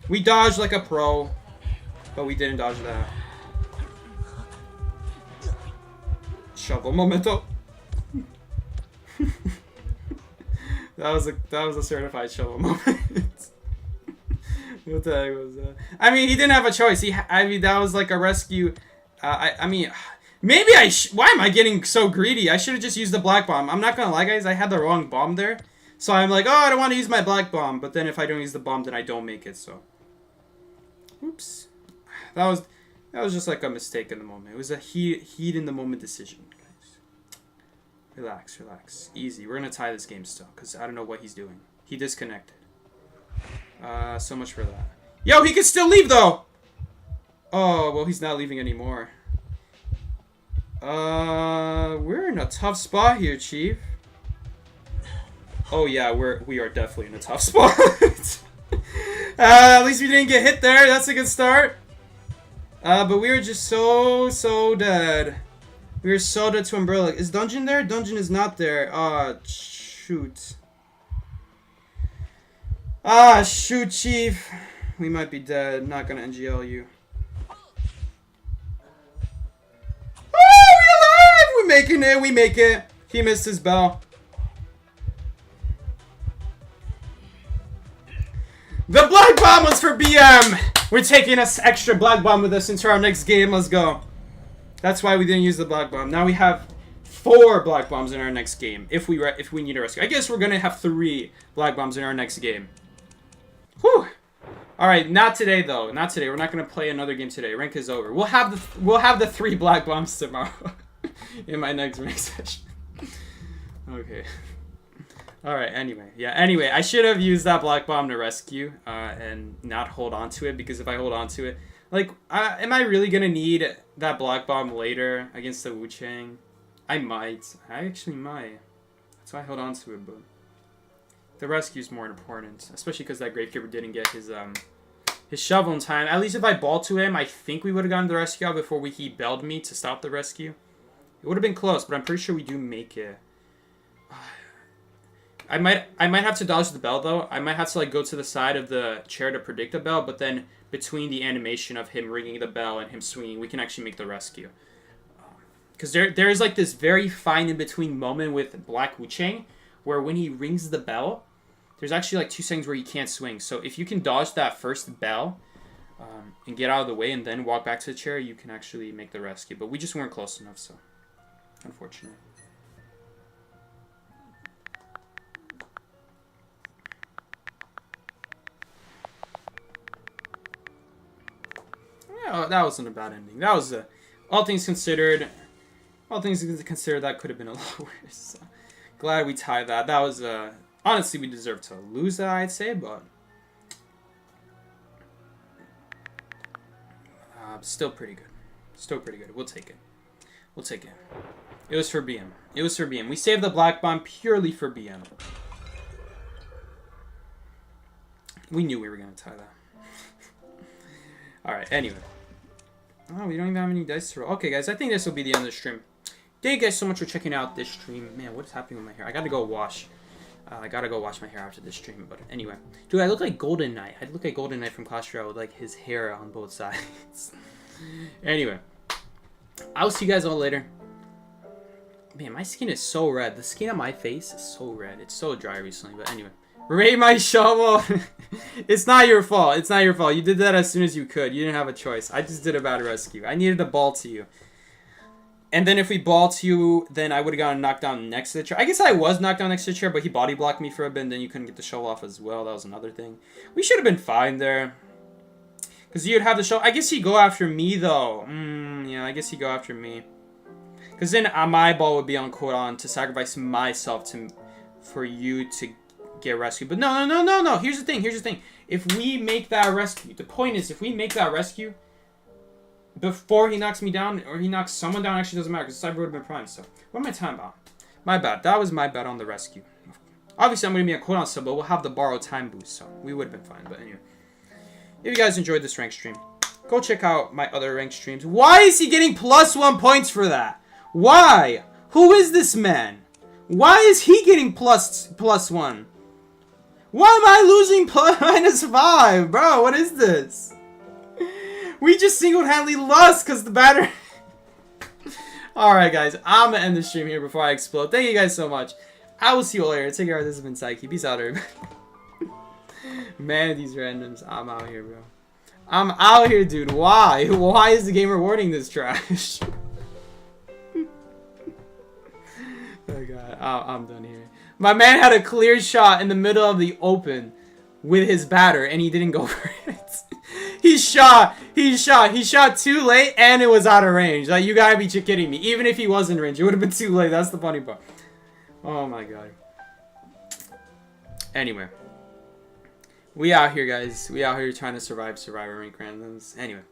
We dodged like a pro, but we didn't dodge that. Shovel momento. That was a certified shovel moment. What the heck was that? I mean, he didn't have a choice. I mean, that was like a rescue. I mean, maybe why am I getting so greedy? I should have just used the black bomb. I'm not gonna lie, guys. I had the wrong bomb there. So I'm like, oh, I don't want to use my black bomb. But then if I don't use the bomb, then I don't make it, so. Oops. That was just like a mistake in the moment. It was a heat in the moment decision, guys. Relax, relax. Easy. We're going to tie this game still, because I don't know what he's doing. He disconnected. So much for that. Yo, he can still leave, though! Oh, well, he's not leaving anymore. We're in a tough spot here, Chief. Oh yeah, we are definitely in a tough spot. At least we didn't get hit there. That's a good start. But we were just so dead. We were so dead to Umbrella. Is Dungeon there? Dungeon is not there. Shoot. Shoot, Chief. We might be dead. Not gonna NGL you. Oh, we alive! We're making it. We make it. He missed his bell. The Black Bomb was for BM! We're taking us extra Black Bomb with us into our next game. Let's go. That's why we didn't use the Black Bomb. Now we have 4 Black Bombs in our next game. If we need a rescue. I guess we're gonna have 3 Black Bombs in our next game. Whew! Alright, not today though. Not today. We're not gonna play another game today. Rank is over. We'll have the 3 Black Bombs tomorrow. In my next rank session. Okay. Alright, anyway. Yeah, anyway, I should have used that Black Bomb to rescue, and not hold on to it, because if I hold on to it, like, am I really gonna need that Black Bomb later against the Wu-Chang? I might. I actually might. That's why I held on to it, but the rescue's more important, especially because that Gravekeeper didn't get his shovel in time. At least if I balled to him, I think we would have gotten the rescue out before he belled me to stop the rescue. It would have been close, but I'm pretty sure we do make it. I might have to dodge the bell though. I might have to like go to the side of the chair to predict the bell, but then between the animation of him ringing the bell and him swinging, we can actually make the rescue. Because there is like this very fine in between moment with Black Wu-Chang, where when he rings the bell, there's actually like 2 seconds where he can't swing. So if you can dodge that first bell and get out of the way and then walk back to the chair, you can actually make the rescue. But we just weren't close enough, so unfortunately. Yeah, that wasn't a bad ending. That was all things considered, that could have been a lot worse. So, glad we tied that. That was honestly, we deserved to lose that, I'd say, but still pretty good. Still pretty good. We'll take it. We'll take it. It was for BM. It was for BM. We saved the Black Bomb purely for BM. We knew we were gonna tie that. Alright, anyway. Oh, we don't even have any dice to roll. Okay, guys, I think this will be the end of the stream. Thank you guys so much for checking out this stream. Man, what is happening with my hair? I gotta go wash. I gotta go wash my hair after this stream. But anyway. Dude, I look like Golden Knight. I look like Golden Knight from Clash Royale with, like, his hair on both sides. Anyway. I'll see you guys all later. Man, my skin is so red. The skin on my face is so red. It's so dry recently. But anyway. Rate my shovel. It's not your fault. It's not your fault. You did that as soon as you could. You didn't have a choice. I just did a bad rescue. I needed a ball to you. And then if we ball to you, then I would have gotten knocked down next to the chair. I guess I was knocked down next to the chair, but he body blocked me for a bit, and then you couldn't get the shovel off as well. That was another thing. We should have been fine there. Because you'd have the shovel. I guess he'd go after me, though. Yeah, I guess he'd go after me. Because then my ball would be on cooldown to sacrifice myself for you to get rescued. But no. Here's the thing. If we make that rescue, the point is, if we make that rescue before he knocks me down, or he knocks someone down, actually doesn't matter, because Cyber would have been prime. So, what am I talking about? My bad. That was my bad on the rescue. Obviously, I'm going to be on cooldown still, but we'll have the borrowed time boost, so we would have been fine. But anyway, if you guys enjoyed this rank stream, go check out my other rank streams. Why is he getting +1 points for that? Why? Who is this man? Why is he getting +1? Why am I losing -5? Bro, what is this? We just single-handedly lost because the batter... Alright, guys. I'm going to end the stream here before I explode. Thank you guys so much. I will see you all later. Take care. This has been Psyche. Peace out, everybody. Man, these randoms. I'm out here, bro. I'm out here, dude. Why? Why is the game rewarding this trash? Oh, God. I'm done here. My man had a clear shot in the middle of the open with his batter, and he didn't go for it. He shot too late, and it was out of range. Like, you gotta be kidding me. Even if he was in range, it would have been too late. That's the funny part. Oh, my God. Anyway. We out here, guys. We out here trying to survive Survivor Rank randoms. Anyway.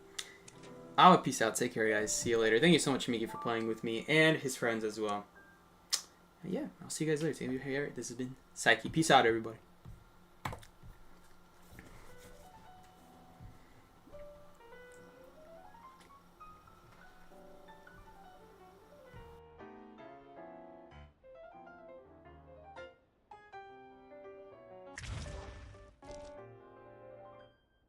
I'm a peace out. Take care, guys. See you later. Thank you so much, Miki, for playing with me, and his friends as well. Yeah, I'll see you guys later. Take care. This has been Psyche. Peace out, everybody.